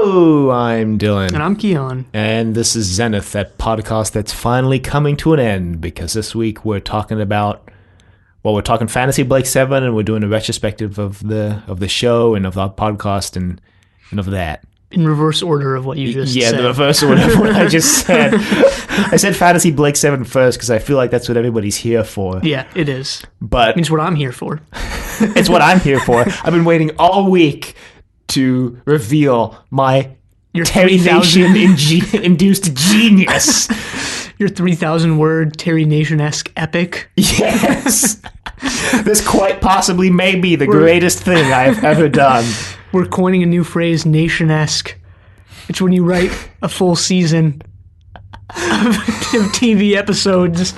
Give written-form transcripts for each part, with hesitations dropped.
Hello, I'm Dylan. And I'm Keon. And this is Zenith, that podcast that's finally coming to an end, because this week we're talking Fantasy Blake 7, and we're doing a retrospective of the show and of the podcast and of that. In reverse order of what you just said. Yeah, the reverse order of what I just said. I said Fantasy Blake 7 first because I feel like that's what everybody's here for. Yeah, it is. But it means what I'm here for. It's what I'm here for. I've been waiting all week to reveal your Terry Nation-induced genius. Your 3,000-word Terry Nation-esque epic. Yes. This quite possibly may be the greatest thing I've ever done. We're coining a new phrase, Nation-esque. It's when you write a full season of TV episodes.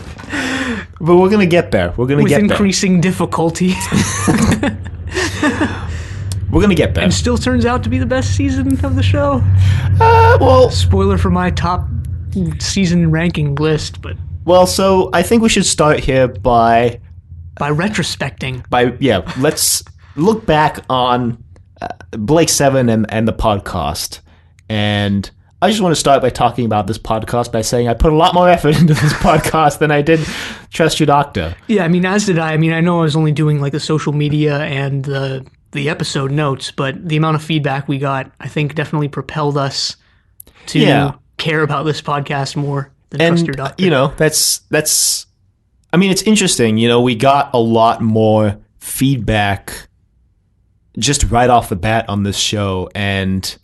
But we're going to get there. We're going to get there. With increasing difficulty. We're going to get there. And still turns out to be the best season of the show. Well, spoiler for my top season ranking list, but... Well, so I think we should start here by retrospecting. Let's look back on Blake 7 and the podcast. And I just want to start by talking about this podcast by saying I put a lot more effort into this podcast than I did Trust Your Doctor. Yeah, I mean, as did I. I mean, I know I was only doing like the social media and the episode notes, but the amount of feedback we got, I think, definitely propelled us to care about this podcast more than Trust Your Doctor. You know, that's. I mean, it's interesting. You know, we got a lot more feedback just right off the bat on this show, and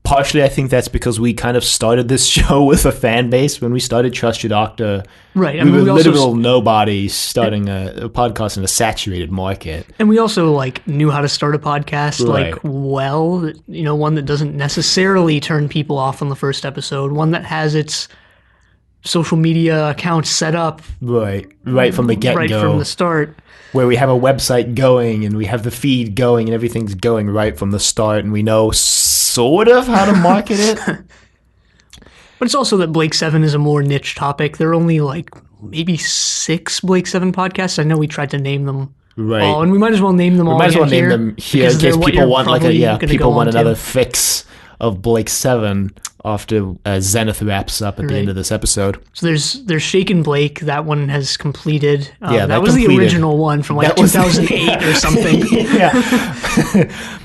partially I think that's because we kind of started this show with a fan base. When we started Trust Your Doctor, right? We were literal nobodies starting a podcast in a saturated market. And we also knew how to start a podcast one that doesn't necessarily turn people off on the first episode, one that has its social media accounts set up right from the get-go, right from the start, where we have a website going and we have the feed going and everything's going right from the start, and we know sort of how to market it. But it's also that Blake 7 is a more niche topic. There are only maybe 6 Blake 7 podcasts. I know we tried to name them all, and we might as well name them all. We might as well name them here in case people want another fix of Blake 7 after Zenith wraps up at the end of this episode. So there's Shaken Blake. That one has completed. That was the original one from 2008 or something.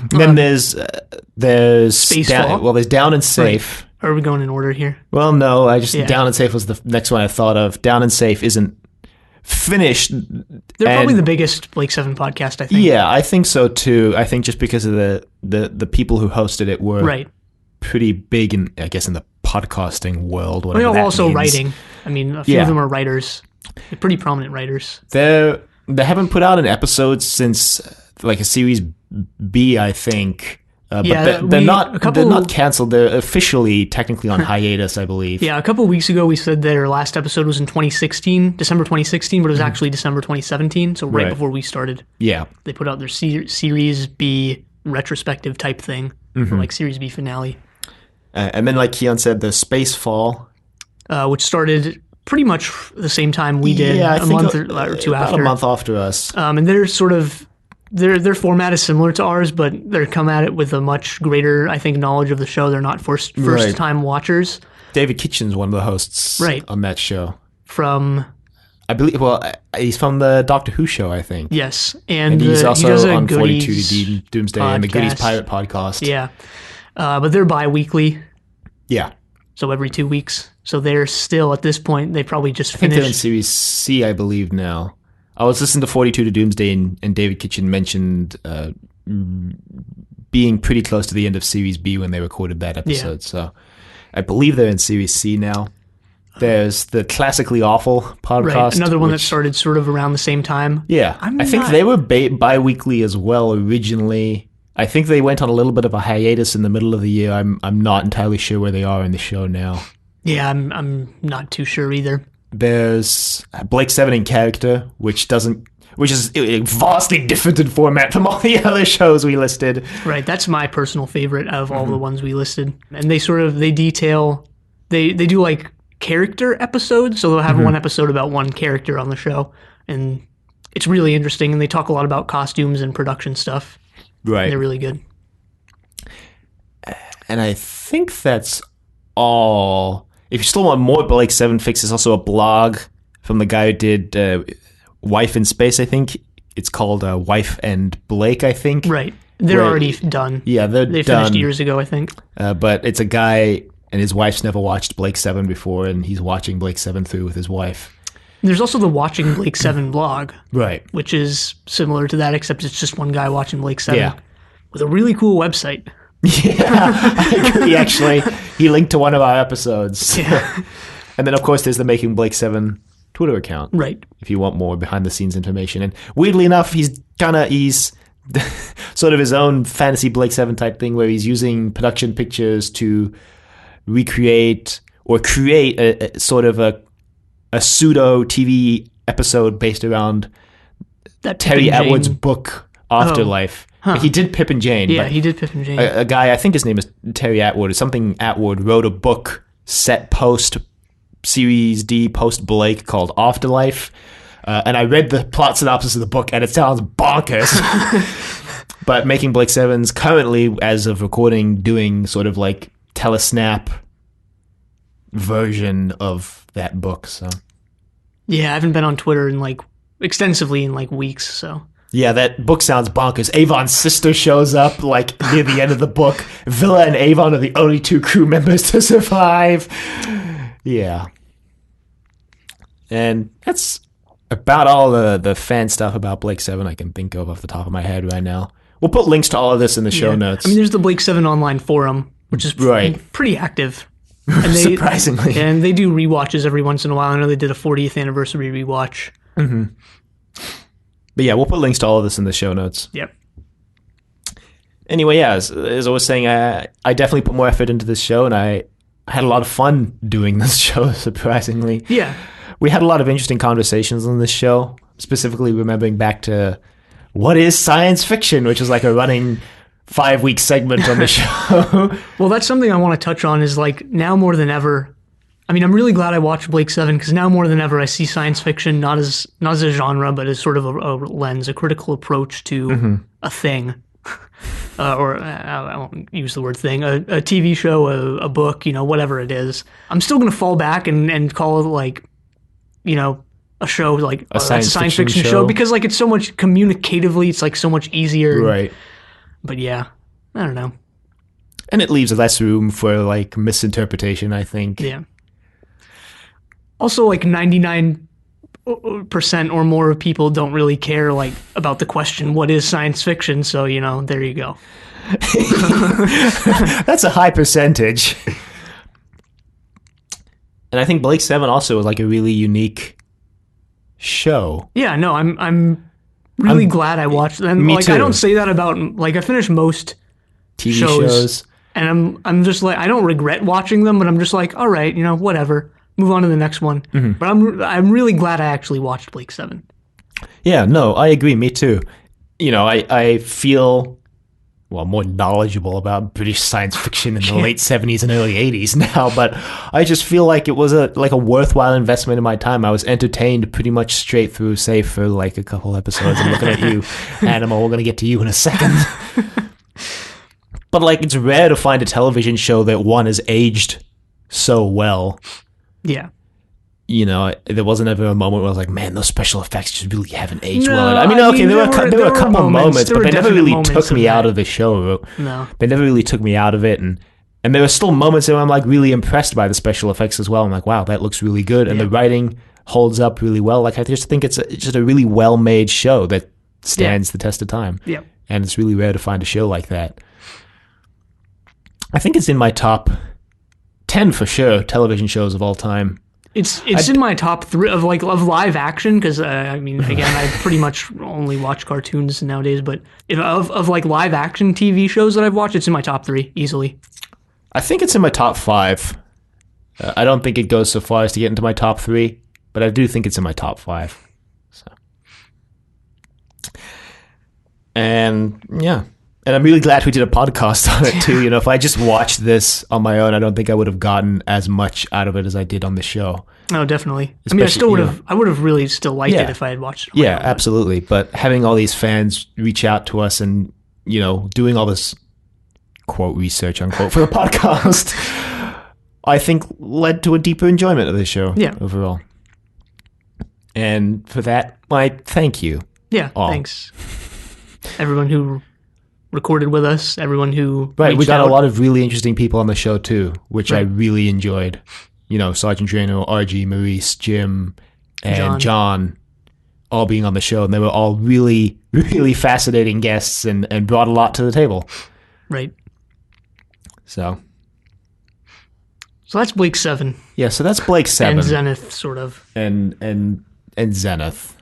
Then there's Spacefall. There's Down and Safe. Right. Are we going in order here? Well, no. Down and Safe was the next one I thought of. Down and Safe isn't finished. They're probably the biggest Blake 7 podcast, I think. Yeah, I think so too. I think just because of the people who hosted it were pretty big in the podcasting world. Whatever that also means. Writing. I mean, a few of them are writers. They're pretty prominent writers. They haven't put out an episode since a series B, I think. But they're not canceled. They're officially technically on hiatus, I believe. Yeah, a couple of weeks ago we said their last episode was in December 2016, but it was actually December 2017, so right before we started. Yeah. They put out their Series B retrospective type thing, or Series B finale. And then, like Keon said, the Spacefall. Which started pretty much the same time we did, a month or two after. About a month after us. And they're sort of... Their format is similar to ours, but they come at it with a much greater, I think, knowledge of the show. They're not first-time watchers. David Kitchen's one of the hosts on that show. From... I believe, he's from the Doctor Who show, I think. Yes. And he's also on 42 to Doomsday and the Goodies Pirate podcast. Yeah. But they're bi-weekly. Yeah. So every 2 weeks. So they're still, at this point, they probably just finished. I think they're in Series C, I believe, now. I was listening to 42 to Doomsday, and David Kitchen mentioned being pretty close to the end of Series B when they recorded that episode. Yeah. So I believe they're in Series C now. There's the Classically Awful podcast. Right, another one that started sort of around the same time. Yeah, I think they were bi-weekly as well originally. I think they went on a little bit of a hiatus in the middle of the year. I'm not entirely sure where they are in the show now. Yeah, I'm not too sure either. There's Blake 7 in Character, which is vastly different in format from all the other shows we listed. Right, that's my personal favorite of all the ones we listed. And they do character episodes, so they'll have one episode about one character on the show, and it's really interesting, and they talk a lot about costumes and production stuff. Right. And they're really good. And I think that's all. If you still want more Blake 7 fix, there's also a blog from the guy who did Wife in Space, I think. It's called Wife and Blake, I think. Right. They're already done. Yeah, they finished years ago, I think. But it's a guy, and his wife's never watched Blake 7 before, and he's watching Blake 7 through with his wife. There's also the Watching Blake 7 blog. Right. Which is similar to that, except it's just one guy watching Blake 7 with a really cool website. Yeah, I agree, actually. He linked to one of our episodes. Yeah. And then, of course, there's the Making Blake 7 Twitter account. Right. If you want more behind-the-scenes information. And weirdly enough, he's sort of his own fantasy Blake 7 type thing where he's using production pictures to recreate or create a sort of a pseudo TV episode based around that Terry Atwood's book Afterlife. Huh. He did Pip and Jane. Yeah, but he did Pip and Jane. A guy, I think his name is Terry Atwood, or something Atwood, wrote a book set post Series D, post Blake, called Afterlife. And I read the plot synopsis of the book, and it sounds bonkers. But Making Blake 7's currently, as of recording, doing sort of like telesnap version of that book. So yeah, I haven't been on Twitter extensively in weeks, so. Yeah, that book sounds bonkers. Avon's sister shows up, near the end of the book. Villa and Avon are the only two crew members to survive. Yeah. And that's about all the fan stuff about Blake 7 I can think of off the top of my head right now. We'll put links to all of this in the show notes. I mean, there's the Blake 7 online forum, which is pretty active. And surprisingly. And they do rewatches every once in a while. I know they did a 40th anniversary rewatch. Mm-hmm. But yeah, we'll put links to all of this in the show notes. Yep. Anyway, yeah, as I was saying, I definitely put more effort into this show, and I had a lot of fun doing this show, surprisingly. Yeah. We had a lot of interesting conversations on this show, specifically remembering back to what is science fiction, which is like a running 5-week segment on the show. Well, that's something I want to touch on is now more than ever. I mean, I'm really glad I watched Blake 7 because now more than ever I see science fiction not as a genre, but as sort of a lens, a critical approach to a thing. Or I won't use the word thing, a TV show, a book, whatever it is. I'm still going to fall back and call it a show a science fiction show because it's so much communicatively, it's so much easier. Right. But yeah, I don't know. And it leaves less room for misinterpretation, I think. Yeah. Also, 99% or more of people don't really care about the question, what is science fiction? So, there you go. That's a high percentage. And I think Blake 7 also is a really unique show. Yeah, no, I'm really glad I watched them. Me too. I don't say that about I finished most TV shows. And I'm just I don't regret watching them, but I'm just all right, whatever. Move on to the next one. Mm-hmm. But I'm really glad I actually watched Blake 7. Yeah, no, I agree. Me too. I feel more knowledgeable about British science fiction in the late 70s and early 80s now, but I just feel like it was a worthwhile investment in my time. I was entertained pretty much straight through, save for a couple episodes. I'm looking at you, Animal. We're going to get to you in a second. But it's rare to find a television show that one has aged so well. Yeah. There wasn't ever a moment where I was man, those special effects just really haven't aged well. I mean, okay, there were a couple moments, but they never really took me out of the show. No. They never really took me out of it. And there were still moments where I'm really impressed by the special effects as well. I'm wow, that looks really good. And the writing holds up really well. I just think it's just a really well-made show that stands the test of time. Yeah. And it's really rare to find a show like that. I think it's in my top 10 for sure, television shows of all time. It's in my top 3 of of live action because I mean again I pretty much only watch cartoons nowadays, but of live action TV shows that I've watched, it's in my top 3 easily. I think it's in my top 5. I don't think it goes so far as to get into my top 3, but I do think it's in my top 5. So, and yeah. And I'm really glad we did a podcast on it too. If I just watched this on my own, I don't think I would have gotten as much out of it as I did on the show. Oh, definitely. I still would have. I would have really still liked it if I had watched it. Yeah, absolutely. But having all these fans reach out to us and doing all this quote research unquote for the podcast, I think led to a deeper enjoyment of the show overall. And for that, I thank you. Yeah, thanks. Everyone who recorded with us, everyone who we got out. a lot of really interesting people on the show too, which I really enjoyed. You know, Sergeant Drano, RG, Maurice, Jim, and John all being on the show, and they were all really, really fascinating guests and brought a lot to the table. Right. So that's Blake 7. Yeah, so that's Blake 7. And Zenith, sort of. And Zenith,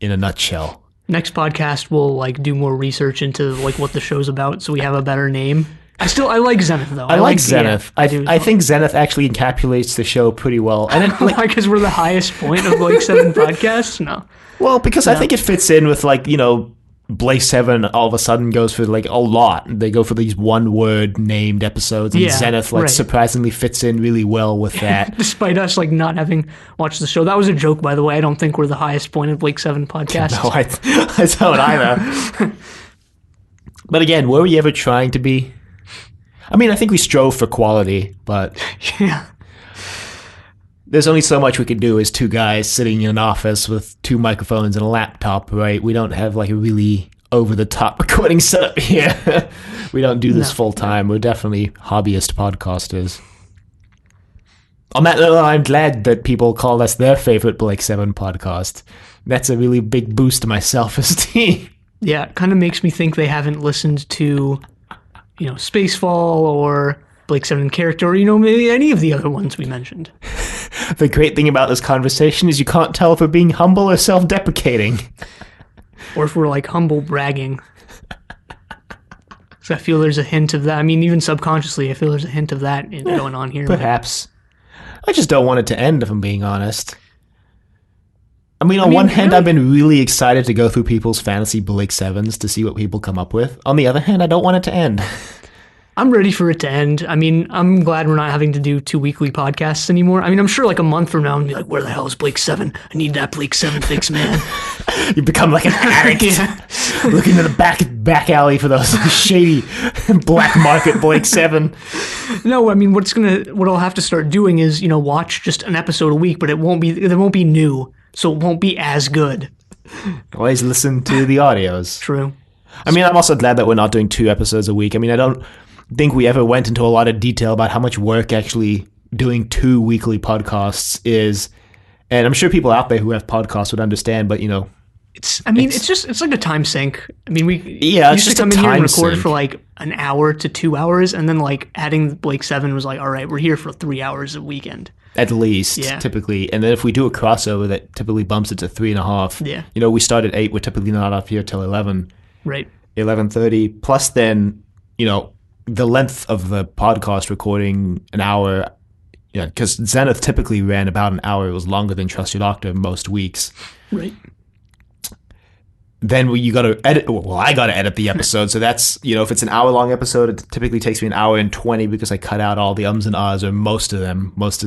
in a nutshell. Next podcast, we'll like do more research into like what the show's about, so we have a better name. I like Zenith though. I like Zenith. I think Zenith actually encapsulates the show pretty well. And it, because we're the highest point of Blake 7 podcasts? No. Well, because I think it fits in with like, you know, Blake 7 all of a sudden goes for like a lot. They go for these one-word named episodes, and Zenith like surprisingly fits in really well with that. Despite us like not having watched the show. That was a joke, by the way. I don't think we're the highest point of Blake 7 podcasts. No, I don't either. But again, were we ever trying to be? I mean, I think we strove for quality, but there's only so much we can do as two guys sitting in an office with two microphones and a laptop, right? We don't have like a really over-the-top recording setup here. We don't do this full-time. We're definitely hobbyist podcasters. On that note, I'm glad that people call us their favorite Blake 7 podcast. That's a really big boost to my self-esteem. Yeah, it kind of makes me think they haven't listened to, you know, Spacefall or Blake 7 Character, or, you know, maybe any of the other ones we mentioned. The great thing about this conversation is you can't tell if we're being humble or self-deprecating. Or if we're, like, humble bragging. So I feel there's a hint of that. I mean, even subconsciously, I feel there's a hint of that going on here. Perhaps. I just don't want it to end, if I'm being honest. I mean, on one hand, I've been really excited to go through people's fantasy Blake 7s to see what people come up with. On the other hand, I don't want it to end. I'm ready for it to end. I mean, I'm glad we're not having to do 2 weekly podcasts anymore. I mean, I'm sure like a month from now, I'll be like, where the hell is Blake 7? I need that Blake 7 fix, man. You become like an addict. Looking to the back alley for those shady black market Blake 7. No, I mean, what I'll have to start doing is, you know, watch just an episode a week, but there won't be new, so it won't be as good. Always listen to the audios. True. I mean, I'm also glad that we're not doing 2 episodes a week. I mean, I don't think we ever went into a lot of detail about how much work actually doing 2 weekly podcasts is. And I'm sure people out there who have podcasts would understand, but, you know, it's like a time sink. I mean, we used to come in here and record for like an hour to 2 hours, and then like adding Blake 7 was like, all right, we're here for 3 hours a weekend. At least, typically. And then if we do a crossover, that typically bumps it to 3.5. Yeah. You know, we start at 8, we're typically not off here till 11. Right. 11:30. Plus then, you know, the length of the podcast recording, an hour. Yeah, because Zenith typically ran about an hour. It was longer than Trust Your Doctor most weeks. Right. Then you got to edit. Well, I got to edit the episode. So that's, you know, if it's an hour-long episode, it typically takes me an hour and 20 because I cut out all the ums and ahs, or most of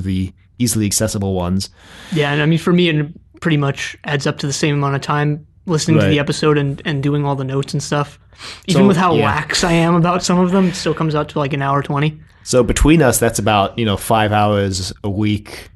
the easily accessible ones. Yeah, and I mean, for me, it pretty much adds up to the same amount of time listening to the episode and doing all the notes and stuff. Even with how lax I am about some of them, it still comes out to like an hour 20. So between us, that's about, you know, 5 hours a week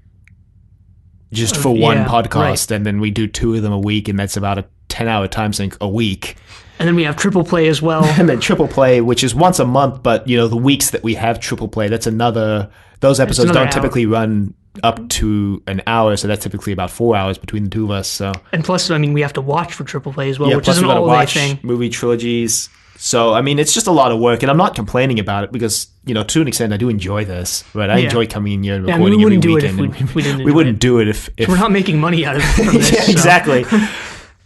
just for one podcast. Right. And then we do 2 of them a week, and that's about a 10-hour time sink a week. And then we have triple play as well. And then triple play, which is once a month, but, you know, the weeks that we have triple play, that's those episodes don't typically run up to an hour, so that's typically about 4 hours between the two of us. So, and plus, I mean, we have to watch for triple play as well, which isn't all day thing. Movie trilogies. So, I mean, it's just a lot of work, and I'm not complaining about it because, you know, to an extent, I do enjoy this. Right? I enjoy coming in here and recording every weekend. We wouldn't do it if we're not making money out of it from this. Yeah, exactly.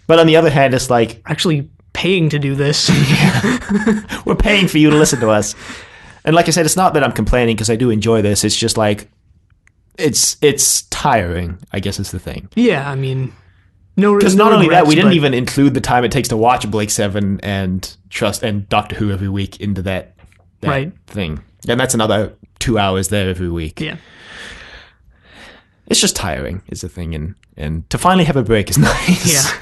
But on the other hand, it's like actually paying to do this. We're paying for you to listen to us. And like I said, it's not that I'm complaining because I do enjoy this. It's just like it's tiring, I guess is the thing. Yeah, I mean, because not only that, we didn't even include the time it takes to watch Blake 7 and Trust and Doctor Who every week into that thing. And that's another 2 hours there every week. Yeah. It's just tiring is the thing, and to finally have a break is nice. Yeah.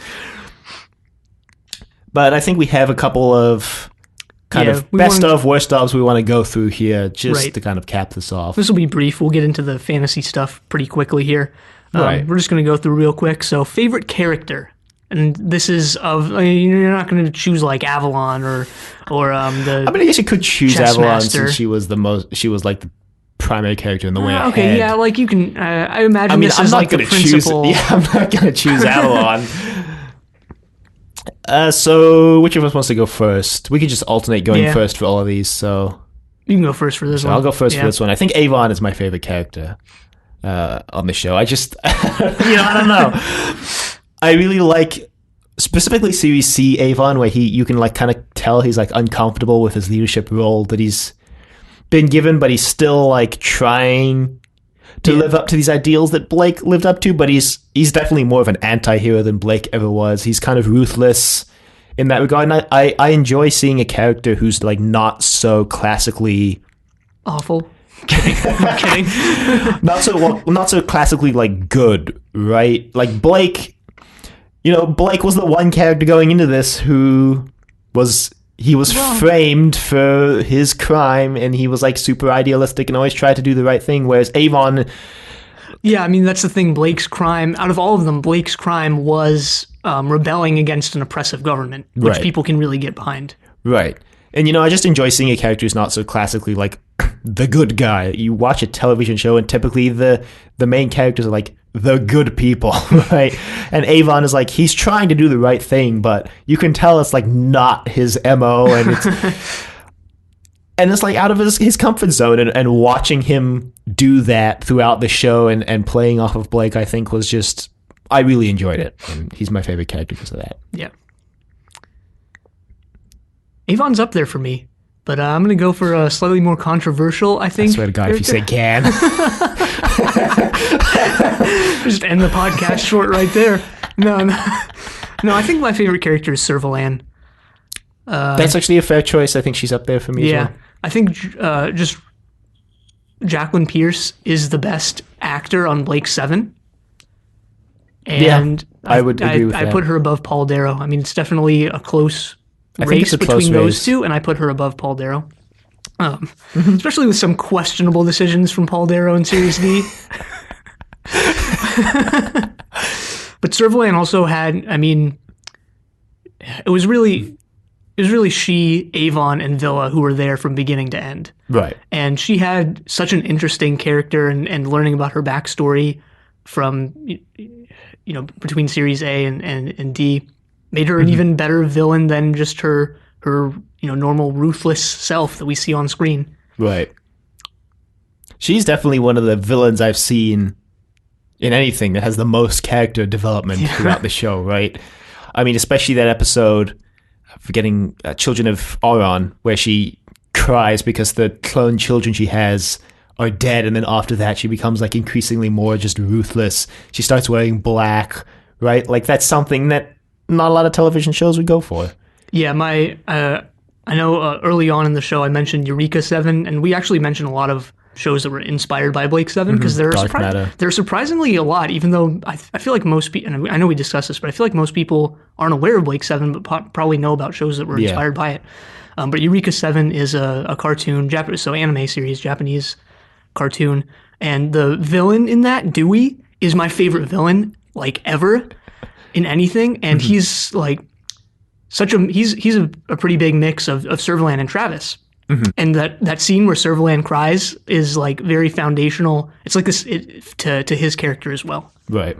But I think we have a couple of kind Yeah, of we best wanted- of, worst ofs we want to go through here just Right. to kind of cap this off. This will be brief. We'll get into the fantasy stuff pretty quickly here. Right. We're just going to go through real quick. So, favorite character, and this is you're not going to choose like Avalon or the. I mean, I guess you could choose Chess Avalon master. since she was like the primary character in the way Okay, ahead. yeah, like you can. I imagine I mean, this I'm is not like the going to choose. principal. Yeah, I'm not going to choose Avalon. So, which of us wants to go first? We could just alternate going Yeah. first for all of these. So, You can go first for this one. I'll go first Yeah. for this one. I think Avon is my favorite character on the show. I just, I don't know. I really like specifically Series C Avon, where you can like kind of tell he's like uncomfortable with his leadership role that he's been given, but he's still like trying to live up to these ideals that Blake lived up to. But he's definitely more of an anti-hero than Blake ever was. He's kind of ruthless in that regard, and I enjoy seeing a character who's like not so classically Awful. Kidding. I'm kidding. not so classically like good, right? Like Blake, Blake was the one character going into this who was framed for his crime, and he was like super idealistic and always tried to do the right thing, whereas Avon, Yeah, I mean that's the thing. Blake's crime, out of all of them, Blake's crime was rebelling against an oppressive government, which Right. people can really get behind. right? And I just enjoy seeing a character who's not so classically like the good guy. You watch a television show, and typically the main characters are like the good people, right? And Avon is like, he's trying to do the right thing, but you can tell it's like not his MO, and it's like out of his comfort zone, and watching him do that throughout the show and playing off of Blake, I think was just, I really enjoyed it, and he's my favorite character because of that. Yeah. Avon's up there for me, but I'm going to go for a slightly more controversial, I think. I swear to God, if you say can. Just end the podcast short right there. No, I think my favorite character is Servalan. That's actually a fair choice. I think she's up there for me as Yeah, well. I think just Jacqueline Pierce is the best actor on Blake 7. And I would agree with I that. put her above Paul Darrow. I mean, it's definitely a close think race it's a close between those race. two, and I put her above Paul Darrow. Especially with some questionable decisions from Paul Darrow in Series D. But Servalan also had, I mean, it was really she, Avon, and Villa who were there from beginning to end. Right. And she had such an interesting character, and learning about her backstory from, between Series A and D made her an even better villain than just her normal ruthless self that we see on screen. Right. She's definitely one of the villains I've seen in anything that has the most character development throughout the show, right? I mean, especially that episode, forgetting Children of Auron, where she cries because the clone children she has are dead, and then after that she becomes like increasingly more just ruthless. She starts wearing black, right? Like that's something that not a lot of television shows would go for. Yeah, I know early on in the show I mentioned Eureka 7, and we actually mentioned a lot of shows that were inspired by Blake 7 because there are surprisingly a lot, even though I feel like most people, and I know we discussed this, but I feel like most people aren't aware of Blake 7, but probably know about shows that were inspired by it. But Eureka 7 is a cartoon, so anime series, Japanese cartoon, and the villain in that, Dewey, is my favorite villain like ever in anything, and he's like he's a pretty big mix of Servalan and Travis. And that scene where Servalan cries is like very foundational. It's like this to his character as well. Right.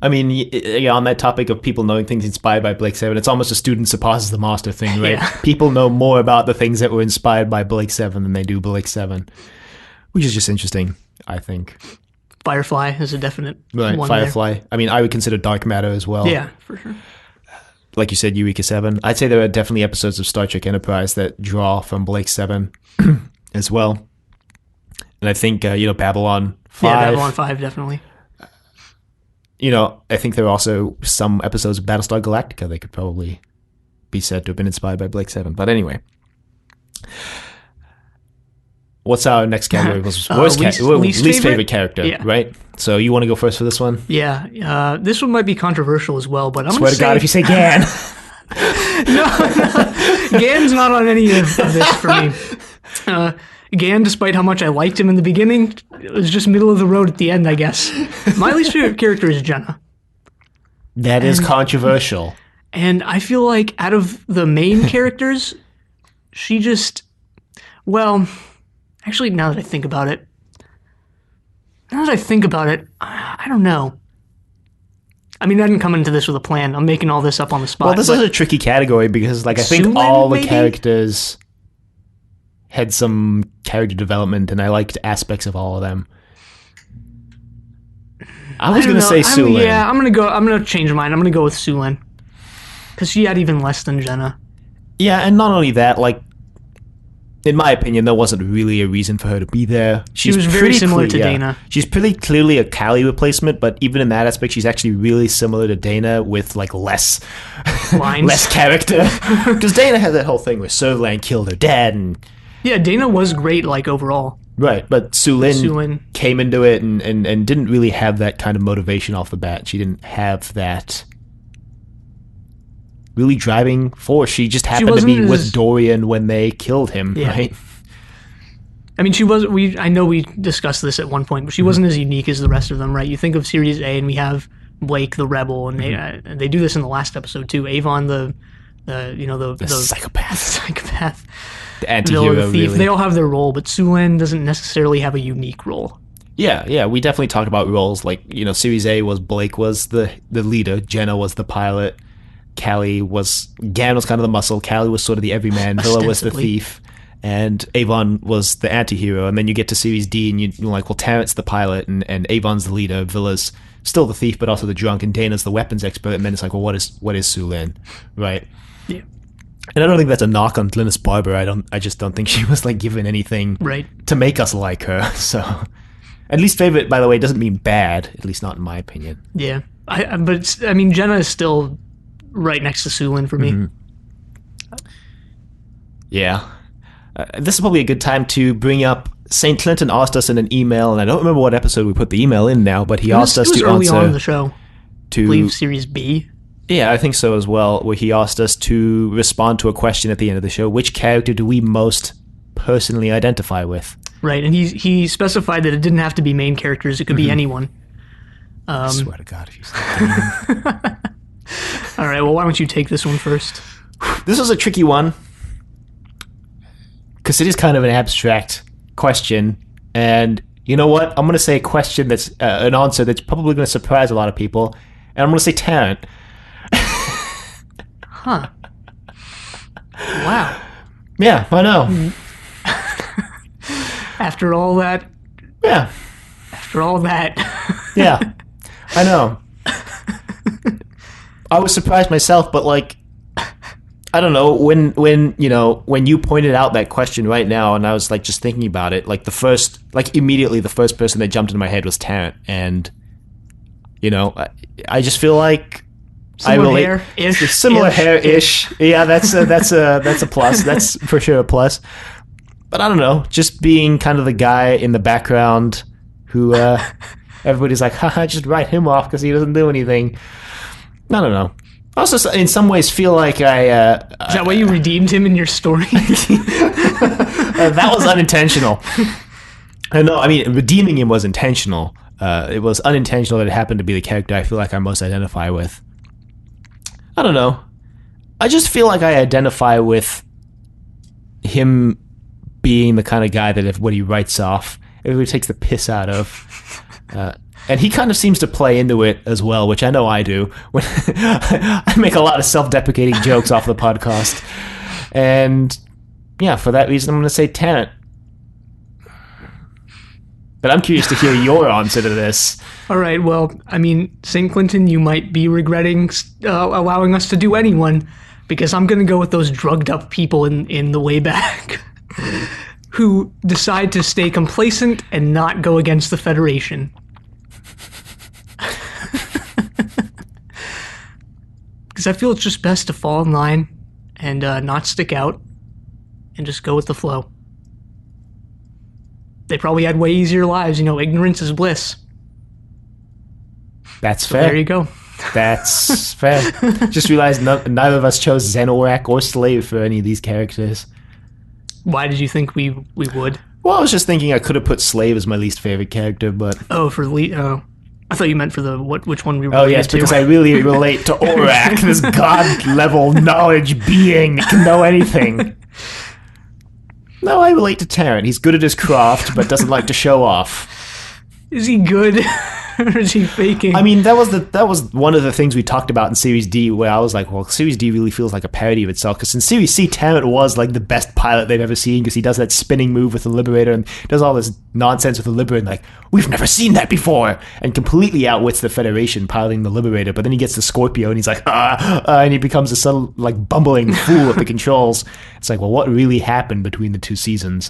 I mean, on that topic of people knowing things inspired by Blake 7, it's almost a student surpasses the master thing, right? Yeah. People know more about the things that were inspired by Blake 7 than they do Blake 7, which is just interesting, I think. Firefly is a definite Right, one Firefly. I mean, I would consider Dark Matter as well. there. Yeah, for sure. Like you said, Eureka 7. I'd say there are definitely episodes of Star Trek Enterprise that draw from Blake 7 as well. And I think, Babylon 5. Yeah, Babylon 5, definitely. I think there are also some episodes of Battlestar Galactica that could probably be said to have been inspired by Blake 7. But anyway. What's our next category? Least favorite character, Yeah. right? So you want to go first for this one? Yeah, this one might be controversial as well, but I'm Swear going to God if you say can. Gan's not on any of this for me. Gan, despite how much I liked him in the beginning, it was just middle of the road at the end, I guess. My least favorite character is Jenna. That is controversial. And I feel like out of the main characters, she just... Well, actually, now that I think about it, I don't know. I mean, I didn't come into this with a plan. I'm making all this up on the spot. Well, this is a tricky category because, like, I think Sulin, all the maybe? characters had some character development, and I liked aspects of all of them. I was going to say Sulin. Yeah, I'm gonna change mine. I'm gonna go with Sulin. Because she had even less than Jenna. Yeah, and not only that, like, in my opinion, there wasn't really a reason for her to be there. She was very similar to Dana. She's pretty clearly a Callie replacement, but even in that aspect, she's actually really similar to Dana with, like, less Lines. less character. Because Dana had that whole thing where Servalan killed her dad, and... Yeah, Dana was great, like, overall. Right, but Sulin came into it and didn't really have that kind of motivation off the bat. She didn't have that really driving force. She just happened to be with Dorian when they killed him, right? I mean, I know we discussed this at one point, but she wasn't as unique as the rest of them, right? You think of Series A, and we have Blake the rebel, and they do this in the last episode too. Avon the psychopath. The anti-hero, the thief. really. They all have their role, but Sulin doesn't necessarily have a unique role. Yeah, we definitely talked about roles. Like, Series A was Blake was the leader, Jenna was the pilot, Gan was kind of the muscle, Callie was sort of the everyman, Villa was the thief, and Avon was the anti-hero. And then you get to Series D, and you're like, well, Terrence the pilot, and Avon's the leader, Villa's still the thief, but also the drunk, and Dana's the weapons expert. And then it's like, well, what is Sulin, right? Yeah. And I don't think that's a knock on Glynis Barber. I just don't think she was, like, given anything to make us like her. So, at least favorite, by the way, doesn't mean bad. At least not in my opinion. Yeah, but Jenna is still right next to Sulin for me. Mm-hmm. Yeah, this is probably a good time to bring up St. Clinton asked us in an email, and I don't remember what episode we put the email in now, but he asked us to early answer on in the show. I believe Series B. Yeah, I think so as well, where he asked us to respond to a question at the end of the show. Which character do we most personally identify with? Right, and he specified that it didn't have to be main characters. It could be anyone. I swear to God, if you start All right, well, why don't you take this one first? This was a tricky one, because it is kind of an abstract question, and you know what? I'm going to say a question that's an answer that's probably going to surprise a lot of people, and I'm going to say Tarrant. Huh. Wow. Yeah, I know. After all that. Yeah. Yeah, I know. I was surprised myself, but, like, I don't know, when you pointed out that question right now, and I was, like, just thinking about it, like, immediately the first person that jumped into my head was Tarrant, and, I just feel like Similar hair-ish. Yeah, that's a plus. That's for sure a plus. But I don't know, just being kind of the guy in the background who everybody's like, haha, just write him off because he doesn't do anything. I don't know. I also, in some ways, feel like Is that why you redeemed him in your story? That was unintentional. No, I mean, redeeming him was intentional. It was unintentional that it happened to be the character I feel like I most identify with. I don't know. I just feel like I identify with him being the kind of guy that if what he writes off, everybody takes the piss out of. And he kind of seems to play into it as well, which I know I do. When I make a lot of self-deprecating jokes off the podcast. And yeah, for that reason, I'm going to say Tarrant. But I'm curious to hear your answer to this. All right, well, I mean, St. Clinton, you might be regretting allowing us to do anyone, because I'm going to go with those drugged-up people in the way back who decide to stay complacent and not go against the Federation. Because I feel it's just best to fall in line and not stick out and just go with the flow. They probably had way easier lives. Ignorance is bliss. That's so fair. There you go. That's fair. Just realized neither of us chose Zenorak or Slave for any of these characters. Why did you think we would? Well, I was just thinking I could have put Slave as my least favorite character, but... Oh, I thought you meant for which one we were Oh, yes, because I really relate to Orak, this god-level knowledge being that can know anything. No, I relate to Terran. He's good at his craft, but doesn't like to show off. Is he good? Or is he faking? I mean, that was one of the things we talked about in Series D, where I was like, well, Series D really feels like a parody of itself, because in Series C, Tarrant was like the best pilot they've ever seen, because he does that spinning move with the Liberator, and does all this nonsense with the Liberator, and like, we've never seen that before, and completely outwits the Federation piloting the Liberator, but then he gets the Scorpio, and he's like, and he becomes a subtle, like, bumbling fool at the controls. It's like, well, what really happened between the two seasons?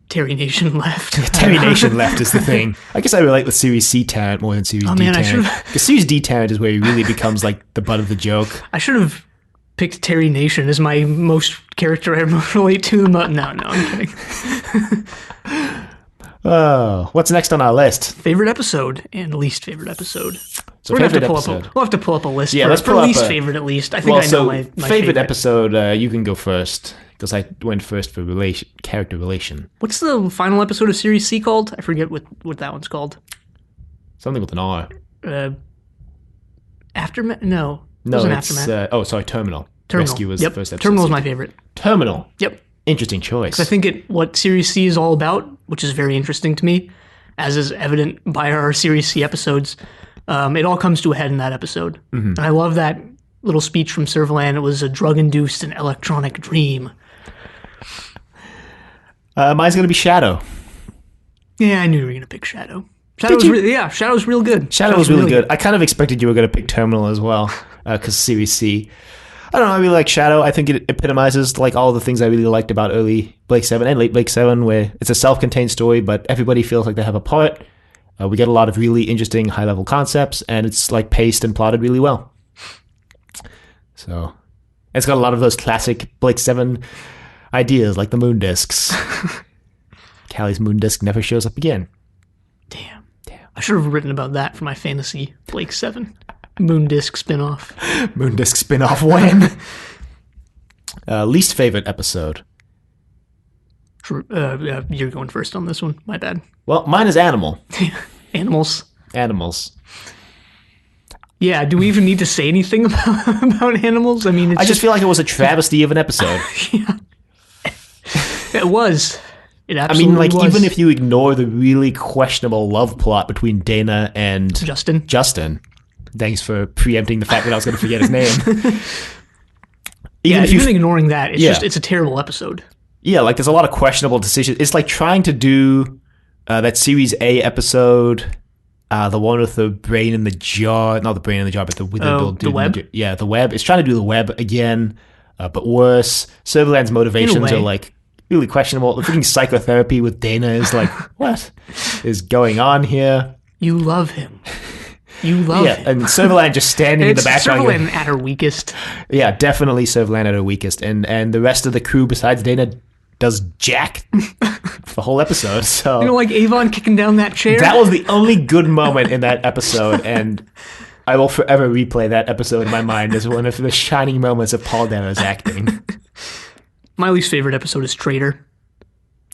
Terry Nation left. Terry Nation left is the thing. I guess I relate with Series C Tarrant more than Series D Tarrant. Because Series D Tarrant is where he really becomes like the butt of the joke. I should have picked Terry Nation as my most character I relate to. No, I'm kidding. Oh, what's next on our list? Favorite episode and least favorite episode. So we'll have to pull up a list. Yeah, let's for least favorite at least. I think I know my favorite episode. You can go first. Because I went first for character relation. What's the final episode of Series C called? I forget what that one's called. Something with an R. Aftermath? No, it's Aftermath. Terminal. Terminal. Rescue was the first episode. Terminal is my favorite. Terminal. Yep. Interesting choice. I think what Series C is all about, which is very interesting to me, as is evident by our Series C episodes, it all comes to a head in that episode. Mm-hmm. And I love that little speech from Servalan. It was a drug-induced and electronic dream. Mine's going to be Shadow. Yeah, I knew you were going to pick Shadow. Shadow's real good. Shadow was really good. I kind of expected you were going to pick Terminal as well, because Series C. I don't know, I really like Shadow. I think it epitomizes like all the things I really liked about early Blake 7 and late Blake 7, where it's a self-contained story, but everybody feels like they have a part. We get a lot of really interesting high-level concepts, and it's like paced and plotted really well. So, it's got a lot of those classic Blake 7 ideas, like the moon discs. Callie's moon disc never shows up again. Damn. I should have written about that for my fantasy Blake 7 moon disc spinoff. Moon disc spinoff when? Least favorite episode. You're going first on this one. My bad. Well, mine is Animal. Animals. Yeah, do we even need to say anything about animals? I mean, I just feel like it was a travesty of an episode. Yeah. It was. It absolutely was. Even if you ignore the really questionable love plot between Dana and Justin. Thanks for preempting the fact that I was going to forget his name. Even ignoring that, it's a terrible episode. Yeah, like there's a lot of questionable decisions. It's like trying to do that Series A episode, the one with the brain in the jar, not the brain in the jar, but the web. The web. It's trying to do the web again, but worse. Servalan's motivations are like really questionable. The freaking psychotherapy with Dana is like, what is going on here? You love him. You love him. And Servalan just standing in the background. Servalan at her weakest. Yeah, definitely Servalan at her weakest. And the rest of the crew besides Dana does jack for the whole episode. So like Avon kicking down that chair? That was the only good moment in that episode, and I will forever replay that episode in my mind as one of the shining moments of Paul Dano's acting. My least favorite episode is Traitor.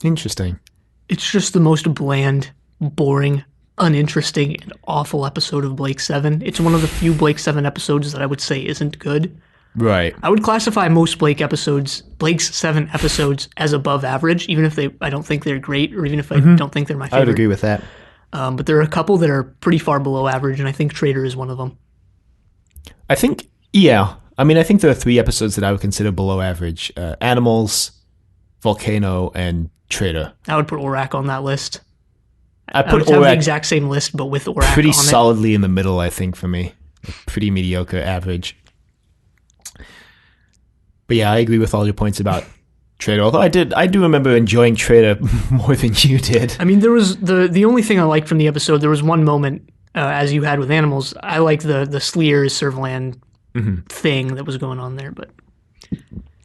Interesting. It's just the most bland, boring, uninteresting, and awful episode of Blake 7. It's one of the few Blake 7 episodes that I would say isn't good. Right. I would classify most Blake's 7 episodes as above average, even if I don't think they're great, or even if I don't think they're my favorite. I would agree with that. But there are a couple that are pretty far below average, and I think Traitor is one of them. I think there are 3 episodes that I would consider below average. Animals, Volcano, and Traitor. I would put Orak on that list. I would have the exact same list, but with Orak pretty on it. Solidly in the middle, I think, for me. Pretty mediocre average. But yeah, I agree with all your points about Traitor. Although I do remember enjoying Traitor more than you did. I mean, there was the only thing I liked from the episode. There was one moment, as you had with Animals. I liked the Sleers Servalan thing that was going on there. But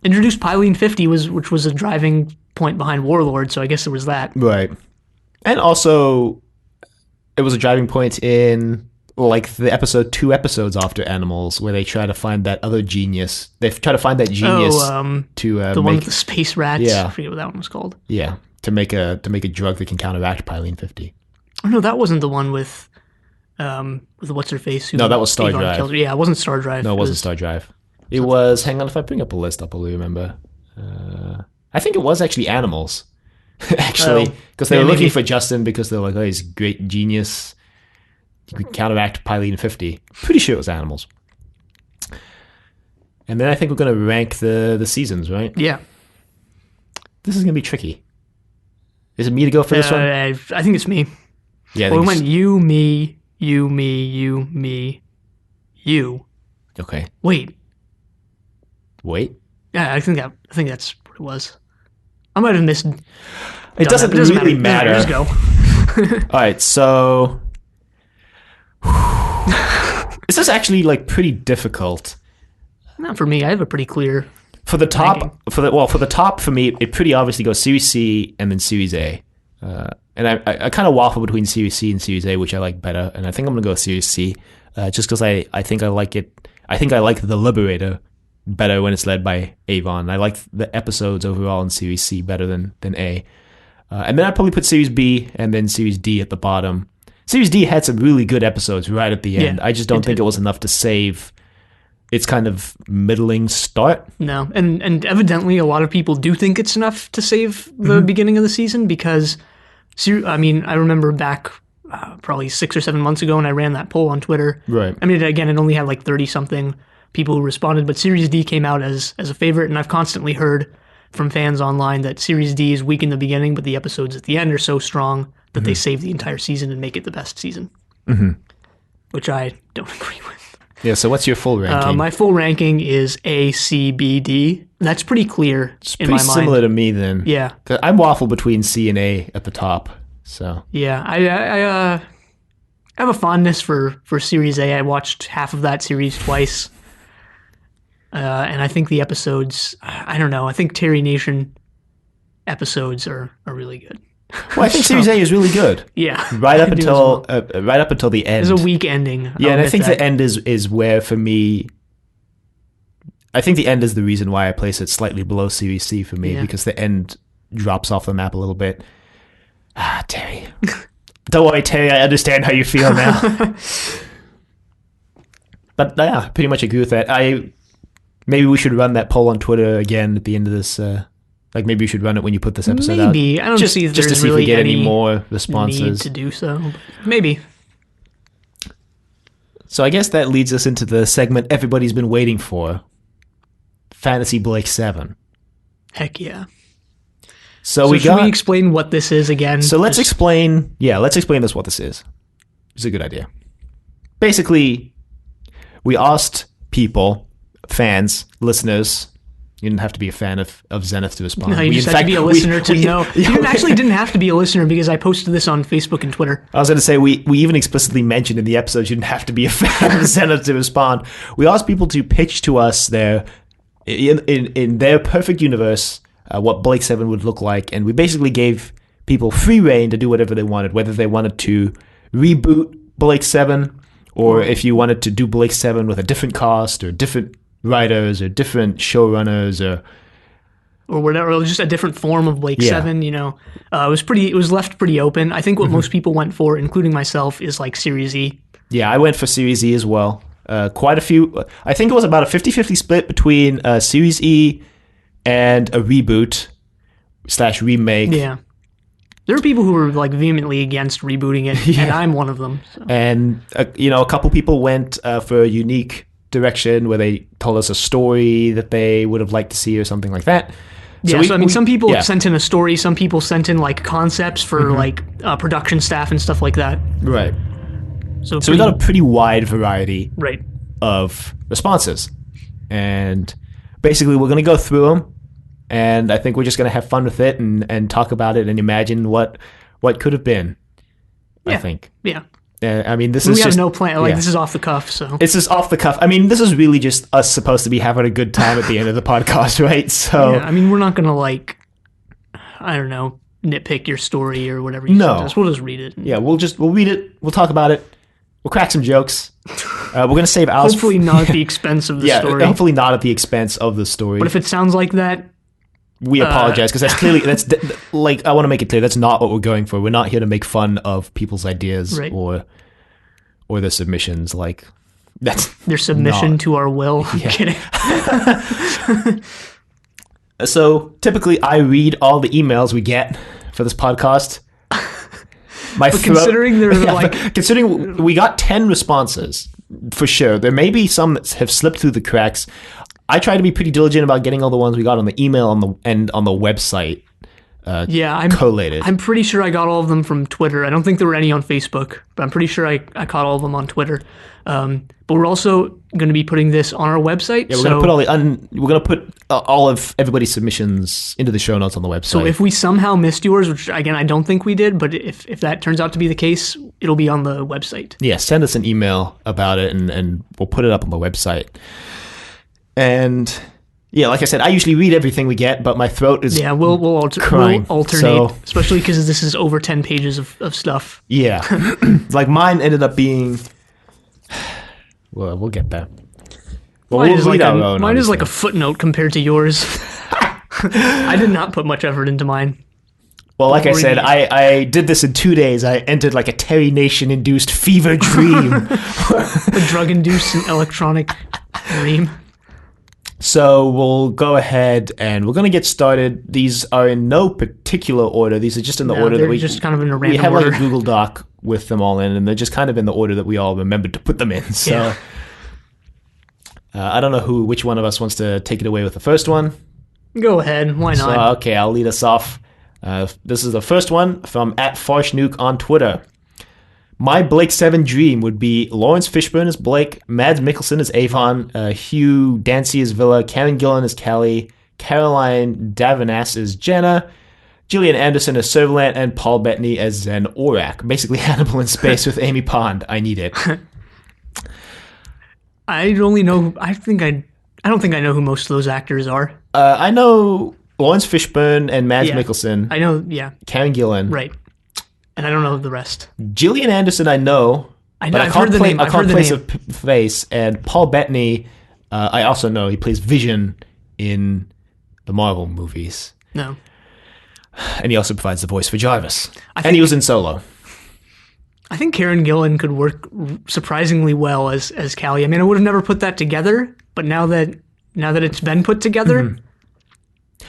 introduced Pylene 50, which was a driving point behind Warlord. So I guess there was that. Right, and also it was a driving point in like the episode 2 episodes after Animals, where they try to find that other genius. They try to find that genius to the one with the space rats. Yeah. I forget what that one was called. Yeah, to make a drug that can counteract Pylene 50. Oh no, that wasn't the one with what's her face? No, that was Star Drive. Yeah, it wasn't Star Drive. No, it wasn't Star Drive. It was. Hang on, if I bring up a list, I'll probably remember. I think it was actually Animals. Actually, because they were looking for Justin because they're like, oh, he's a great genius. You could counteract Pylene 50. Pretty sure it was Animals. And then I think we're going to rank the seasons, right? Yeah. This is going to be tricky. Is it me to go for this one? I think it's me. Yeah. Well, we went you, me, you, me, you. Okay. Wait. Yeah, I think that's what it was. I might have missed. It doesn't really matter. Just go. All right, so this is actually like pretty difficult. Not for me. I have a pretty clear. For the top, ranking. for the top for me, it pretty obviously goes Series C and then Series A. And I kind of waffle between Series C and Series A, which I like better. And I think I'm gonna go Series C, just because I think I like it. I think I like the Liberator better when it's led by Avon. I like the episodes overall in Series C better than A. And then I'd probably put Series B and then Series D at the bottom. Series D had some really good episodes right at the end. Yeah, I just don't think it was enough to save its kind of middling start. No, and evidently a lot of people do think it's enough to save the beginning of the season because, I mean, I remember back probably 6 or 7 months ago when I ran that poll on Twitter. Right. I mean, again, it only had like 30-something people who responded, but Series D came out as a favorite, and I've constantly heard from fans online that Series D is weak in the beginning, but the episodes at the end are so strong that they save the entire season and make it the best season, which I don't agree with. Yeah, so what's your full ranking? My full ranking is A, C, B, D. That's pretty clear it's in pretty my mind. similar to me then. Yeah. 'Cause I'm waffle between C and A at the top. So Yeah, I have a fondness for Series A. I watched half of that series twice. And I think the episodes, I don't know, I think Terry Nation episodes are really good. well, I think Series A is really good. Yeah. Right up I do as until well. right up until the end. There's a weak ending. Yeah, and I think that. the end is where for me. I think the end is the reason why I place it slightly below Series C for me because the end drops off the map a little bit. Ah, Terry. Don't worry, Terry. I understand how you feel now. But yeah, pretty much agree with that. Maybe we should run that poll on Twitter again at the end of this. Like maybe we should run it when you put this episode out. Maybe. I don't see if just to there's see if we really get any any more responses. need to do so. Maybe. So I guess that leads us into the segment everybody's been waiting for. Fantasy Blake 7. Heck yeah. So should we explain what this is again? So let's explain this what this is. It's a good idea. Basically, we asked people, fans, listeners. You didn't have to be a fan of Zenith to respond. No, you just had to be a listener to know. You actually didn't have to be a listener because I posted this on Facebook and Twitter. I was going to say, we even explicitly mentioned in the episodes you didn't have to be a fan of Zenith to respond. We asked people to pitch to us in their perfect universe what Blake 7 would look like, and we basically gave people free reign to do whatever they wanted, whether they wanted to reboot Blake 7, or if you wanted to do Blake 7 with a different cast, or different writers, or different showrunners, or whatever, or just a different form of Blake 7, you know. It was left pretty open. I think what most people went for, including myself, is like Series E. Yeah, I went for Series E as well. Quite a few. I think it was about a 50-50 split between Series E and a reboot / remake. Yeah. There are people who were like vehemently against rebooting it, and I'm one of them. So. And a couple people went for a unique direction where they told us a story that they would have liked to see or something like that. So some people sent in a story, some people sent in like concepts for like production staff and stuff like that. Right. So we got a pretty wide variety of responses. And basically we're going to go through them, and I think we're just going to have fun with it and talk about it and imagine what could have been, I think. Yeah. I mean, we have no plan. Like, this is off the cuff, so. It's just off the cuff. I mean, this is really just us supposed to be having a good time at the end of the podcast, right? So. Yeah, I mean, we're not going to, like, I don't know, nitpick your story or whatever you sent us. We'll just read it. Yeah, we'll read it. We'll talk about it. We'll crack some jokes. We're going to save ours. Hopefully not at the expense of the story. Hopefully not at the expense of the story. But if it sounds like that, we apologize, because that's clearly, like, I want to make it clear, that's not what we're going for. We're not here to make fun of people's ideas or their submissions. Like, that's their submission to our will. I'm kidding. So typically I read all the emails we get for this podcast. Considering considering we got 10 responses, for sure. There may be some that have slipped through the cracks. I try to be pretty diligent about getting all the ones we got on the email on the website. I'm collated. I'm pretty sure I got all of them from Twitter. I don't think there were any on Facebook, but I'm pretty sure I caught all of them on Twitter. But we're also going to be putting this on our website. Yeah, we're going to put all of everybody's submissions into the show notes on the website. So if we somehow missed yours, which again I don't think we did, but if that turns out to be the case, it'll be on the website. Yeah, send us an email about it, and we'll put it up on the website. And yeah, like I said, I usually read everything we get, but my throat is we'll alternate, especially because this is over 10 pages of stuff. Yeah, like mine ended up being. Well, we'll get there. Well, mine is like a footnote compared to yours. I did not put much effort into mine. Well, like I said, I did this in 2 days. I entered like a Terry Nation-induced fever dream. A drug-induced and electronic dream. So we'll go ahead and we're going to get started. These are in no particular order. These are just in the order that we just kind of in a random we have order. like a Google Doc with them all in, and they're just kind of in the order that we all remembered to put them in. So I don't know which one of us wants to take it away with the first one. Go ahead. Why not? So, okay, I'll lead us off. This is the first one from @FarshNuke on Twitter. My Blake 7 dream would be Lawrence Fishburne as Blake, Mads Mikkelsen as Avon, Hugh Dancy as Villa, Karen Gillan as Callie, Caroline Davanas as Jenna, Gillian Anderson as Servalant, and Paul Bettany as Zen Orak. Basically Hannibal in space with Amy Pond. I need it. I don't think I know who most of those actors are. I know Lawrence Fishburne and Mads Mikkelsen. I know, Karen Gillan. Right. And I don't know the rest. Gillian Anderson, I know. But I can't place a face. And Paul Bettany, I also know. He plays Vision in the Marvel movies. No. And he also provides the voice for Jarvis. And he was in Solo. I think Karen Gillan could work surprisingly well as Callie. I mean, I would have never put that together, but now that it's been put together,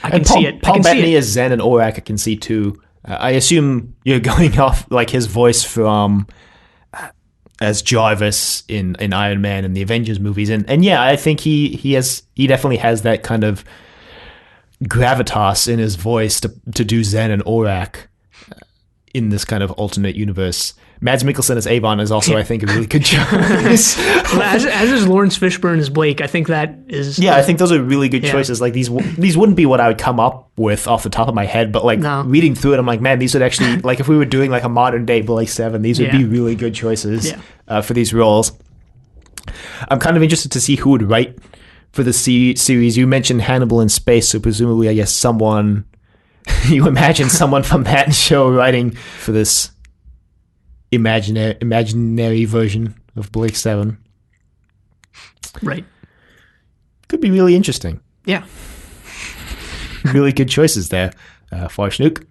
I can see it. Paul Bettany as Zen and Orak, I can see too. I assume you're going off like his voice from as Jarvis in Iron Man and the Avengers movies, and yeah, I think he definitely has that kind of gravitas in his voice to do Zen and Orak in this kind of alternate universe. Mads Mikkelsen as Avon is also, I think, a really good choice. as is Lawrence Fishburne as Blake. I think that is. Yeah, I think those are really good choices. Like these wouldn't be what I would come up with off the top of my head, but like reading through it, I'm like, man, these would actually like if we were doing like a modern day Blake 7, these would be really good choices for these roles. I'm kind of interested to see who would write for the series. You mentioned Hannibal in space, so presumably, I guess someone. You imagine someone from that show writing for this imaginary version of Blake 7. Right. Could be really interesting. Yeah. Really good choices there, Farshnook.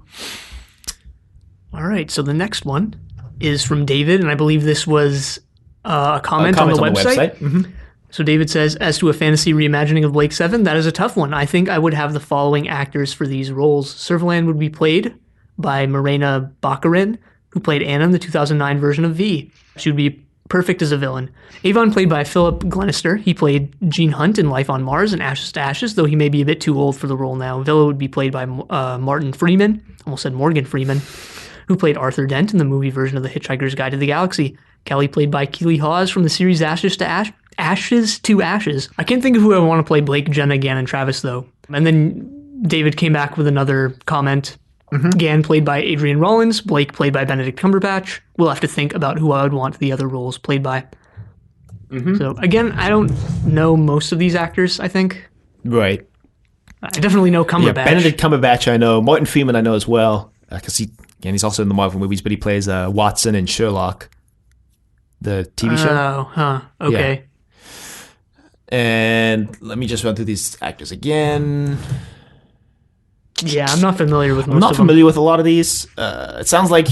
All right, so the next one is from David, and I believe this was a comment on the website. Mm-hmm. So David says, as to a fantasy reimagining of Blake 7, that is a tough one. I think I would have the following actors for these roles. Servalan would be played by Morena Baccarin, who played Anna in the 2009 version of V. She would be perfect as a villain. Avon played by Philip Glenister. He played Gene Hunt in Life on Mars and Ashes to Ashes, though he may be a bit too old for the role now. Villa would be played by Martin Freeman, almost said Morgan Freeman, who played Arthur Dent in the movie version of The Hitchhiker's Guide to the Galaxy. Kelly played by Keely Hawes from the series Ashes to Ashes. I can't think of who I want to play Blake, Jenna, Gann, and Travis, though. And then David came back with another comment. Mm-hmm. Gann played by Adrian Rollins, Blake played by Benedict Cumberbatch. We'll have to think about who I would want the other roles played by. Mm-hmm. So, again, I don't know most of these actors, I think. Right. I definitely know Cumberbatch. Yeah, Benedict Cumberbatch I know. Martin Freeman I know as well. Because he's also in the Marvel movies, but he plays Watson and Sherlock. the TV show. Oh, huh. Okay. And let me just run through these actors again. Yeah, I'm not familiar with most I'm not of them. familiar with a lot of these. It sounds like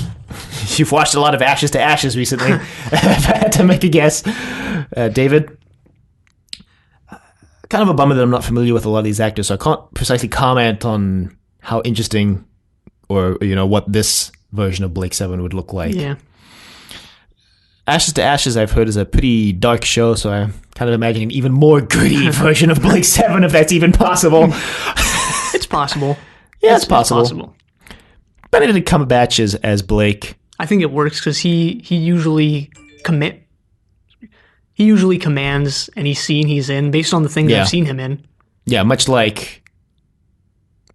you've watched a lot of Ashes to Ashes recently. If I had to make a guess. David? Kind of a bummer that I'm not familiar with a lot of these actors, so I can't precisely comment on how interesting or, what this version of Blake 7 would look like. Yeah. Ashes to Ashes, I've heard, is a pretty dark show, so I'm kind of imagining an even more gritty version of Blake 7, if that's even possible. It's possible. Yeah, it's possible. Benedict Cumberbatch as Blake. I think it works because he usually commands any scene he's in based on the things I've seen him in. Yeah, much like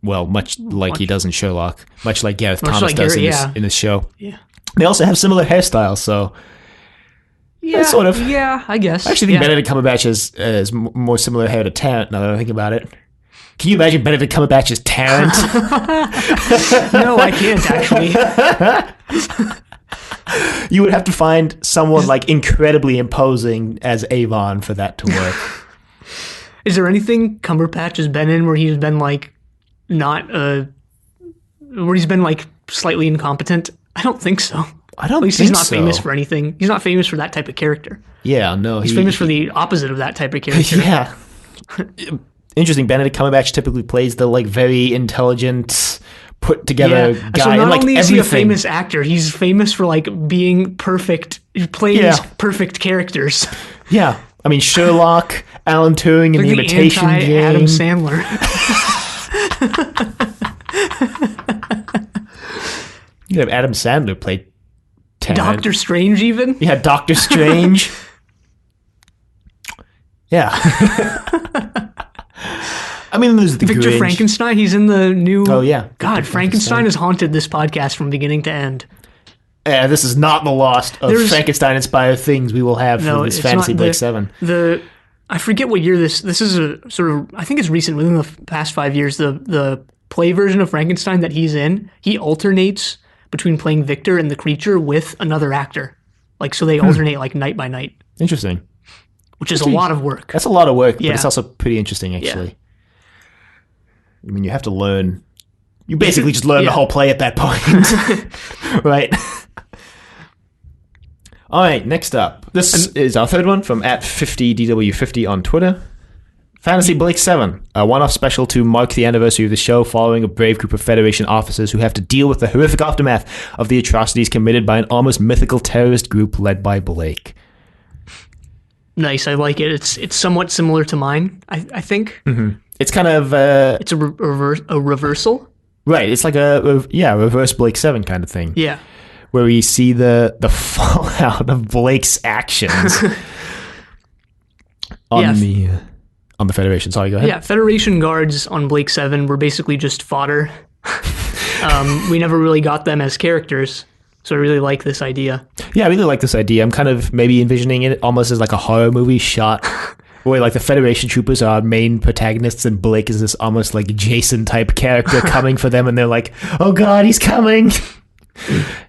he does in Sherlock, much like Gareth Thomas does in this show. Yeah. They also have similar hairstyles, so yeah, sort of. Yeah, I guess. I actually think Benedict Cumberbatch has more similar hair to Tarrant now that I think about it. Can you imagine Benedict Cumberbatch as Tarrant? No, I can't actually. You would have to find someone like incredibly imposing as Avon for that to work. Is there anything Cumberbatch has been in where he's been like where he's been like slightly incompetent? I don't think so. I don't At least think he's not so. famous for anything. He's not famous for that type of character. Yeah, no. He's famous for the opposite of that type of character. Yeah. Interesting. Benedict Cumberbatch typically plays the like very intelligent, put together guy. So not and, like, only is everything. he a famous actor, he's famous for like being perfect, playing perfect characters. Yeah. I mean, Sherlock, Alan Turing, and Like the Imitation Game. Adam Sandler. You have Adam Sandler play Tarrant. Doctor Strange even? You had Doctor Strange. Yeah. I mean, there's the Victor Grinch. Frankenstein, he's in the new... Oh, yeah. God, Victor Frankenstein has haunted this podcast from beginning to end. This is not the lost of Frankenstein-inspired things we will have for this Fantasy Blake 7. I forget what year this is a sort of... I think it's recent, within the past 5 years, the play version of Frankenstein that he's in, he alternates between playing Victor and the creature with another actor. Like, so they alternate like night by night. Interesting. Which is a lot of work. That's a lot of work, but it's also pretty interesting, actually. Yeah. I mean, you have to learn. You basically just learn the whole play at that point. Right? All right, next up. This is our third one from @50DW50 on Twitter. Fantasy Blake 7, a one-off special to mark the anniversary of the show following a brave group of Federation officers who have to deal with the horrific aftermath of the atrocities committed by an almost mythical terrorist group led by Blake. Nice, I like it. It's somewhat similar to mine, I think. Mm-hmm. It's kind of... it's a reversal? Right, it's like a reverse Blake 7 kind of thing. Yeah. Where we see the fallout of Blake's actions on the Federation. Sorry, go ahead. Yeah, Federation guards on Blake 7 were basically just fodder. We never really got them as characters, so I really like this idea. Yeah, I really like this idea. I'm kind of maybe envisioning it almost as like a horror movie shot where like the Federation troopers are our main protagonists and Blake is this almost like Jason type character coming for them and they're like, oh God, he's coming.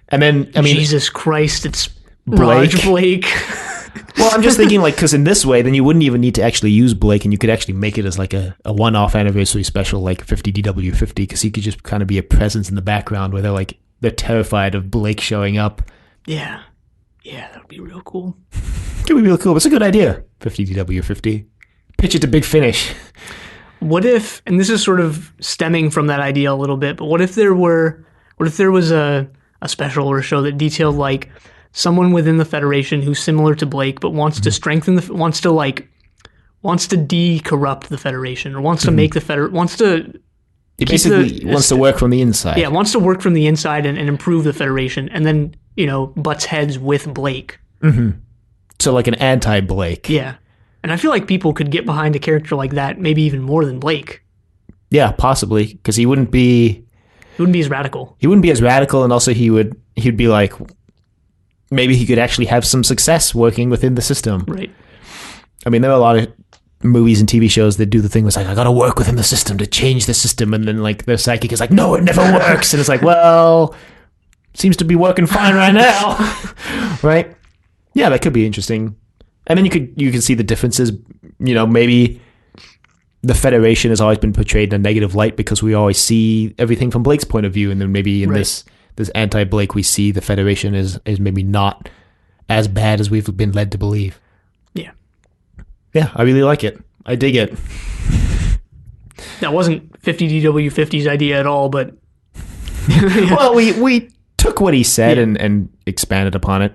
And then, I mean... Jesus Christ, it's Raj Blake. Well, I'm just thinking, like, because in this way, then you wouldn't even need to actually use Blake, and you could actually make it as, like, a one-off anniversary special, like 50DW50, because he could just kind of be a presence in the background where they're terrified of Blake showing up. Yeah. Yeah, that would be real cool. It would be real cool. It's a good idea, 50DW50. Pitch it to Big Finish. What if, and this is sort of stemming from that idea a little bit, but what if there was a special or a show that detailed, like, someone within the Federation who's similar to Blake, but wants to strengthen wants to de-corrupt the Federation, or wants to make the It basically wants to work from the inside. Yeah, wants to work from the inside and improve the Federation, and then, butts heads with Blake. Mm-hmm. So like an anti-Blake. Yeah. And I feel like people could get behind a character like that, maybe even more than Blake. Yeah, possibly, because he wouldn't be as radical. He wouldn't be as radical, and also he'd be like, maybe he could actually have some success working within the system. Right. I mean, there are a lot of movies and TV shows that do the thing where it's like, I gotta work within the system to change the system, and then like their psychic is like, no, it never works, and it's like, well, seems to be working fine right now. Right? Yeah, that could be interesting. And then you can see the differences. Maybe the Federation has always been portrayed in a negative light because we always see everything from Blake's point of view, and then maybe in this anti-Blake, we see the Federation is maybe not as bad as we've been led to believe. Yeah. Yeah, I really like it. I dig it. That wasn't 50DW50's idea at all, but well, we took what he said and expanded upon it.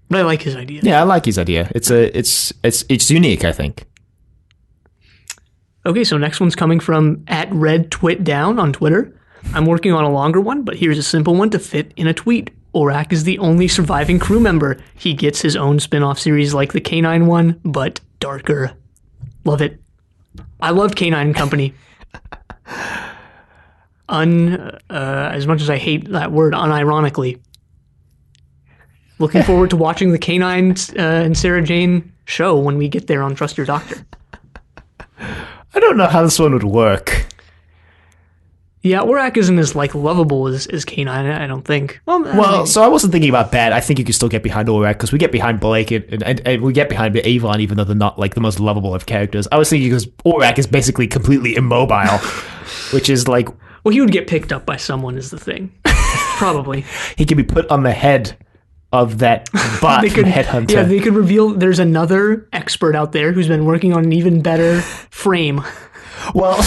But I like his idea. Yeah, I like his idea. It's unique, I think. Okay, so next one's coming from @RedTwitDown on Twitter. I'm working on a longer one, but here's a simple one to fit in a tweet. Orak is the only surviving crew member. He gets his own spin-off series like the K9 one, but darker. Love it. I loved K9 Company. As much as I hate that word, unironically. Looking forward to watching the K9 and Sarah Jane show when we get there on Trust Your Doctor. I don't know how this one would work. Yeah, Orak isn't as lovable as K9, I don't think. So I wasn't thinking about that. I think you can still get behind Orak because we get behind Blake and we get behind Avon, even though they're not the most lovable of characters. I was thinking because Orak is basically completely immobile, which is well, he would get picked up by someone is the thing. Probably. He could be put on the head of that bot from Headhunter. Yeah, they could reveal there's another expert out there who's been working on an even better frame. Well,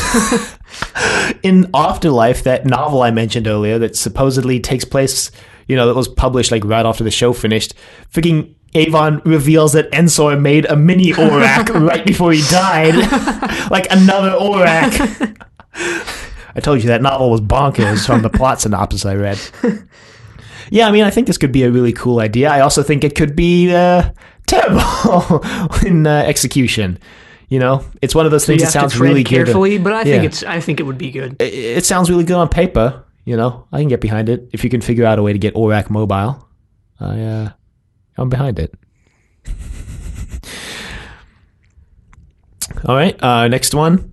in Afterlife, that novel I mentioned earlier that supposedly takes place, that was published right after the show finished, freaking Avon reveals that Ensor made a mini Orak right before he died. Another Orak. I told you that novel was bonkers from the plot synopsis I read. Yeah, I think this could be a really cool idea. I also think it could be terrible in execution. It's one of those things that sounds really good. Carefully, but I think it would be good. It sounds really good on paper. I can get behind it if you can figure out a way to get Orak mobile. I'm behind it. All right, next one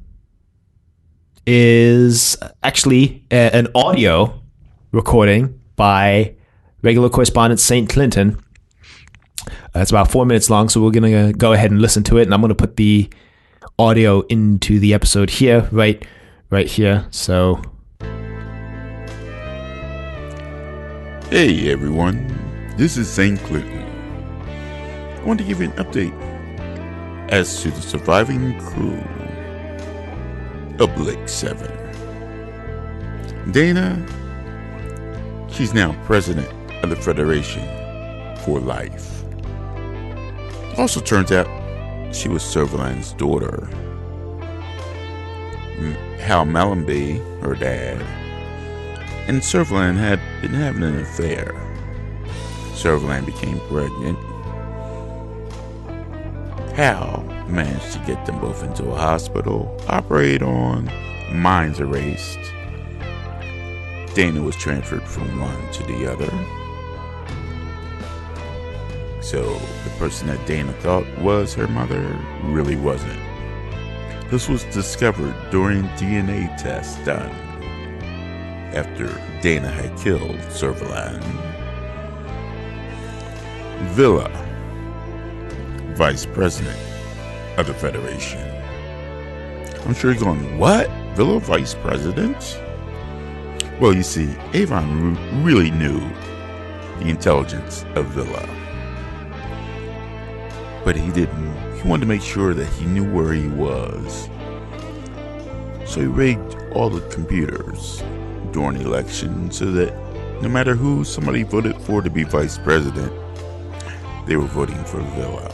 is actually an audio recording by regular correspondent St. Clinton. It's about 4 minutes long, so we're going to go ahead and listen to it, and I'm going to put the audio into the episode here, right here. So, hey everyone, this is St. Clinton. I want to give you an update as to the surviving crew of Blake 7. Dana, she's now president of the Federation for life. Also turns out she was Servalan's daughter. Hal Mallenby, her dad, and Servalan had been having an affair. Servalan became pregnant. Hal managed to get them both into a hospital, operate on, minds erased. Dana was transferred from one to the other. So the person that Dana thought was her mother really wasn't. This was discovered during DNA tests done after Dana had killed Servalan. Villa, vice president of the Federation. I'm sure you're going, what? Villa vice president? Well, you see, Avon really knew the intelligence of Villa. But he didn't. He wanted to make sure that he knew where he was. So he rigged all the computers during the election so that no matter who somebody voted for to be vice president, they were voting for Villa.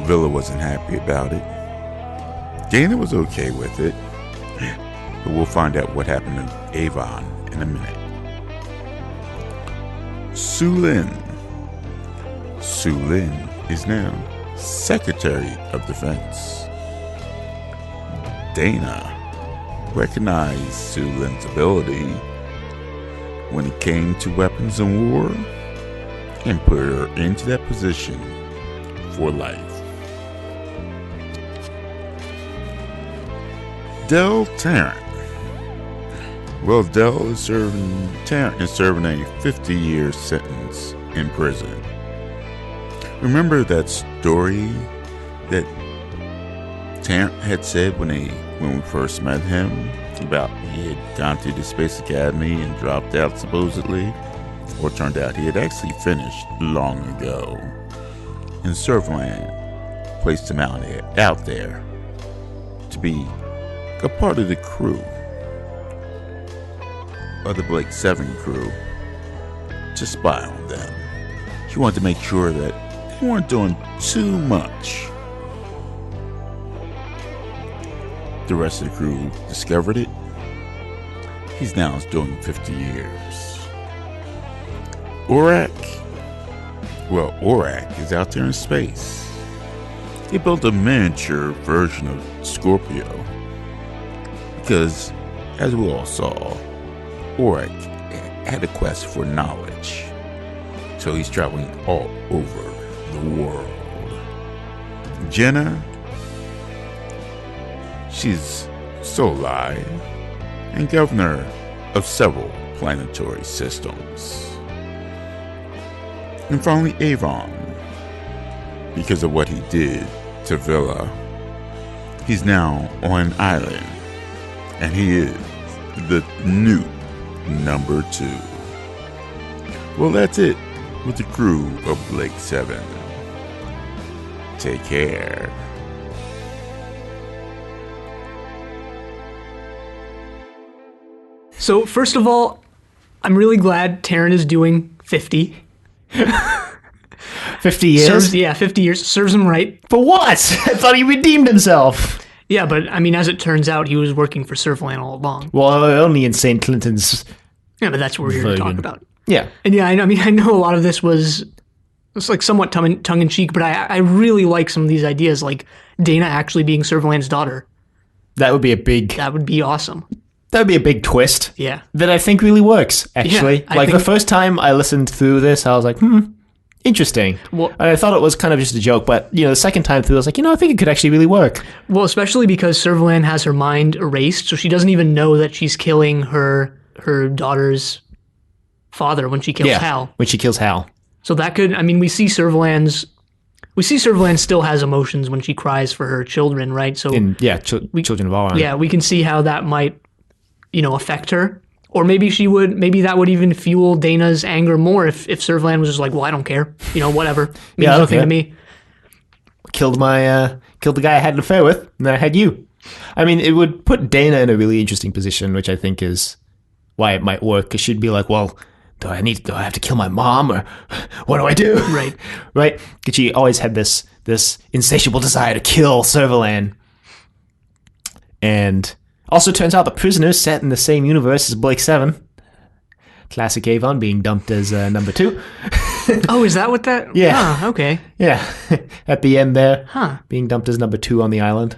Villa wasn't happy about it. Dana was okay with it. But we'll find out what happened to Avon in a minute. Su Lin is now Secretary of Defense. Dana recognized Su Lin's ability when it came to weapons and war and put her into that position for life. Del Tarrant. Well, Del is serving a 50-year sentence in prison Remember that story that Tarrant had said when we first met him about he had gone to the Space Academy and dropped out supposedly? Well, it turned out he had actually finished long ago. And Servalan placed him out there to be a part of the crew, of the Blake 7 crew, to spy on them. She wanted to make sure that they weren't doing too much. The rest of the crew discovered it. He's now doing 50 years. Orak is out there in space. They built a miniature version of Scorpio because, as we all saw, Orak had a quest for knowledge. So he's traveling all over the world. Jenna, she's still alive and governor of several planetary systems. And finally, Avon, because of what he did to Villa, he's now on an island, and he is the new number 2. Well, that's it with the crew of Blake 7. Take care. So, first of all, I'm really glad Taryn is doing 50. 50 years? 50 years. Serves him right. For what? I thought he redeemed himself. Yeah, but I mean, as it turns out, he was working for Servalan all along. Well, only in St. Clinton's. Yeah, but that's what we're here to talk about. Yeah. And yeah, I mean, I know a lot of this was like somewhat tongue-in-cheek, but I really like some of these ideas, like Dana actually being Servalan's daughter. That would be a big... That would be awesome. That would be a big twist. Yeah. That I think really works, actually. Yeah, the first time I listened through this, I was like, interesting. Well, and I thought it was kind of just a joke, but, the second time through, I was like, I think it could actually really work. Well, especially because Servalan has her mind erased, so she doesn't even know that she's killing her daughter's father when she kills Hal. When she kills Hal. So that could, I mean, we see Servalan still has emotions when she cries for her children, right? So Children of Orion. Yeah, we can see how that might, affect her. Or maybe that would even fuel Dana's anger more if Servalan was just like, well, I don't care. Whatever. Means nothing to me. Killed the guy I had an affair with, and then I had you. I mean, it would put Dana in a really interesting position, which I think is why it might work. Because she'd be like, well, do I have to kill my mom, or what do I do? Right. Right? Because she always had this insatiable desire to kill Servalan. And also turns out the prisoner is set in the same universe as Blake 7. Classic Avon being dumped as number 2. Oh, is that what that? Yeah. Huh, okay. Yeah. At the end there. Huh. Being dumped as number 2 on the island.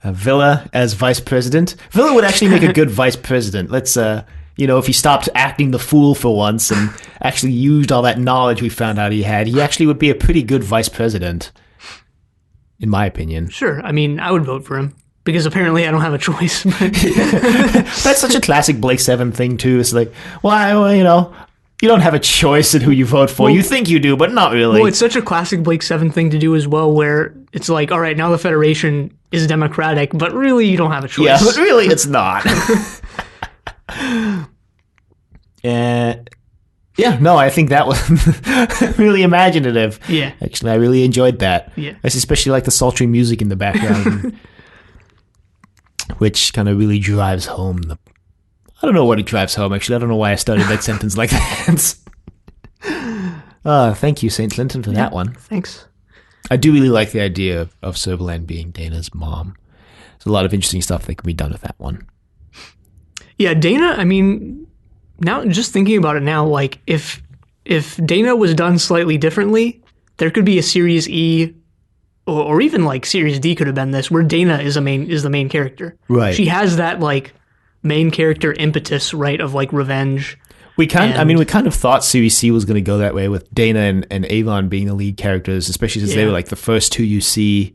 Villa as vice president. Villa would actually make a good vice president. Let's, if he stopped acting the fool for once and actually used all that knowledge we found out he had, he actually would be a pretty good vice president, in my opinion. Sure. I mean, I would vote for him. Because apparently I don't have a choice. That's such a classic Blake 7 thing, too. It's like, well, you don't have a choice in who you vote for. Well, you think you do, but not really. Well, it's such a classic Blake 7 thing to do as well, where it's like, all right, now the Federation is democratic, but really you don't have a choice. Yeah, but really it's not. I think that was really imaginative. Yeah. Actually, I really enjoyed that. Yeah. I especially like the sultry music in the background. Which kind of really drives home I don't know what it drives home, actually. I don't know why I started that sentence like that. Thank you, St. Clinton, for that one. Thanks. I do really like the idea of Servalan being Dana's mom. There's a lot of interesting stuff that can be done with that one. Yeah, Dana, I mean, now just thinking about it now, like, if Dana was done slightly differently, there could be a Series E or even like Series D could have been this, where Dana is the main character. Right. She has that like main character impetus, right, of like revenge. We kind of thought Series C was going to go that way with Dana and Avon being the lead characters, especially since they were like the first two you see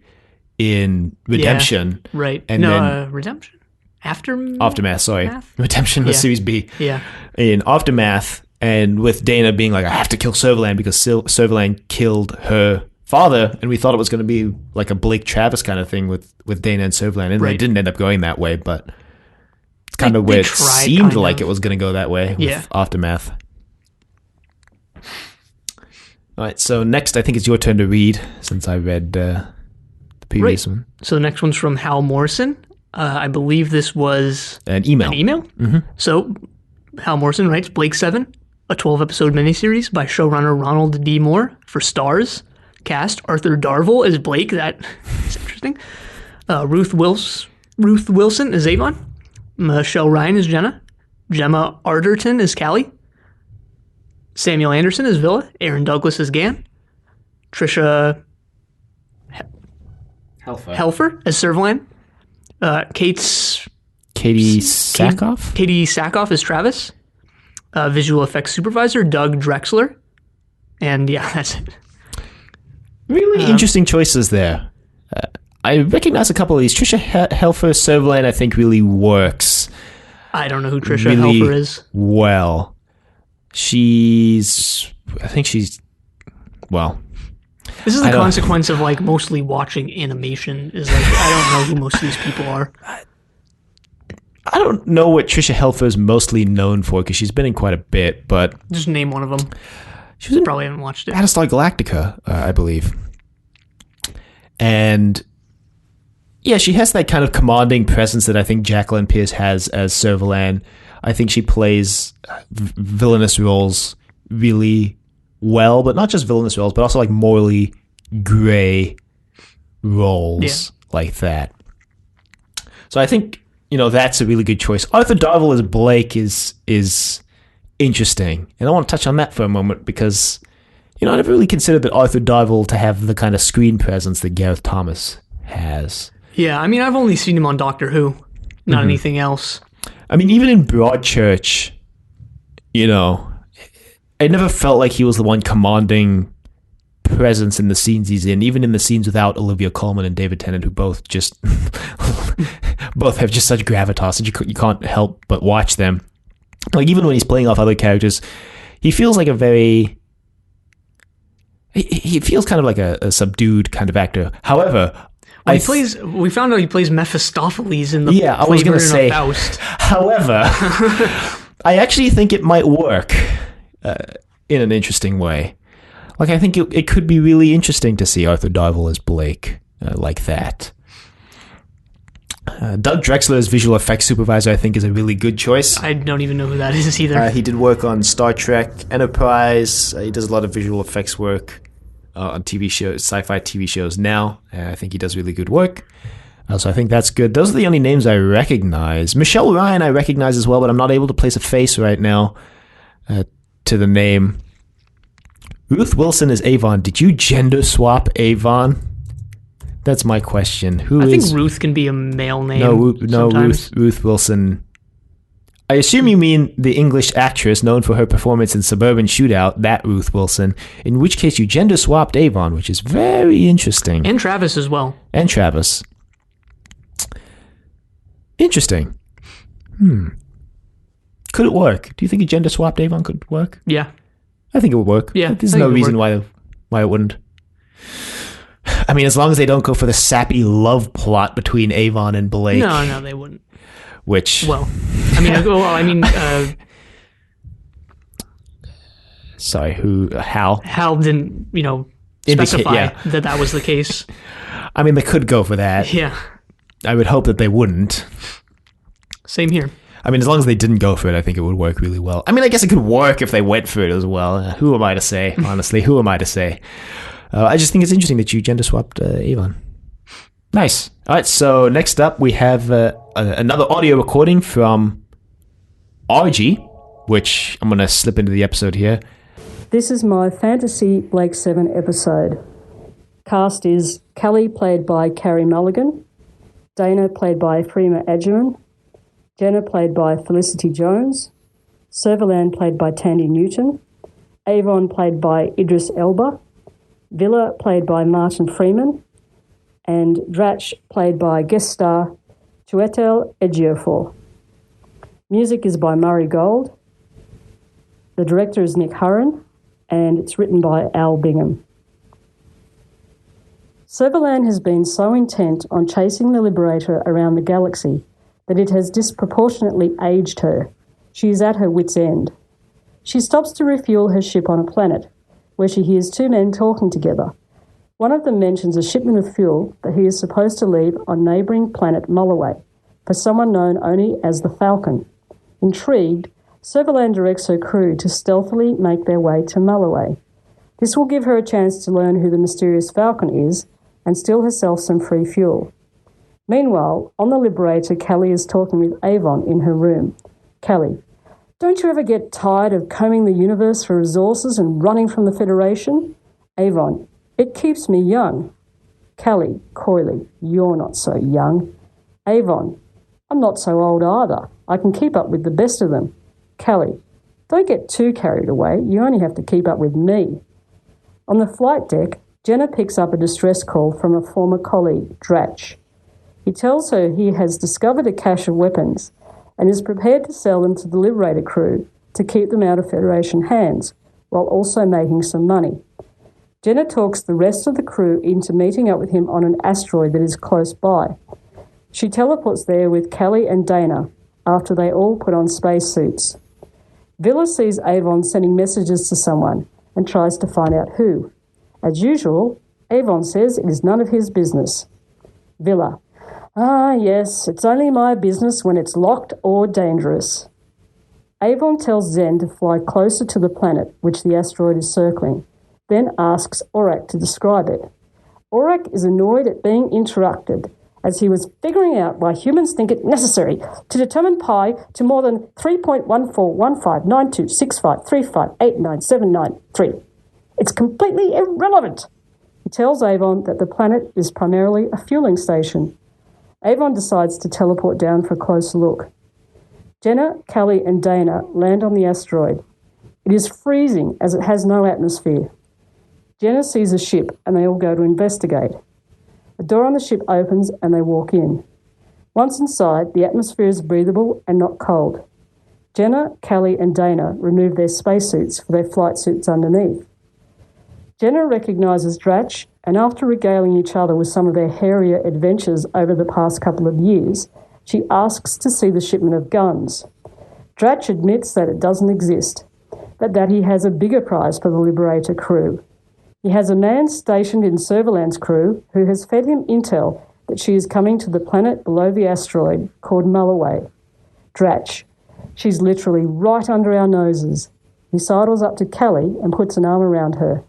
in Redemption. Yeah, right. And then Redemption? Aftermath? Aftermath, sorry. Redemption was Series B. Yeah. In Aftermath, And with Dana being like, I have to kill Servalan because Servalan killed her father, and we thought it was going to be like a Blake Travis kind of thing with Dana and Servalan, and Right. it didn't end up going that way, but it's kind of where it seemed like it was going to go that way with Aftermath. All right, so next I think it's your turn to read, since I read the previous one. So the next one's from Hal Morrison. I believe this was An email. Mm-hmm. So Hal Morrison writes, Blake 7, a 12-episode miniseries by showrunner Ronald D. Moore for Starz. Cast Arthur Darvill as Blake. That is interesting. Ruth Wilson as Avon. Michelle Ryan as Jenna. Gemma Arterton as Callie. Samuel Anderson as Villa. Aaron Douglas as Gan. Trisha Helfer as Servalan. Katie Sackhoff? Katie Sackhoff as Travis. Visual effects supervisor Doug Drexler. And yeah, that's it. Really interesting choices there. I recognize a couple of these. Trisha Helfer, Servalan, I think really works. I don't know who Trisha Helfer is. Well, This is the consequence of like mostly watching animation. Is like I don't know who most of these people are. I don't know what Trisha Helfer is mostly known for because she's been in quite a bit, but just name one of them. She was in Probably haven't watched it. Battlestar Galactica, I believe. And yeah, she has that kind of commanding presence that I think Jacqueline Pierce has as Servalan. I think she plays villainous roles really well, but not just villainous roles, but also like morally gray roles like that. So I think, that's a really good choice. Arthur Darvill as Blake is interesting. And I want to touch on that for a moment because, I never really considered that Arthur Darvill to have the kind of screen presence that Gareth Thomas has. Yeah, I mean, I've only seen him on Doctor Who, not anything else. I mean, even in Broadchurch, I never felt like he was the one commanding presence in the scenes he's in, even in the scenes without Olivia Colman and David Tennant, who both just both have just such gravitas that you can't help but watch them. Like, even when he's playing off other characters, he feels like he feels kind of like a subdued kind of actor. However, we found out he plays Mephistopheles in the I was going to say, Faust. However, I actually think it might work in an interesting way. Like, I think it could be really interesting to see Arthur Darvill as Blake like that. Doug Drexler as visual effects supervisor, I think, is a really good choice. I don't even know who that is either. He did work on Star Trek Enterprise. He does a lot of visual effects work on TV shows, sci-fi TV shows now. I think he does really good work. So I think that's good. Those are the only names I recognize. Michelle Ryan I recognize as well, but I'm not able to place a face right now to the name. Ruth Wilson is Avon. Did you gender swap Avon? That's my question. I think Ruth can be a male name. No, Ruth Wilson. I assume you mean the English actress known for her performance in Suburban Shootout, that Ruth Wilson, in which case you gender swapped Avon, which is very interesting. And Travis as well. And Travis. Interesting. Could it work? Do you think a gender swapped Avon could work? Yeah. I think it would work. Yeah. There's no reason why it wouldn't. I mean, as long as they don't go for the sappy love plot between Avon and Blake. No, they wouldn't. Which... Well, sorry, Hal? Hal didn't, specify that was the case. I mean, they could go for that. Yeah. I would hope that they wouldn't. Same here. I mean, as long as they didn't go for it, I think it would work really well. I mean, I guess it could work if they went for it as well. Who am I to say? Honestly, who am I to say? I just think it's interesting that you gender swapped Avon. Nice. All right, so next up we have another audio recording from RG, which I'm going to slip into the episode here. This is my Fantasy Blake 7 episode. Cast is Callie, played by Carrie Mulligan, Dana, played by Freema Agyeman, Jenna, played by Felicity Jones, Servalan, played by Tandy Newton, Avon, played by Idris Elba, Villa, played by Martin Freeman, and Dratch, played by guest star Chiwetel Ejiofor. Music is by Murray Gold. The director is Nick Hurren, and it's written by Al Bingham. Servalan has been so intent on chasing the Liberator around the galaxy that it has disproportionately aged her. She is at her wit's end. She stops to refuel her ship on a planet, where she hears two men talking together. One of them mentions a shipment of fuel that he is supposed to leave on neighbouring planet Mulloway for someone known only as the Falcon. Intrigued, Servalan directs her crew to stealthily make their way to Mulloway. This will give her a chance to learn who the mysterious Falcon is and steal herself some free fuel. Meanwhile, on the Liberator, Callie is talking with Avon in her room. Callie, don't you ever get tired of combing the universe for resources and running from the Federation? Avon, it keeps me young. Callie, coyly, you're not so young. Avon, I'm not so old either. I can keep up with the best of them. Callie, don't get too carried away. You only have to keep up with me. On the flight deck, Jenna picks up a distress call from a former colleague, Dratch. He tells her he has discovered a cache of weapons and is prepared to sell them to the Liberator crew to keep them out of Federation hands, while also making some money. Jenna talks the rest of the crew into meeting up with him on an asteroid that is close by. She teleports there with Callie and Dana after they all put on spacesuits. Villa sees Avon sending messages to someone and tries to find out who. As usual, Avon says it is none of his business. Villa, yes, it's only my business when it's locked or dangerous. Avon tells Zen to fly closer to the planet which the asteroid is circling, then asks Aurak to describe it. Aurak is annoyed at being interrupted, as he was figuring out why humans think it necessary to determine pi to more than 3.1415926535897993. It's completely irrelevant. He tells Avon that the planet is primarily a fueling station. Avon decides to teleport down for a closer look. Jenna, Callie and Dana land on the asteroid. It is freezing as it has no atmosphere. Jenna sees a ship and they all go to investigate. A door on the ship opens and they walk in. Once inside, the atmosphere is breathable and not cold. Jenna, Callie and Dana remove their spacesuits for their flight suits underneath. Jenna recognises Dratch, and after regaling each other with some of their hairier adventures over the past couple of years, she asks to see the shipment of guns. Dratch admits that it doesn't exist, but that he has a bigger prize for the Liberator crew. He has a man stationed in Servalan's crew who has fed him intel that she is coming to the planet below the asteroid called Mulloway. Dratch, she's literally right under our noses. He sidles up to Callie and puts an arm around her.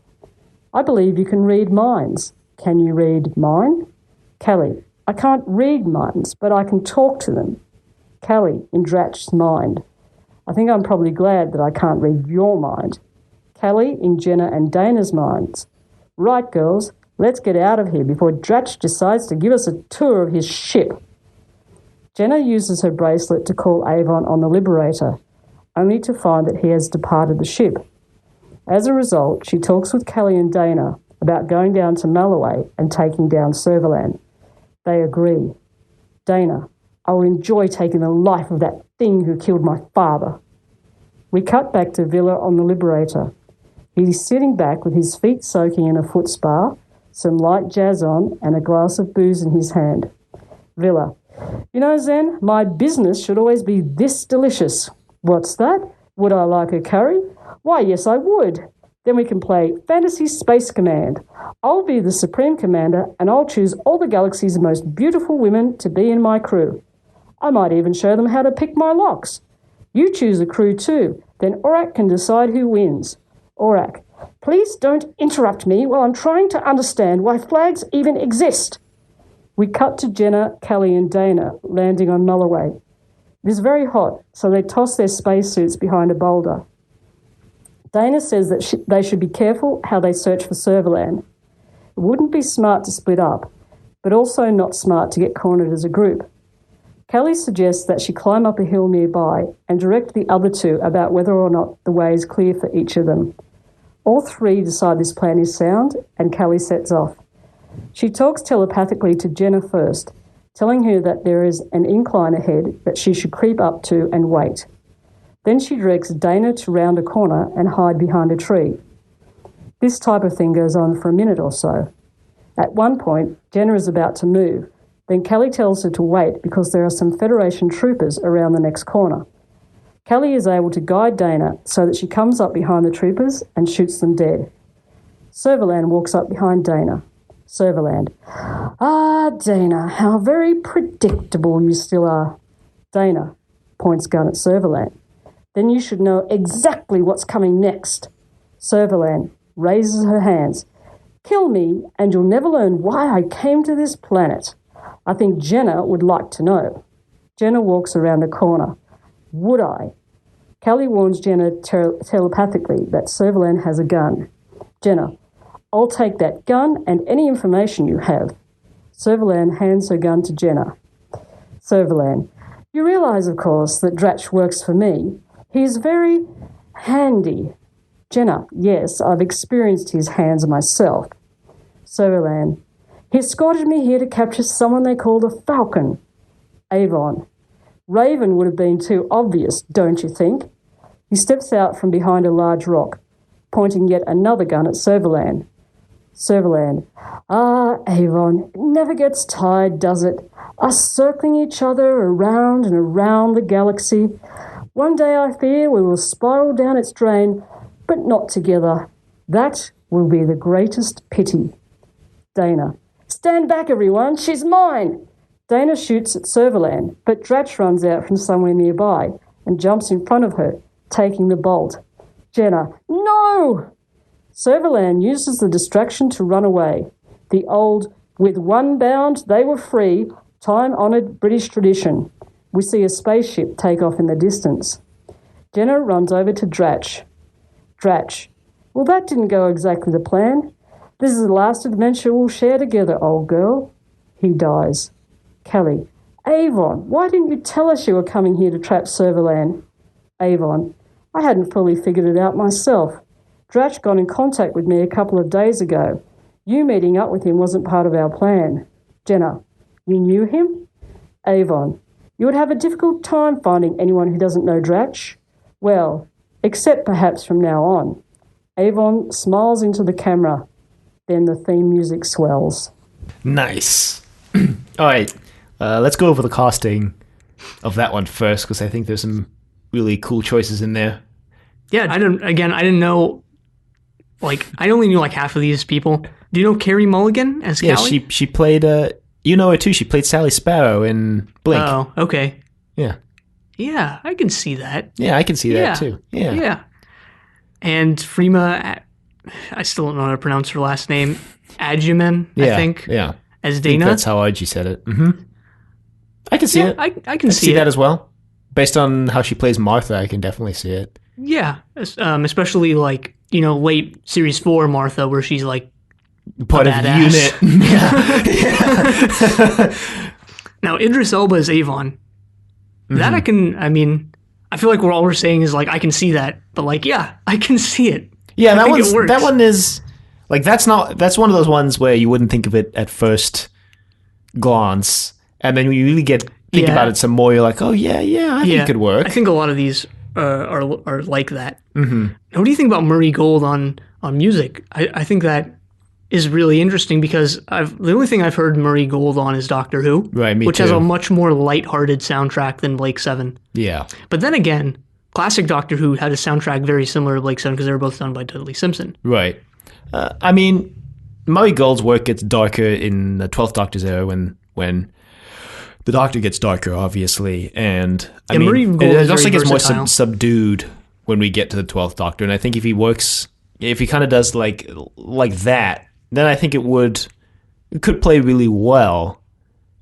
I believe you can read minds. Can you read mine? Callie, I can't read minds, but I can talk to them. Callie, in Dratch's mind. I think I'm probably glad that I can't read your mind. Callie, in Jenna and Dana's minds. Right, girls, let's get out of here before Dratch decides to give us a tour of his ship. Jenna uses her bracelet to call Avon on the Liberator, only to find that he has departed the ship. As a result, she talks with Callie and Dana about going down to Mulloway and taking down Servalan. They agree. Dana, I will enjoy taking the life of that thing who killed my father. We cut back to Villa on the Liberator. He's sitting back with his feet soaking in a foot spa, some light jazz on, and a glass of booze in his hand. Villa, you know, Zen, my business should always be this delicious. What's that? Would I like a curry? Why, yes, I would. Then we can play Fantasy Space Command. I'll be the Supreme Commander, and I'll choose all the galaxy's most beautiful women to be in my crew. I might even show them how to pick my locks. You choose a crew too, then Aurak can decide who wins. Aurak, please don't interrupt me while I'm trying to understand why flags even exist. We cut to Jenna, Callie and Dana landing on Mulloway. It is very hot, so they toss their spacesuits behind a boulder. Dana says that they should be careful how they search for Servalan. It wouldn't be smart to split up, but also not smart to get cornered as a group. Callie suggests that she climb up a hill nearby and direct the other two about whether or not the way is clear for each of them. All three decide this plan is sound, and Callie sets off. She talks telepathically to Jenna first, telling her that there is an incline ahead that she should creep up to and wait. Then she directs Dana to round a corner and hide behind a tree. This type of thing goes on for a minute or so. At one point, Jenna is about to move. Then Kelly tells her to wait because there are some Federation troopers around the next corner. Kelly is able to guide Dana so that she comes up behind the troopers and shoots them dead. Servalan walks up behind Dana. Servalan. Ah, Dana, how very predictable you still are. Dana points gun at Servalan. Then you should know exactly what's coming next. Servalan raises her hands. Kill me, and you'll never learn why I came to this planet. I think Jenna would like to know. Jenna walks around a corner. Would I? Kelly warns Jenna telepathically that Servalan has a gun. Jenna, I'll take that gun and any information you have. Servalan hands her gun to Jenna. Servalan, you realise, of course, that Dratch works for me. He's very handy. Jenna, yes, I've experienced his hands myself. Servalan, he escorted me here to capture someone they call the Falcon. Avon, Raven would have been too obvious, don't you think? He steps out from behind a large rock, pointing yet another gun at Servalan. Servalan, ah, Avon, it never gets tired, does it? Us circling each other around and around the galaxy. One day I fear we will spiral down its drain, but not together. That will be the greatest pity. Dana, stand back, everyone, she's mine! Dana shoots at Servalan, but Dratch runs out from somewhere nearby and jumps in front of her, taking the bolt. Jenna, no! Servalan uses the distraction to run away. The old, with one bound they were free, time-honoured British tradition. We see a spaceship take off in the distance. Jenna runs over to Dratch. Dratch, well, that didn't go exactly to plan. This is the last adventure we'll share together, old girl. He dies. Kelly, Avon, why didn't you tell us you were coming here to trap Servalan? Avon, I hadn't fully figured it out myself. Dratch got in contact with me a couple of days ago. You meeting up with him wasn't part of our plan. Jenna, you knew him? Avon, you would have a difficult time finding anyone who doesn't know Dratch. Well, except perhaps from now on. Avon smiles into the camera. Then the theme music swells. Nice. All right, let's go over the casting of that one first, because I think there's some really cool choices in there. Yeah, I didn't know. Like, I only knew like half of these people. Do you know Carey Mulligan as Callie? Yeah, she played. You know her too. She played Sally Sparrow in Blink. Oh, okay. Yeah. Yeah, I can see that. Yeah, I can see that too. Yeah. Yeah. And Freema, I still don't know how to pronounce her last name. Adjuman, I think. Yeah. As I think Dana. that's how Archie said it. Mm-hmm. I can see it. I can see that as well. Based on how she plays Martha, I can definitely see it. Yeah, especially like, late series 4 Martha, where she's like part of the unit. Yeah. Now Idris Elba is Avon. Mm-hmm. That I feel like all we're saying is like I can see that, but like I can see it. Yeah, that one is like that's one of those ones where you wouldn't think of it at first glance, and then when you really think about it some more, you're like, oh yeah, I think it could work. I think a lot of these are like that. Mm-hmm. What do you think about Murray Gold on music? I think that is really interesting because the only thing I've heard Murray Gold on is Doctor Who, right? Which has a much more lighthearted soundtrack than Blake 7. Yeah, but then again, classic Doctor Who had a soundtrack very similar to Blake 7 because they were both done by Dudley Simpson. Right. Murray Gold's work gets darker in the 12th Doctor's era when the Doctor gets darker, obviously, and it also gets more subdued when we get to the 12th Doctor. And I think if he kind of does like that, then I think it could play really well,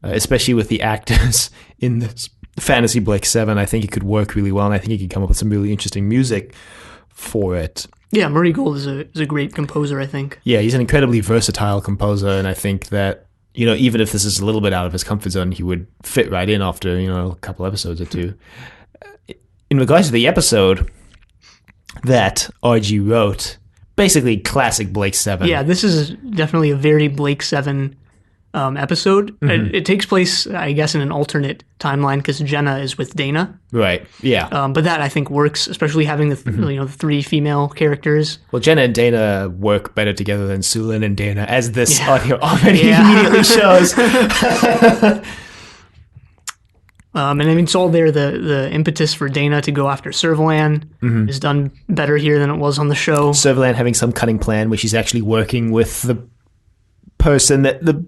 especially with the actors in this fantasy Blake 7. I think it could work really well, and I think he could come up with some really interesting music for it. Yeah, Murray Gold is a great composer, I think. Yeah, he's an incredibly versatile composer, and I think that, even if this is a little bit out of his comfort zone, he would fit right in after, a couple episodes or two. In regards to the episode that RG wrote, basically classic Blake 7. Yeah, this is definitely a very Blake 7 episode. It takes place, I guess, in an alternate timeline because Jenna is with Dana. Right. Yeah. But that I think works, especially having the the 3 female characters. Well, Jenna and Dana work better together than Sulin and Dana, as this audio already immediately shows. And I mean, it's all there. The impetus for Dana to go after Servalan is done better here than it was on the show. Servalan having some cunning plan where she's actually working with the person that the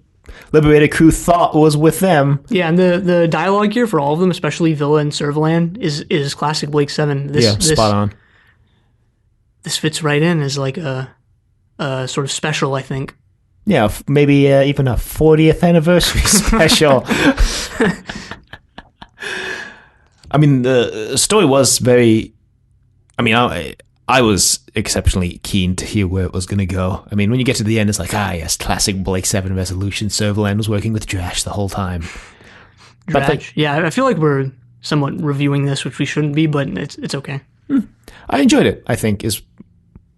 Liberator crew thought was with them. Yeah, and the dialogue here for all of them, especially Villa and Servalan, is classic Blake 7. Spot on. This fits right in as like a sort of special, I think. Yeah, maybe even a 40th anniversary special. I mean, the story was very... I mean, I was exceptionally keen to hear where it was going to go. I mean, when you get to the end, it's like, yes, classic Blake 7 resolution. Servalan was working with Drash the whole time. Drash, yeah, I feel like we're somewhat reviewing this, which we shouldn't be, but it's okay. I enjoyed it, I think.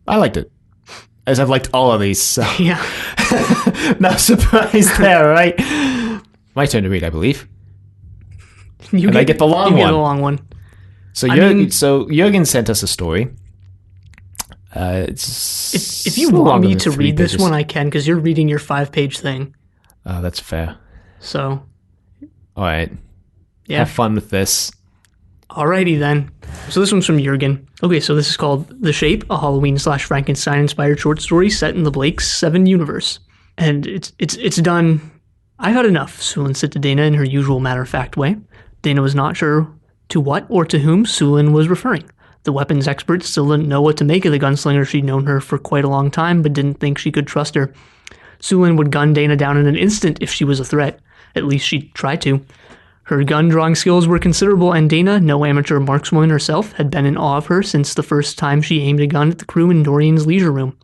I liked it. As I've liked all of these, so... Yeah. Not surprised there, right? My turn to read, I believe. I get the long one. You get the long one. So Jürgen sent us a story. If you want me to read this one, I can, because you're reading your 5-page thing. Oh, that's fair. So. All right. Yeah. Have fun with this. Alrighty then. So this one's from Jürgen. Okay, so this is called The Shape, a Halloween/Frankenstein-inspired short story set in the Blake 7 universe. And it's done. I've had enough, Sulin said to Dana in her usual matter-of-fact way. Dana was not sure to what or to whom Sulin was referring. The weapons expert still didn't know what to make of the gunslinger. She'd known her for quite a long time, but didn't think she could trust her. Sulin would gun Dana down in an instant if she was a threat. At least she'd try to. Her gun-drawing skills were considerable, and Dana, no amateur markswoman herself, had been in awe of her since the first time she aimed a gun at the crew in Dorian's leisure room.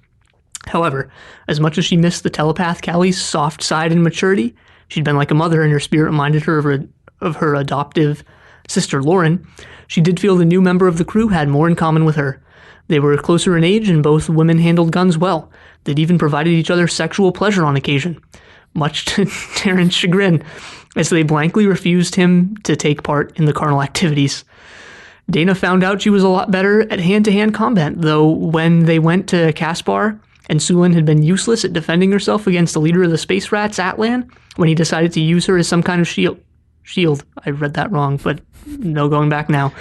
However, as much as she missed the telepath Callie's soft side and maturity, she'd been like a mother, and her spirit reminded her of her adoptive sister Lauren. She did feel the new member of the crew had more in common with her. They were closer in age, and both women handled guns well. They'd even provided each other sexual pleasure on occasion, much to Terran's chagrin, as they blankly refused him to take part in the carnal activities. Dana found out she was a lot better at hand-to-hand combat, though when they went to Caspar and Sulin had been useless at defending herself against the leader of the space rats, Atlan, when he decided to use her as some kind of shield. I read that wrong, but no going back now.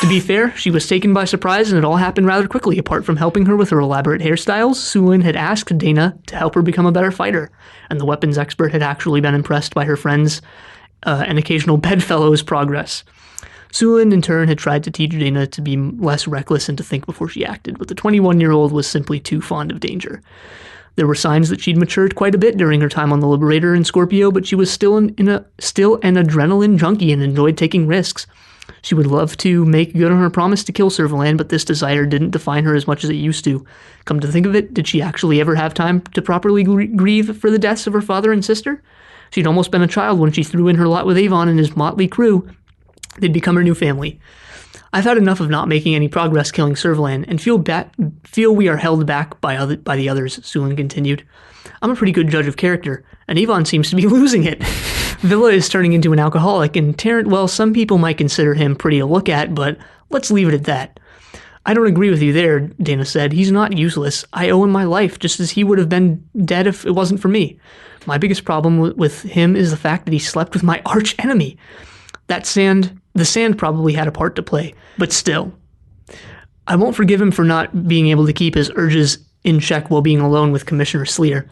To be fair, she was taken by surprise, and it all happened rather quickly. Apart from helping her with her elaborate hairstyles, Sulin had asked Dana to help her become a better fighter, and the weapons expert had actually been impressed by her friends' and occasional bedfellows' progress. Sulin, in turn, had tried to teach Dana to be less reckless and to think before she acted, but the 21-year-old was simply too fond of danger. There were signs that she'd matured quite a bit during her time on the Liberator and Scorpio, but she was still an adrenaline junkie and enjoyed taking risks. She would love to make good on her promise to kill Servalan, but this desire didn't define her as much as it used to. Come to think of it, did she actually ever have time to properly grieve for the deaths of her father and sister? She'd almost been a child when she threw in her lot with Avon and his motley crew. They'd become her new family. I've had enough of not making any progress killing Servalan, and feel we are held back by the others, Sulin continued. I'm a pretty good judge of character, and Avon seems to be losing it. Villa is turning into an alcoholic, and Terrant, well, some people might consider him pretty to look at, but let's leave it at that. I don't agree with you there, Dana said. He's not useless. I owe him my life, just as he would have been dead if it wasn't for me. My biggest problem with him is the fact that he slept with my arch enemy. The sand probably had a part to play, but still. I won't forgive him for not being able to keep his urges in check while being alone with Commissioner Sleer.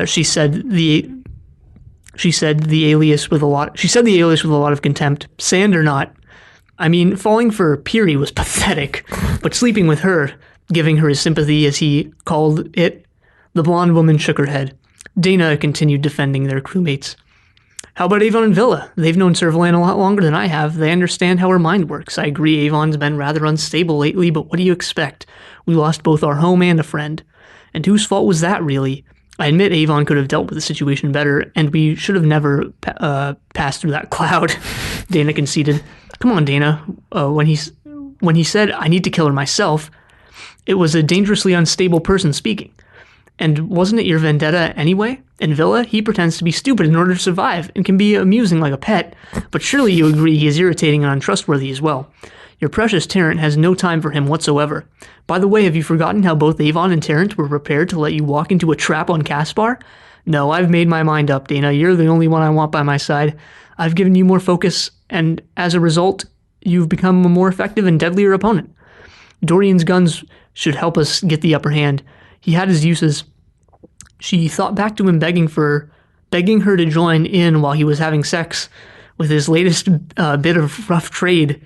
She said the alias with a lot of contempt. Sand or not. I mean, falling for Peary was pathetic, but sleeping with her, giving her his sympathy as he called it, the blonde woman shook her head. Dana continued defending their crewmates. How about Avon and Villa? They've known Servalan a lot longer than I have. They understand how her mind works. I agree Avon's been rather unstable lately, but what do you expect? We lost both our home and a friend. And whose fault was that, really? I admit Avon could have dealt with the situation better, and we should have never passed through that cloud, Dana conceded. Come on, Dana. When he said, I need to kill her myself, it was a dangerously unstable person speaking. And wasn't it your vendetta anyway? In Villa, he pretends to be stupid in order to survive and can be amusing like a pet, but surely you agree he is irritating and untrustworthy as well. Your precious Terrence has no time for him whatsoever. By the way, have you forgotten how both Avon and Terrence were prepared to let you walk into a trap on Caspar? No, I've made my mind up, Dana. You're the only one I want by my side. I've given you more focus, and as a result, you've become a more effective and deadlier opponent. Dorian's guns should help us get the upper hand. He had his uses. She thought back to him begging her to join in while he was having sex with his latest bit of rough trade.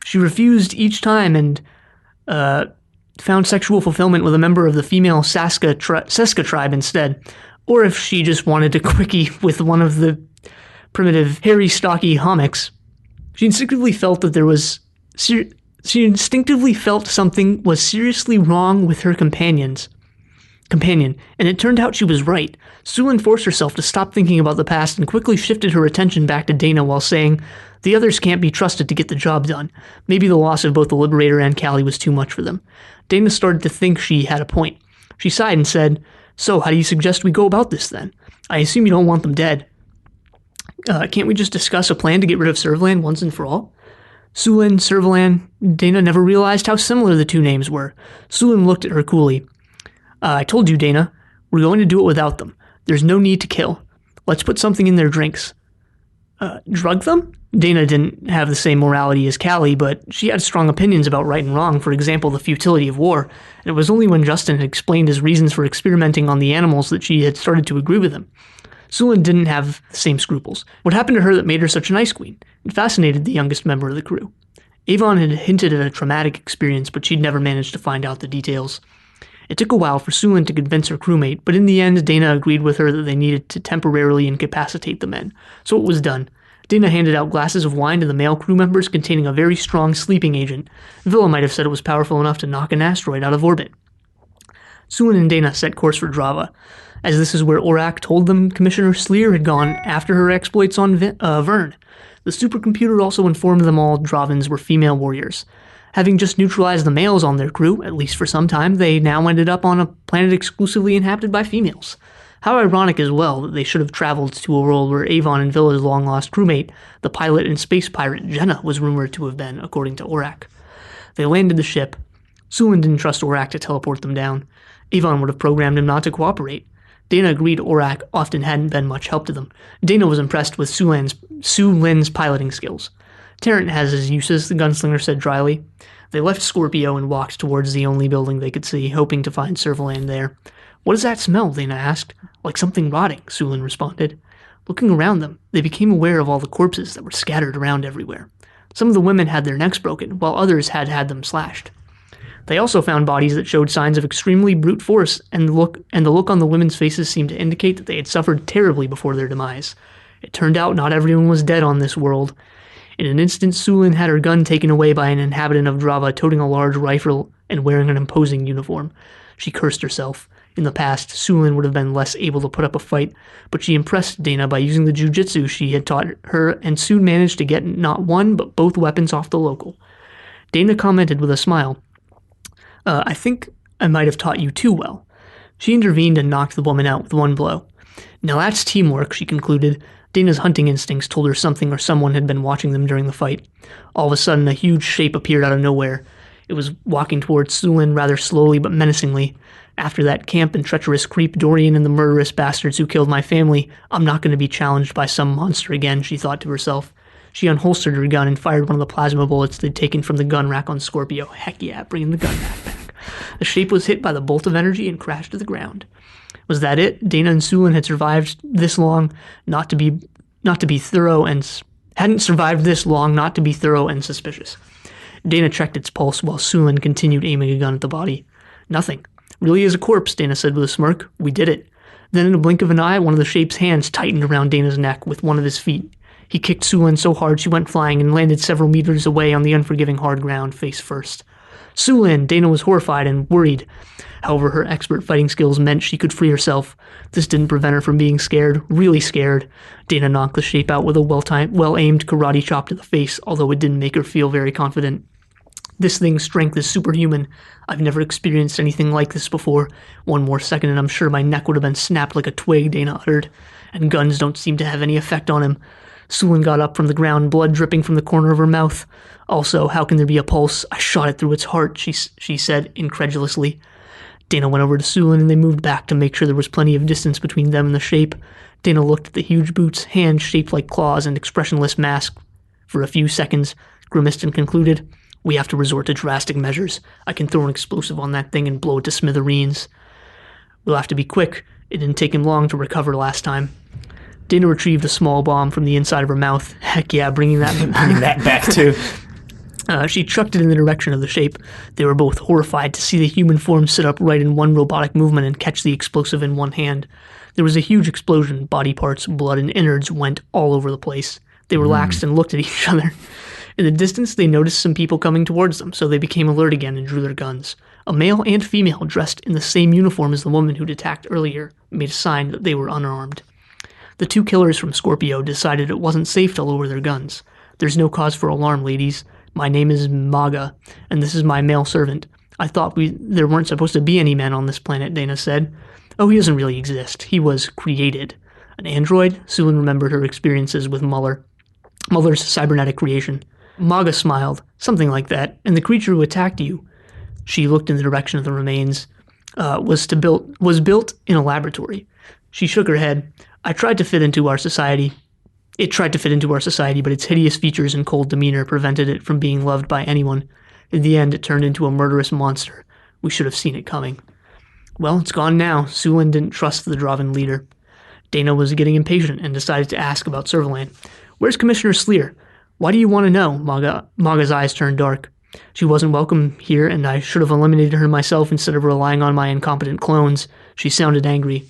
She refused each time and found sexual fulfillment with a member of the female Seska tribe instead. Or if she just wanted to quickie with one of the primitive, hairy, stocky homics. She instinctively felt something was seriously wrong with her companion, and it turned out she was right. Sulin forced herself to stop thinking about the past and quickly shifted her attention back to Dana while saying, the others can't be trusted to get the job done. Maybe the loss of both the Liberator and Callie was too much for them. Dana started to think she had a point. She sighed and said, so how do you suggest we go about this then? I assume you don't want them dead. Can't we just discuss a plan to get rid of Servalan once and for all? Sulin, Servalan, Dana never realized how similar the two names were. Sulin looked at her coolly. I told you, Dana, we're going to do it without them. There's no need to kill. Let's put something in their drinks. Drug them? Dana didn't have the same morality as Callie, but she had strong opinions about right and wrong, for example, the futility of war, and it was only when Justin had explained his reasons for experimenting on the animals that she had started to agree with him. Sulin didn't have the same scruples. What happened to her that made her such an ice queen? It fascinated the youngest member of the crew. Avon had hinted at a traumatic experience, but she'd never managed to find out the details. It took a while for Sulin to convince her crewmate, but in the end, Dana agreed with her that they needed to temporarily incapacitate the men. So it was done. Dana handed out glasses of wine to the male crew members containing a very strong sleeping agent. Villa might have said it was powerful enough to knock an asteroid out of orbit. Sulin and Dana set course for Drava, as this is where Orak told them Commissioner Sleer had gone after her exploits on Vern. The supercomputer also informed them all Dravans were female warriors. Having just neutralized the males on their crew, at least for some time, they now ended up on a planet exclusively inhabited by females. How ironic as well that they should have traveled to a world where Avon and Villa's long-lost crewmate, the pilot and space pirate Jenna, was rumored to have been, according to Orak. They landed the ship. Sulin didn't trust Orak to teleport them down. Avon would have programmed him not to cooperate. Dana agreed Orak often hadn't been much help to them. Dana was impressed with Sulin's piloting skills. Terrence has his uses, the gunslinger said dryly. They left Scorpio and walked towards the only building they could see, hoping to find Servalan there. What does that smell? Dana asked. Like something rotting, Sulin responded. Looking around them, they became aware of all the corpses that were scattered around everywhere. Some of the women had their necks broken, while others had had them slashed. They also found bodies that showed signs of extremely brute force, and the look on the women's faces seemed to indicate that they had suffered terribly before their demise. It turned out not everyone was dead on this world. In an instant, Sulin had her gun taken away by an inhabitant of Drava toting a large rifle and wearing an imposing uniform. She cursed herself. In the past, Sulin would have been less able to put up a fight, but she impressed Dana by using the jujitsu she had taught her and soon managed to get not one but both weapons off the local. Dana commented with a smile, I think I might have taught you too well. She intervened and knocked the woman out with one blow. Now that's teamwork, she concluded. Dana's hunting instincts told her something or someone had been watching them during the fight. All of a sudden, a huge shape appeared out of nowhere. It was walking towards Sulin rather slowly but menacingly. After that camp and treacherous creep Dorian and the murderous bastards who killed my family, I'm not going to be challenged by some monster again, she thought to herself. She unholstered her gun and fired one of the plasma bullets they'd taken from the gun rack on Scorpio. Heck yeah, bringing the gun rack back. The shape was hit by the bolt of energy and crashed to the ground. Was that it? Dana and Sulin had survived this long not to be thorough and hadn't survived this long not to be thorough and suspicious. Dana checked its pulse while Sulin continued aiming a gun at the body. Nothing. Really is a corpse, Dana said with a smirk. We did it. Then in a blink of an eye, one of the shape's hands tightened around Dana's neck with one of his feet. He kicked Sulin so hard she went flying and landed several meters away on the unforgiving hard ground, face first. Sulin! Dana was horrified and worried. However, her expert fighting skills meant she could free herself. This didn't prevent her from being scared, really scared. Dana knocked the shape out with a well-aimed karate chop to the face, although it didn't make her feel very confident. This thing's strength is superhuman. I've never experienced anything like this before. One more second and I'm sure my neck would have been snapped like a twig, Dana uttered. And guns don't seem to have any effect on him. Sulin got up from the ground, blood dripping from the corner of her mouth. Also, how can there be a pulse? I shot it through its heart, she said incredulously. Dana went over to Sulin and they moved back to make sure there was plenty of distance between them and the shape. Dana looked at the huge boots, hands shaped like claws, and expressionless mask for a few seconds, grimaced and concluded, we have to resort to drastic measures. I can throw an explosive on that thing and blow it to smithereens. We'll have to be quick. It didn't take him long to recover last time. Dana retrieved a small bomb from the inside of her mouth. Heck yeah, bringing that back too. She chucked it in the direction of the shape. They were both horrified to see the human form sit upright in one robotic movement and catch the explosive in one hand. There was a huge explosion. Body parts, blood, and innards went all over the place. They relaxed and looked at each other. In the distance, they noticed some people coming towards them, so they became alert again and drew their guns. A male and female dressed in the same uniform as the woman who'd attacked earlier made a sign that they were unarmed. The two killers from Scorpio decided it wasn't safe to lower their guns. There's no cause for alarm, ladies. My name is Maga, and this is my male servant. I thought there weren't supposed to be any men on this planet, Dana said. Oh, he doesn't really exist. He was created. An android? Sulin remembered her experiences with Muller's cybernetic creation. Maga smiled, something like that, and the creature who attacked you, she looked in the direction of the remains, was built in a laboratory. She shook her head. It tried to fit into our society, but its hideous features and cold demeanor prevented it from being loved by anyone. In the end, it turned into a murderous monster. We should have seen it coming. Well, it's gone now. Sulin didn't trust the Draven leader. Dana was getting impatient and decided to ask about Servalan. Where's Commissioner Sleer? Why do you want to know? Maga's eyes turned dark. She wasn't welcome here, and I should have eliminated her myself instead of relying on my incompetent clones. She sounded angry.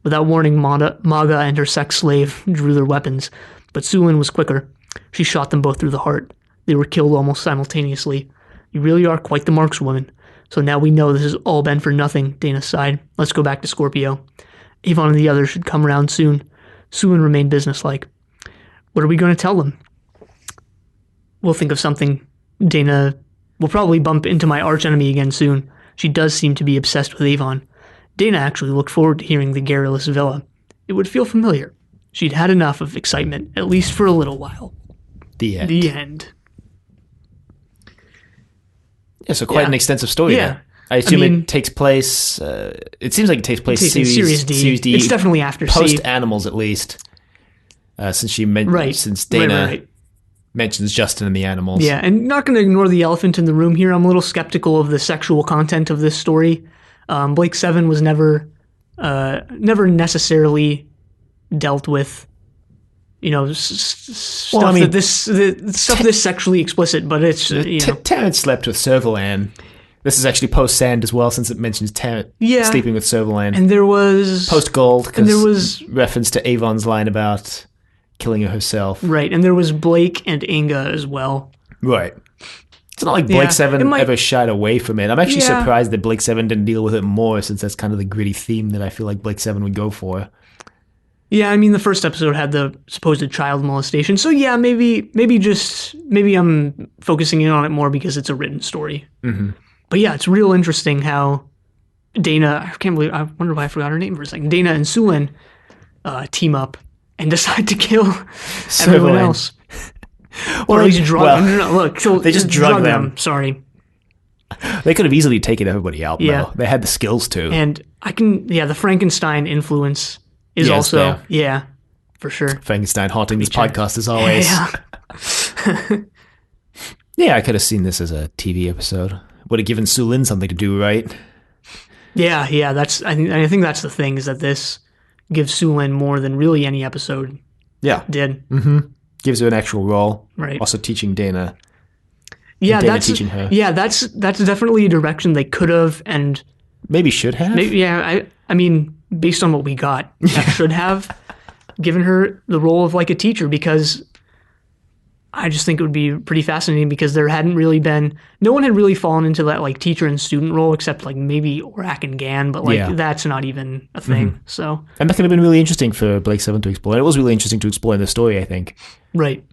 Without warning, Maga and her sex slave drew their weapons, but Sulin was quicker. She shot them both through the heart. They were killed almost simultaneously. You really are quite the markswoman. So now we know this has all been for nothing, Dana sighed. Let's go back to Scorpio. Avon and the others should come around soon. Sulin remained businesslike. What are we going to tell them? We'll think of something. Dana will probably bump into my archenemy again soon. She does seem to be obsessed with Avon. Dana actually looked forward to hearing the garrulous villa. It would feel familiar. She'd had enough of excitement, at least for a little while. The end. The end. Yeah, so quite an extensive story there. I assume it takes place, it seems like it takes place Series D. It's definitely after C. Post-Animals, at least. Since Dana mentions Justin and the animals. Yeah, and not going to ignore the elephant in the room here. I'm a little skeptical of the sexual content of this story. Blake 7 was never necessarily dealt with, stuff this sexually explicit, but it's, Terrence slept with Servalan. This is actually post-Sand as well, since it mentions Terrence sleeping with Servalan. And there was... Post-Gold, because there was reference to Avon's line about killing her herself. Right, and there was Blake and Inga as well. Right. It's not like Blake 7 ever shied away from it. I'm actually surprised that Blake 7 didn't deal with it more, since that's kind of the gritty theme that I feel like Blake 7 would go for. Yeah, I mean, the first episode had the supposed child molestation. So yeah, maybe I'm focusing in on it more because it's a written story. Mm-hmm. But yeah, it's real interesting how Dana, I wonder why I forgot her name for a second. Dana and Sulin team up and decide to kill everyone else. Or at least drug them. Look, they just drug them. Sorry. They could have easily taken everybody out, though. They had the skills to. And the Frankenstein influence is also, for sure. Frankenstein haunting this podcast as always. Yeah. Yeah, I could have seen this as a TV episode. Would have given Sulin something to do, right? Yeah. I think that's the thing, is that this gives Sulin more than really any episode did. Mm-hmm. Gives her an actual role. Right. Also teaching Dana. Yeah, Dana teaching her. Yeah, that's definitely a direction they could have and maybe should have. I mean, based on what we got, that should have given her the role of like a teacher, because I just think it would be pretty fascinating, because there hadn't really been, no one had really fallen into that like teacher and student role except like maybe Orak and Gan, but like that's not even a thing. Mm-hmm. So, and that could have been really interesting for Blake 7 to explore. It was really interesting to explore in the story, I think. Right.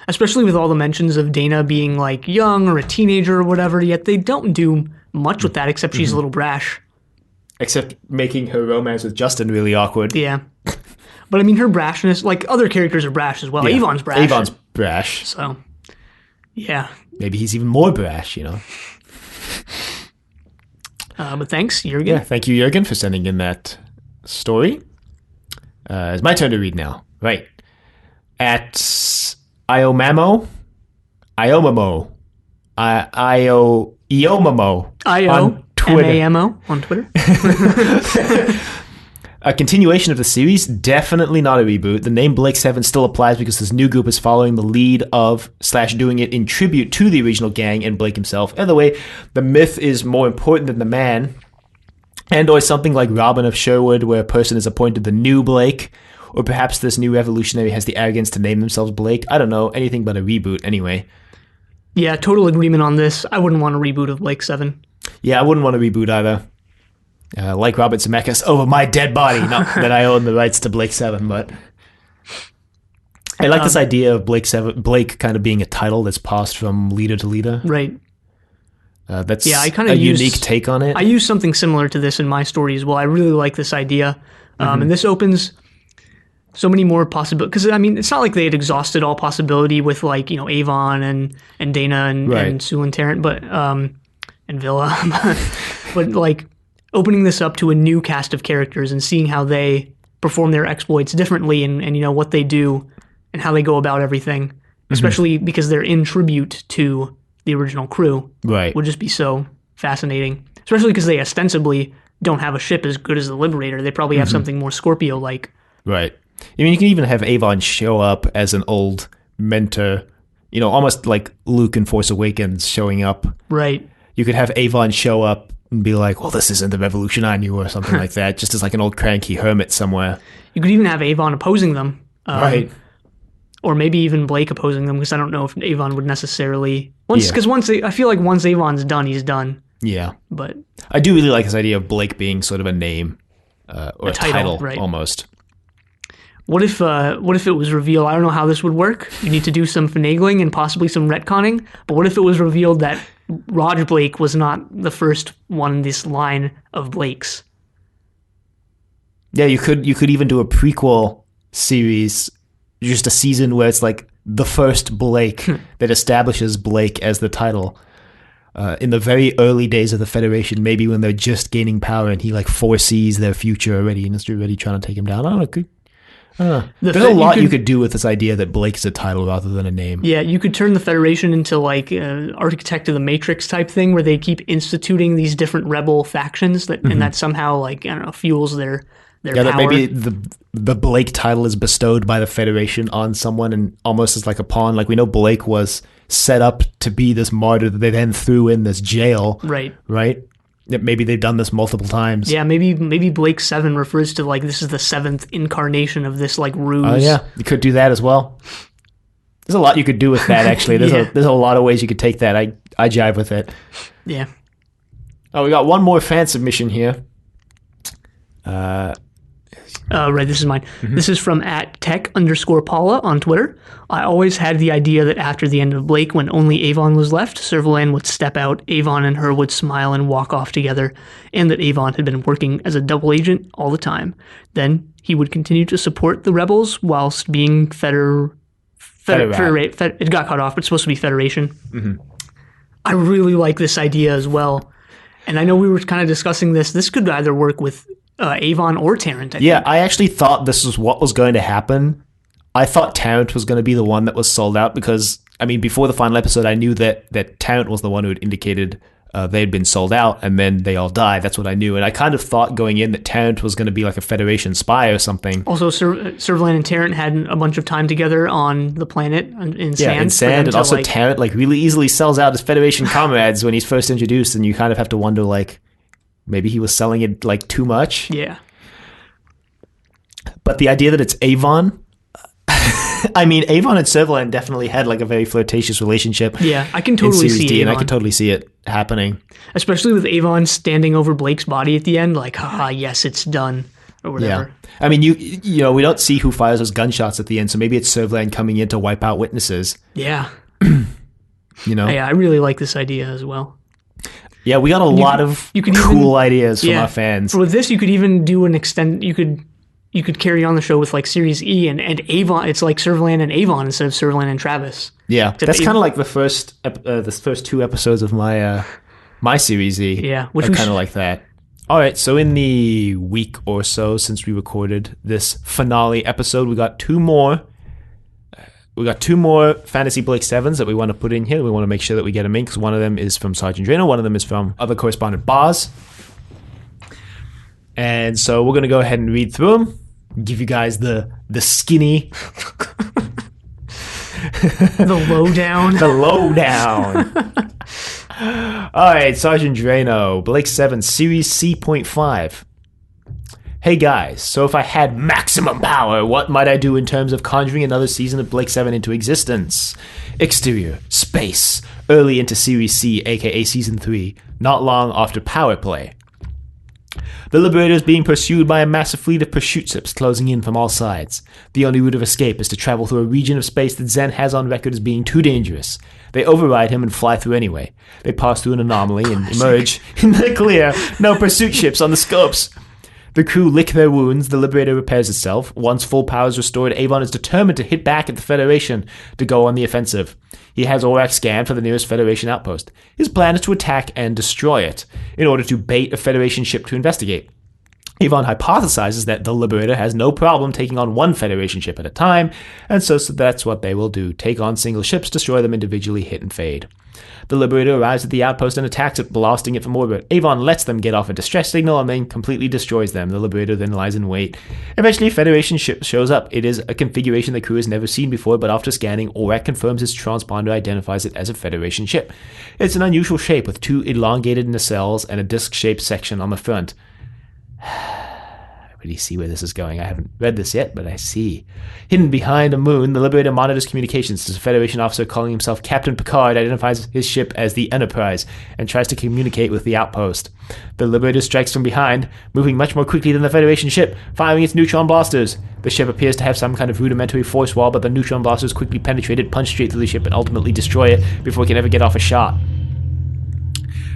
Especially with all the mentions of Dana being like young or a teenager or whatever, yet they don't do much with that except she's a little brash. Except making her romance with Justin really awkward. Yeah. But I mean, her brashness, like other characters are brash as well. Yeah. Avon's brash. Avon's brash. So, yeah. Maybe he's even more brash, you know? But thanks, Jurgen. Yeah, thank you, Jurgen, for sending in that story. It's my turn to read now. Right. At Iomamo, Iomamo on Twitter. IOMAMO on Twitter. A continuation of the series, definitely not a reboot. The name Blake 7 still applies because this new group is following the lead of / doing it in tribute to the original gang and Blake himself. Either way, the myth is more important than the man. And or something like Robin of Sherwood, where a person is appointed the new Blake. Or perhaps this new revolutionary has the arrogance to name themselves Blake. I don't know, anything but a reboot anyway. Yeah, total agreement on this. I wouldn't want a reboot of Blake 7. Yeah, I wouldn't want a reboot either. Like Robert Zemeckis, over my dead body. Not that I own the rights to Blake 7, but I like this idea of Blake kind of being a title that's passed from leader to leader. Right. That's I kind a of unique take on it. I use something similar to this in my story as well. I really like this idea. And this opens so many more possibilities. Because, I mean, it's not like they had exhausted all possibility with, like, you know, Avon and Dana and Sue and Tarrant, but, and Villa. But, like, opening this up to a new cast of characters and seeing how they perform their exploits differently and you know, what they do and how they go about everything, especially because they're in tribute to the original crew, would just be so fascinating. Especially because they ostensibly don't have a ship as good as the Liberator. They probably have something more Scorpio-like. Right. I mean, you can even have Avon show up as an old mentor, you know, almost like Luke in Force Awakens showing up. Right. You could have Avon show up and be like, well, this isn't the revolution I knew, or something like that, just as like an old cranky hermit somewhere. You could even have Avon opposing them. Right. Or maybe even Blake opposing them, because I don't know if Avon would necessarily... I feel like once Avon's done, he's done. Yeah. But I do really like this idea of Blake being sort of a name, or a title right. Almost. What if it was revealed, I don't know how this would work, you need to do some finagling and possibly some retconning, but what if it was revealed that Roger Blake was not the first one in this line of Blakes? Yeah, you could even do a prequel series, just a season where it's like the first Blake that establishes Blake as the title. In the very early days of the Federation, maybe when they're just gaining power and he like foresees their future already and is already trying to take him down. I don't know. There's a lot you could do with this idea that Blake is a title rather than a name. Yeah, you could turn the Federation into like Architect of the Matrix type thing where they keep instituting these different rebel factions and that somehow, like, I don't know, fuels their power. That maybe the Blake title is bestowed by the Federation on someone and almost as like a pawn. Like, we know Blake was set up to be this martyr that they then threw in this jail. Right? Maybe they've done this multiple times. Yeah, maybe Blake 7 refers to, like, this is the 7th incarnation of this, like, ruse. Oh, yeah. You could do that as well. There's a lot you could do with that, actually. There's a lot of ways you could take that. I jive with it. Yeah. Oh, we got one more fan submission here. Right, this is mine. This is from @tech_Paula on Twitter. I always had the idea that after the end of Blake, when only Avon was left, Servalan would step out, Avon and her would smile and walk off together, and that Avon had been working as a double agent all the time. Then he would continue to support the rebels whilst being it got cut off, but it's supposed to be Federation. I really like this idea as well. And I know we were kind of discussing this. This could either work with Avon or Tarrant, I think. I actually thought this was what was going to happen. I thought Tarrant was going to be the one that was sold out because, I mean, before the final episode, I knew that Tarrant was the one who had indicated they had been sold out, and then they all died. That's what I knew. And I kind of thought going in that Tarrant was going to be like a Federation spy or something. Also, Servalan and Tarrant had a bunch of time together on the planet in sand. Yeah, in sand. And also Tarrant like really easily sells out his Federation comrades when he's first introduced, and you kind of have to wonder, like, maybe he was selling it like too much. Yeah. But the idea that it's Avon, I mean, Avon and Servalan definitely had like a very flirtatious relationship. Yeah, I can totally see D, Avon. and I can totally see it happening. Especially with Avon standing over Blake's body at the end, like, haha, yes, it's done. or whatever. Yeah. I mean, we don't see who fires those gunshots at the end, so maybe it's Servalan coming in to wipe out witnesses. Yeah. Yeah, I really like this idea as well. Yeah, we got a lot of cool ideas from our fans. With this, you could even do an extend. You could carry on the show with like Series E and Avon. It's like Servalan and Avon instead of Servalan and Travis. Yeah, that's kind of like the first 2 episodes of my my Series E. Yeah, which kind of like that. All right, so in the week or so since we recorded this finale episode, we got 2 more. We got 2 more Fantasy Blake 7s that we want to put in here. We want to make sure that we get them in because one of them is from Sergeant Drano, one of them is from other correspondent Boz. And so we're going to go ahead and read through them, give you guys the skinny... the lowdown. The lowdown. All right, Sergeant Drano, Blake 7, Series C.5. Hey guys, so if I had maximum power, what might I do in terms of conjuring another season of Blake 7 into existence? Exterior, space, early into Series C, aka Season 3, not long after power play. The Liberator is being pursued by a massive fleet of pursuit ships closing in from all sides. The only route of escape is to travel through a region of space that Zen has on record as being too dangerous. They override him and fly through anyway. They pass through an anomaly and emerge in the clear. No pursuit ships on the scopes. The crew lick their wounds, the Liberator repairs itself. Once full power is restored, Avon is determined to hit back at the Federation to go on the offensive. He has Aurak scanned for the nearest Federation outpost. His plan is to attack and destroy it, in order to bait a Federation ship to investigate. Avon hypothesizes that the Liberator has no problem taking on one Federation ship at a time, and so that's what they will do. Take on single ships, destroy them individually, hit and fade. The Liberator arrives at the outpost and attacks it, blasting it from orbit. Avon lets them get off a distress signal and then completely destroys them. The Liberator then lies in wait. Eventually, a Federation ship shows up. It is a configuration the crew has never seen before, but after scanning, Aurak confirms his transponder identifies it as a Federation ship. It's an unusual shape with 2 elongated nacelles and a disc-shaped section on the front. I really see where this is going. I haven't read this yet, but I see. Hidden behind a moon, the Liberator monitors communications. There's a Federation officer calling himself Captain Picard, identifies his ship as the Enterprise, and tries to communicate with the outpost. The Liberator strikes from behind, moving much more quickly than the Federation ship, firing its neutron blasters. The ship appears to have some kind of rudimentary force wall, but the neutron blasters quickly penetrate it, punch straight through the ship, and ultimately destroy it before it can ever get off a shot.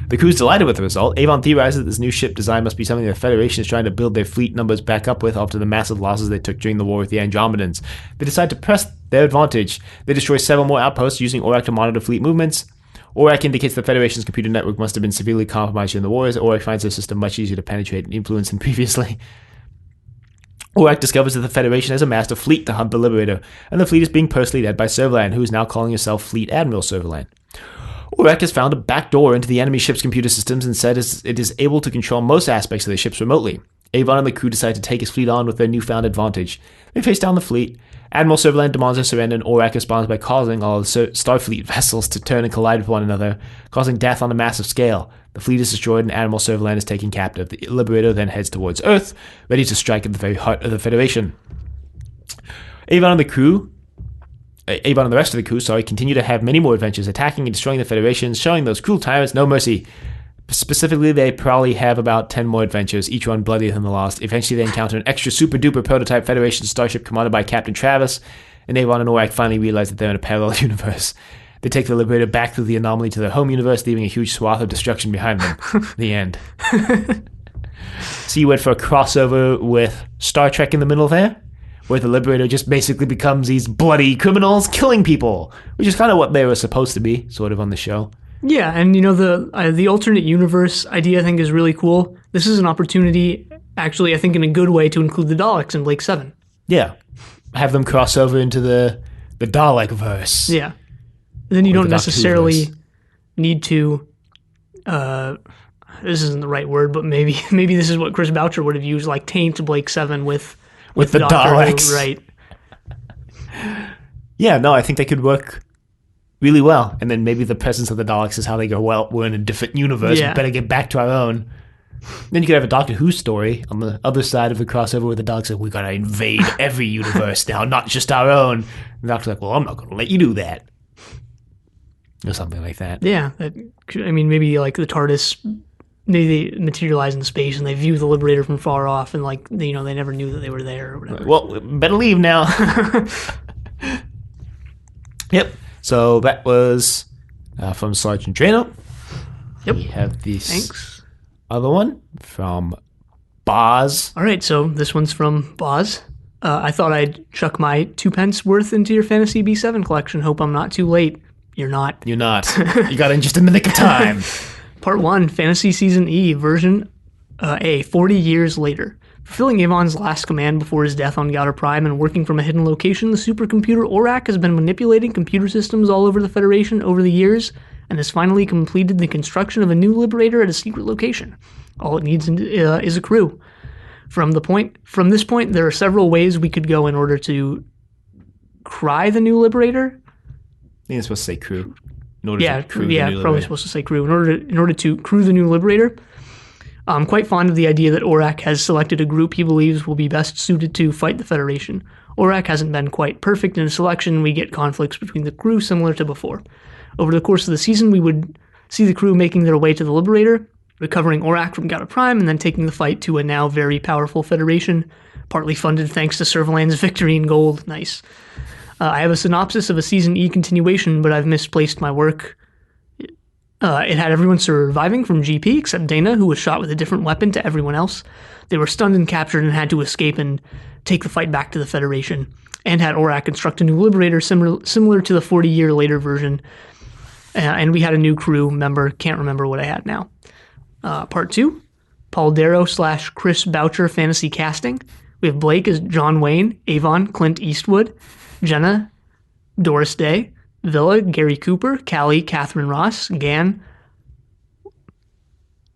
The crew's delighted with the result. Avon theorizes that this new ship design must be something the Federation is trying to build their fleet numbers back up with after the massive losses they took during the war with the Andromedans. They decide to press their advantage. They destroy several more outposts using Aurak to monitor fleet movements. Aurak indicates the Federation's computer network must have been severely compromised during the war, as Aurak finds their system much easier to penetrate and influence than previously. Aurak discovers that the Federation has amassed a fleet to hunt the Liberator, and the fleet is being personally led by Servalan, who is now calling herself Fleet Admiral Servalan. Aurak has found a backdoor into the enemy ship's computer systems and said it is able to control most aspects of the ships remotely. Avon and the crew decide to take his fleet on with their newfound advantage. They face down the fleet. Admiral Servalan demands their surrender, and Aurak responds by causing all the Starfleet vessels to turn and collide with one another, causing death on a massive scale. The fleet is destroyed and Admiral Servalan is taken captive. The Liberator then heads towards Earth, ready to strike at the very heart of the Federation. Avon and the rest of the crew, continue to have many more adventures, attacking and destroying the Federation, showing those cruel tyrants no mercy. Specifically, they probably have about 10 more adventures, each one bloodier than the last. Eventually, they encounter an extra super-duper prototype Federation starship commanded by Captain Travis, and Avon and Aurak finally realize that they're in a parallel universe. They take the Liberator back through the anomaly to their home universe, leaving a huge swath of destruction behind them. The end. So you went for a crossover with Star Trek in the middle there? Where the Liberator just basically becomes these bloody criminals killing people, which is kind of what they were supposed to be, sort of, on the show. Yeah, and the alternate universe idea I think is really cool. This is an opportunity, actually, I think in a good way, to include the Daleks in Blake 7. Yeah, have them cross over into the Dalek verse. Yeah, then you don't necessarily need to. This isn't the right word, but maybe this is what Chris Boucher would have used, like taint Blake 7 with the Daleks. Right. Yeah, no, I think they could work really well. And then maybe the presence of the Daleks is how they go, well, we're in a different universe. Yeah. We better get back to our own. Then you could have a Doctor Who story on the other side of the crossover where the Daleks like, we got to invade every universe now, not just our own. And the Doctor's like, well, I'm not going to let you do that. Or something like that. Yeah. Maybe like the TARDIS maybe they materialize in space and they view the Liberator from far off, and like they never knew that they were there or whatever. Well, better leave now. Yep. So that was from Sergeant Drano. Yep. We have this Thanks. other one from Boz. All right, so this one's from Boz. I thought I'd chuck my 2 pence worth into your Fantasy B7 collection. Hope I'm not too late. You're not. You're not. You got in just in the nick of time. Part 1, Fantasy Season E, Version A, 40 years later. Fulfilling Avon's last command before his death on Gouter Prime and working from a hidden location, the supercomputer Aurak has been manipulating computer systems all over the Federation over the years and has finally completed the construction of a new Liberator at a secret location. All it needs is a crew. From this point, there are several ways we could go in order to cry the new Liberator. I think it's supposed to say crew. In order Yeah, to crew the yeah, new probably Liberator. supposed to say crew. In order to crew the new Liberator, I'm quite fond of the idea that Aurak has selected a group he believes will be best suited to fight the Federation. Aurak hasn't been quite perfect in his selection. We get conflicts between the crew similar to before. Over the course of the season, we would see the crew making their way to the Liberator, recovering Aurak from Gouter Prime, and then taking the fight to a now very powerful Federation, partly funded thanks to Servalan's victory in gold. Nice. I have a synopsis of a Season E continuation, but I've misplaced my work. It had everyone surviving from GP except Dana, who was shot with a different weapon to everyone else. They were stunned and captured and had to escape and take the fight back to the Federation, and had Aurak construct a new Liberator similar to the 40-year later version. And we had a new crew member, can't remember what I had now. Part 2, Paul Darrow / Chris Boucher fantasy casting. We have Blake as John Wayne, Avon, Clint Eastwood, Jenna, Doris Day, Villa, Gary Cooper, Callie, Catherine Ross, Gann,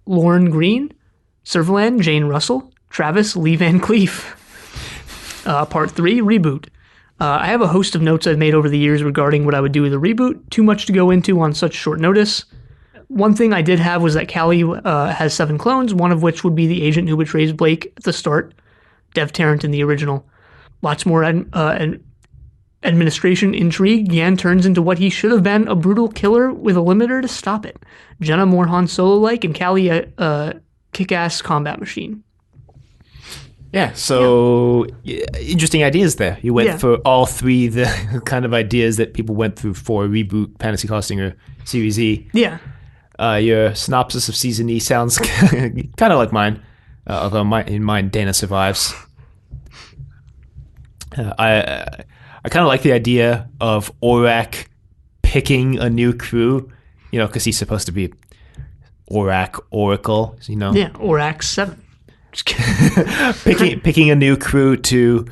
Lauren Green, Servalan, Jane Russell, Travis, Lee Van Cleef. Part 3, Reboot. I have a host of notes I've made over the years regarding what I would do with a reboot. Too much to go into on such short notice. One thing I did have was that Callie has 7 clones, one of which would be the agent who betrays Blake at the start, Dev Tarrant in the original. Lots more administration intrigue. Yan turns into what he should have been, a brutal killer with a limiter to stop it. Jenna more Han Solo-like, and Callie a kick-ass combat machine. Yeah, so interesting ideas there. You went for all 3 the kind of ideas that people went through for a reboot fantasy casting or Series E. Yeah. Your synopsis of Season E sounds kind of like mine, although in mine Dana survives. I kind of like the idea of Aurak picking a new crew, because he's supposed to be Aurak Oracle, Yeah, Aurak 7. Just kidding. picking a new crew to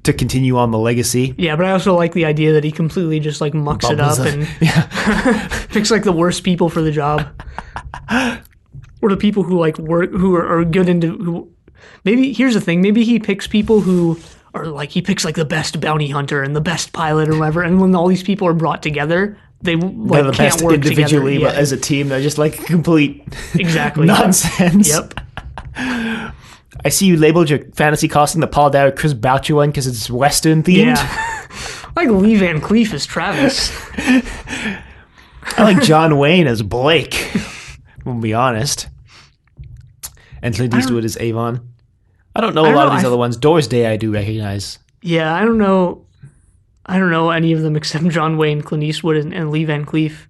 continue on the legacy. Yeah, but I also like the idea that he completely just like mucks it up and picks like the worst people for the job, or the people who like work, who are good into. Who maybe here's the thing: maybe he picks people who are like he picks like the best bounty hunter and the best pilot or whatever, and when all these people are brought together, they're the can't best work individually, together. but as a team, they're just like complete Exactly nonsense. Yep. I see you labeled your fantasy casting the Paul Darrow Chris Boucher one because it's Western themed. Yeah. Like Lee Van Cleef as Travis. I like John Wayne as Blake. We'll be honest. And Clint Eastwood as Avon. I don't know a lot of these other ones. Doris Day I do recognize. Yeah, I don't know any of them except John Wayne, Clint Eastwood, and Lee Van Cleef.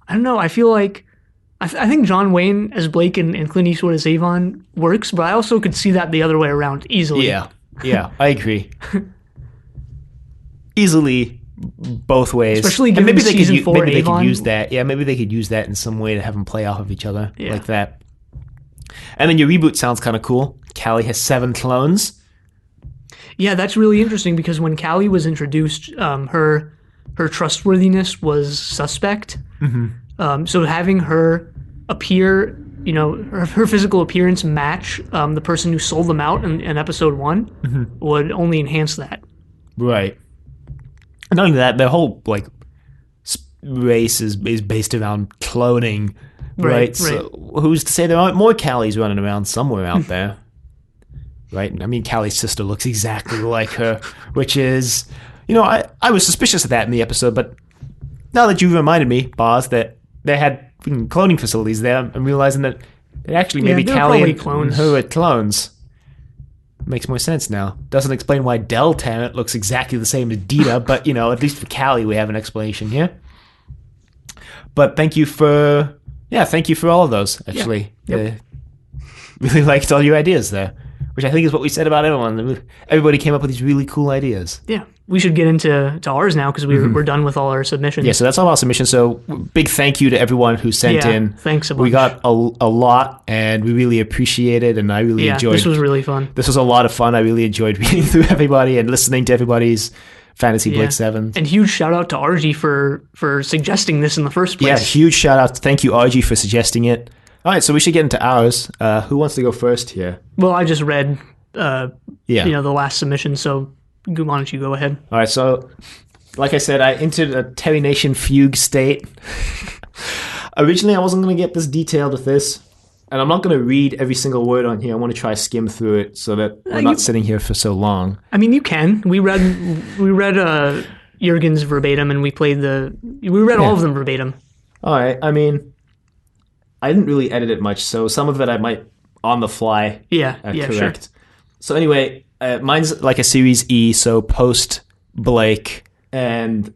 I don't know. I feel like I think John Wayne as Blake and Clint Eastwood as Avon works, but I also could see that the other way around easily. Yeah, I agree. Easily, both ways. Especially given maybe season 4 maybe they Avon. could use that. Yeah, maybe they could use that in some way to have them play off of each other like that. And then your reboot sounds kind of cool. Callie has 7 clones. Yeah, that's really interesting because when Callie was introduced, her trustworthiness was suspect. Mm-hmm. So having her appear, her physical appearance match the person who sold them out in episode 1 would only enhance that. Right. Not only that, their whole race is based around cloning, right? So who's to say there aren't more Callies running around somewhere out there? Right? I mean, Callie's sister looks exactly like her, which is, I was suspicious of that in the episode, but now that you've reminded me, Boz, that they had cloning facilities there, I'm realizing that It actually maybe they're Callie probably and clones. her are clones. Makes more sense now. Doesn't explain why Del Tarrant looks exactly the same as Dita, but, at least for Callie we have an explanation here. But thank you for all of those, actually. Yep. Really liked all your ideas there, which I think is what we said about everyone. Everybody came up with these really cool ideas. Yeah. We should get into ours now because we're done with all our submissions. Yeah, so that's all our submissions. So big thank you to everyone who sent in. Thanks a bunch. We got a lot, and we really appreciate it, and I really enjoyed it. This was really fun. This was a lot of fun. I really enjoyed reading through everybody and listening to everybody's Fantasy Blake 7. And huge shout out to RG for suggesting this in the first place. Yeah, huge shout out. Thank you, RG, for suggesting it. All right, so we should get into ours. Who wants to go first here? Well, I just read the last submission, so why don't you go ahead? All right, so like I said, I entered a Terry Nation fugue state. Originally, I wasn't going to get this detailed with this, and I'm not going to read every single word on here. I want to try skim through it so that we're not sitting here for so long. I mean, you can. We read Jurgen's verbatim, and we read all of them verbatim. All right, I mean, I didn't really edit it much, so some of it I might on the fly correct. Sure. So anyway, mine's like a Series E, so post Blake. And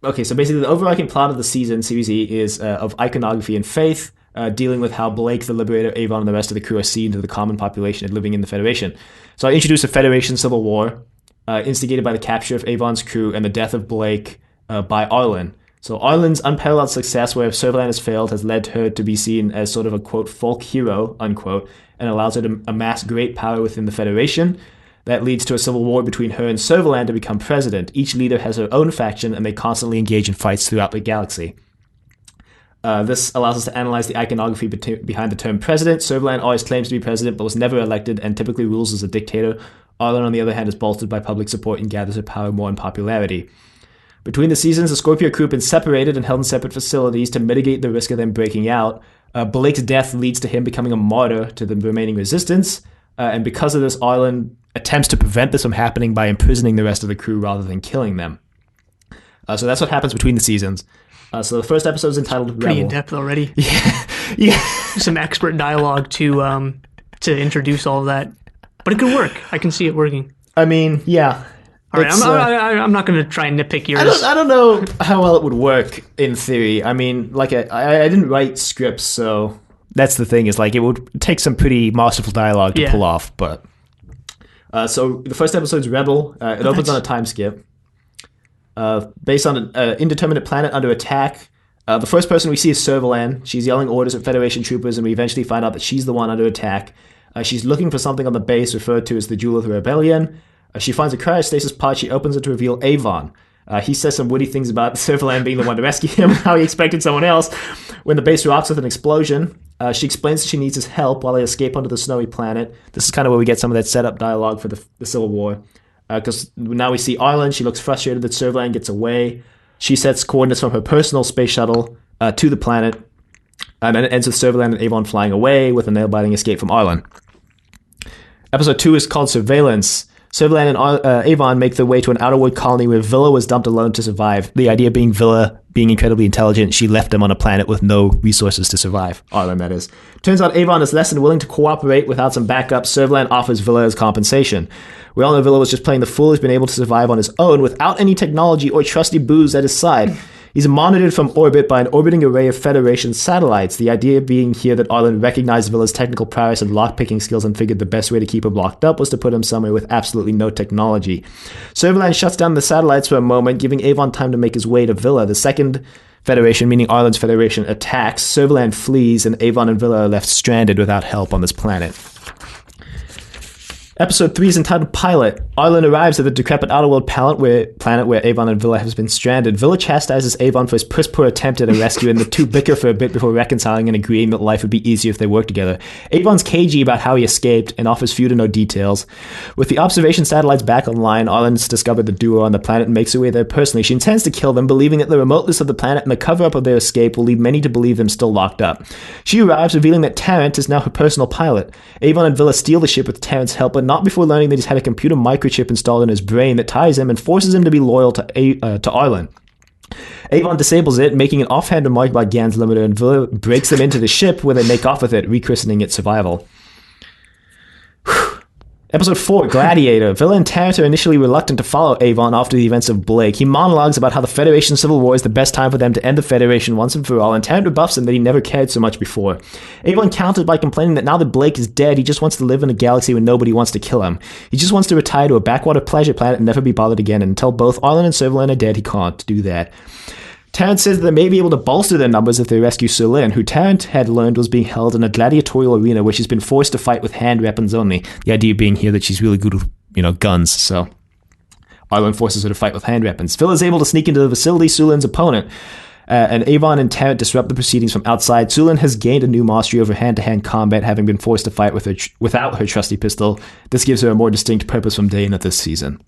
okay, so basically the overarching plot of the season, Series E, is of iconography and faith, dealing with how Blake, the Liberator, Avon, and the rest of the crew are seen to the common population and living in the Federation. So I introduced a Federation civil war, instigated by the capture of Avon's crew and the death of Blake by Arlen. So Arlen's unparalleled success where Servalan has failed has led her to be seen as sort of a, quote, folk hero, unquote, and allows her to amass great power within the Federation. That leads to a civil war between her and Servalan to become president. Each leader has her own faction, and they constantly engage in fights throughout the galaxy. This allows us to analyze the iconography behind the term president. Servalan always claims to be president, but was never elected, and typically rules as a dictator. Arlen, on the other hand, is bolstered by public support and gathers her power more in popularity. Between the seasons, the Scorpio crew have been separated and held in separate facilities to mitigate the risk of them breaking out. Blake's death leads to him becoming a martyr to the remaining resistance, and because of this, Arlen attempts to prevent this from happening by imprisoning the rest of the crew rather than killing them. So that's what happens between the seasons. So the first episode is entitled Rebel. Pretty in-depth already. Yeah. Some expert dialogue to introduce all of that. But it could work. I can see it working. I mean, yeah. All right, I'm not going to try and nitpick yours. I don't know how well it would work in theory. I mean, like I didn't write scripts, so that's the thing. Is like it would take some pretty masterful dialogue to pull off. But so the first episode's Rebel. It opens on a time skip based on an indeterminate planet under attack. The first person we see is Servalan. She's yelling orders at Federation troopers, and we eventually find out that she's the one under attack. She's looking for something on the base referred to as the Jewel of the Rebellion. She finds a cryostasis pod. She opens it to reveal Avon. He says some witty things about Servalan being the one to rescue him, how he expected someone else. When the base erupts with an explosion, she explains that she needs his help while they escape onto the snowy planet. This is kind of where we get some of that setup dialogue for the Civil War. Because now we see Arlen. She looks frustrated that Servalan gets away. She sets coordinates from her personal space shuttle to the planet. And then it ends with Servalan and Avon flying away with a nail-biting escape from Arlen. Episode 2 is called Surveillance. Servalan and Avon make their way to an outer world colony where Villa was dumped alone to survive. The idea being Villa being incredibly intelligent, she left him on a planet with no resources to survive. Arlen, that is. Turns out Avon is less than willing to cooperate without some backup. Servalan offers Villa as compensation. We all know Villa was just playing the fool who's been able to survive on his own without any technology or trusty booze at his side. He's monitored from orbit by an orbiting array of Federation satellites, the idea being here that Arlen recognized Villa's technical prowess and lockpicking skills and figured the best way to keep him locked up was to put him somewhere with absolutely no technology. Servalan shuts down the satellites for a moment, giving Avon time to make his way to Villa. The second Federation, meaning Arlen's Federation, attacks. Servalan flees, and Avon and Villa are left stranded without help on this planet. Episode 3 is entitled Pilot. Arlen arrives at the decrepit outerworld planet where Avon and Villa have been stranded. Villa chastises Avon for his piss-poor attempt at a rescue, and the two bicker for a bit before reconciling and agreeing that life would be easier if they worked together. Avon's cagey about how he escaped and offers few to no details. With the observation satellites back online, Arlen's discovered the duo on the planet and makes her way there personally. She intends to kill them, believing that the remoteness of the planet and the cover-up of their escape will lead many to believe them still locked up. She arrives, revealing that Tarrant is now her personal pilot. Avon and Villa steal the ship with Tarrant's help, but not before learning that he's had a computer microchip installed in his brain that ties him and forces him to be loyal to Arlen. Avon disables it, making an offhand remark about Gans Limiter, and Villa breaks them into the ship where they make off with it, rechristening it Survival. Episode 4, Gladiator. Villa and Tarrant are initially reluctant to follow Avon after the events of Blake. He monologues about how the Federation Civil War is the best time for them to end the Federation once and for all, and Tarrant rebuffs him that he never cared so much before. Avon counters by complaining that now that Blake is dead, he just wants to live in a galaxy where nobody wants to kill him. He just wants to retire to a backwater pleasure planet and never be bothered again, and until both Arlen and Servalan are dead, he can't do that. Tarrant says that they may be able to bolster their numbers if they rescue Serlin, who Tarrant had learned was being held in a gladiatorial arena where she's been forced to fight with hand weapons only. The idea being here that she's really good with, guns, so Arlen forces her to fight with hand weapons. Phil is able to sneak into the facility, Sulin's opponent, and Avon and Tarrant disrupt the proceedings from outside. Sulin has gained a new mastery over hand-to-hand combat, having been forced to fight without her trusty pistol. This gives her a more distinct purpose from Dana this season.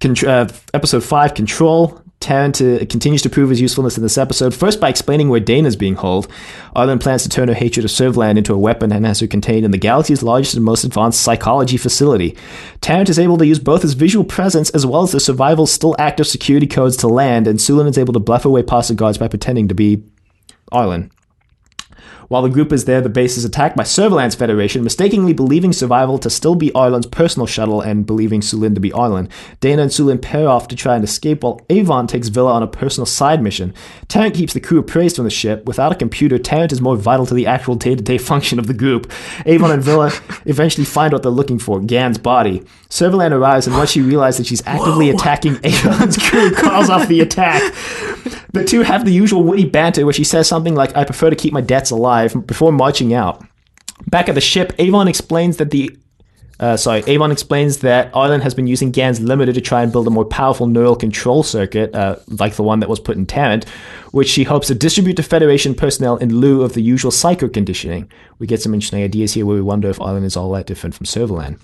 Episode 5, Control. Tarrant continues to prove his usefulness in this episode, first by explaining where Dana's being held. Arlen plans to turn her hatred of Servalan into a weapon and has her contained in the galaxy's largest and most advanced psychology facility. Tarrant is able to use both his visual presence as well as the Survival's still active security codes to land, and Sulin is able to bluff away past the guards by pretending to be Arlen. While the group is there, the base is attacked by Servalan's Federation, mistakenly believing Survival to still be Arlen's personal shuttle and believing Sulin to be Arlen. Dana and Sulin pair off to try and escape, while Avon takes Villa on a personal side mission. Tarrant keeps the crew appraised from the ship. Without a computer, Tarrant is more vital to the actual day-to-day function of the group. Avon and Villa eventually find what they're looking for, Gan's body. Servalan arrives, and once she realizes that she's actively attacking Avon's crew, calls off the attack. The two have the usual witty banter where she says something like, "I prefer to keep my debts alive," before marching out. Back at the ship, Avon explains that Arlen has been using Gans Limiter to try and build a more powerful neural control circuit, like the one that was put in Tarrant, which she hopes to distribute to Federation personnel in lieu of the usual psycho conditioning. We get some interesting ideas here where we wonder if Arlen is all that different from Servalan.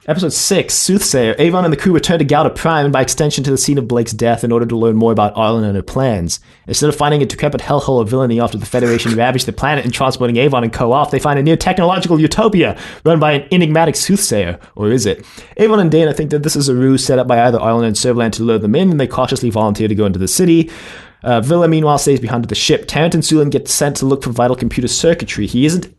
Episode 6, Soothsayer. Avon and the crew return to Gauda Prime and by extension to the scene of Blake's death in order to learn more about Arlen and her plans. Instead of finding a decrepit hellhole of villainy after the Federation ravaged the planet and transporting Avon and co off, they find a near-technological utopia run by an enigmatic soothsayer. Or is it? Avon and Dana think that this is a ruse set up by either Arlen and Servalan to lure them in, and they cautiously volunteer to go into the city. Villa, meanwhile, stays behind at the ship. Tarrant and Sulin get sent to look for vital computer circuitry.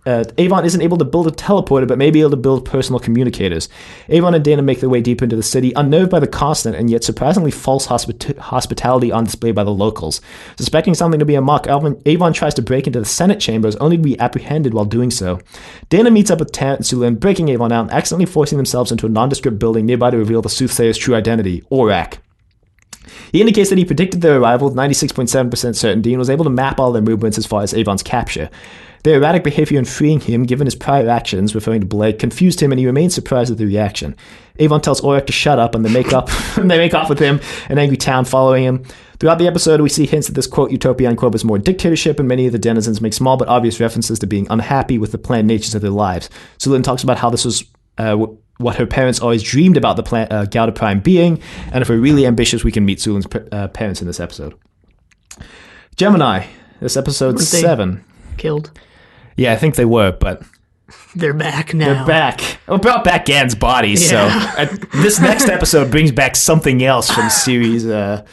Avon isn't able to build a teleporter, but may be able to build personal communicators. Avon and Dana make their way deeper into the city, unnerved by the constant and yet surprisingly false hospitality on display by the locals. Suspecting something to be a mock, Avon tries to break into the Senate chambers, only to be apprehended while doing so. Dana meets up with Tarrant and Sulin, breaking Avon out and accidentally forcing themselves into a nondescript building nearby to reveal the soothsayer's true identity, Aurak. He indicates that he predicted their arrival with 96.7% certainty and was able to map all their movements as far as Avon's capture. Their erratic behavior in freeing him, given his prior actions, referring to Blake, confused him and he remains surprised at the reaction. Avon tells Aurak to shut up and they make off with him, an angry town following him. Throughout the episode, we see hints that this, quote, utopia, unquote, is more dictatorship, and many of the denizens make small but obvious references to being unhappy with the planned natures of their lives. Sulin talks about how this was what her parents always dreamed about the Gauda Prime being, and if we're really ambitious, we can meet Sulin's parents in this episode. Gemini, this episode 7. Killed? Yeah, I think they were, but they're back now. They're back. We brought back Gan's body, yeah. So this next episode brings back something else from series A,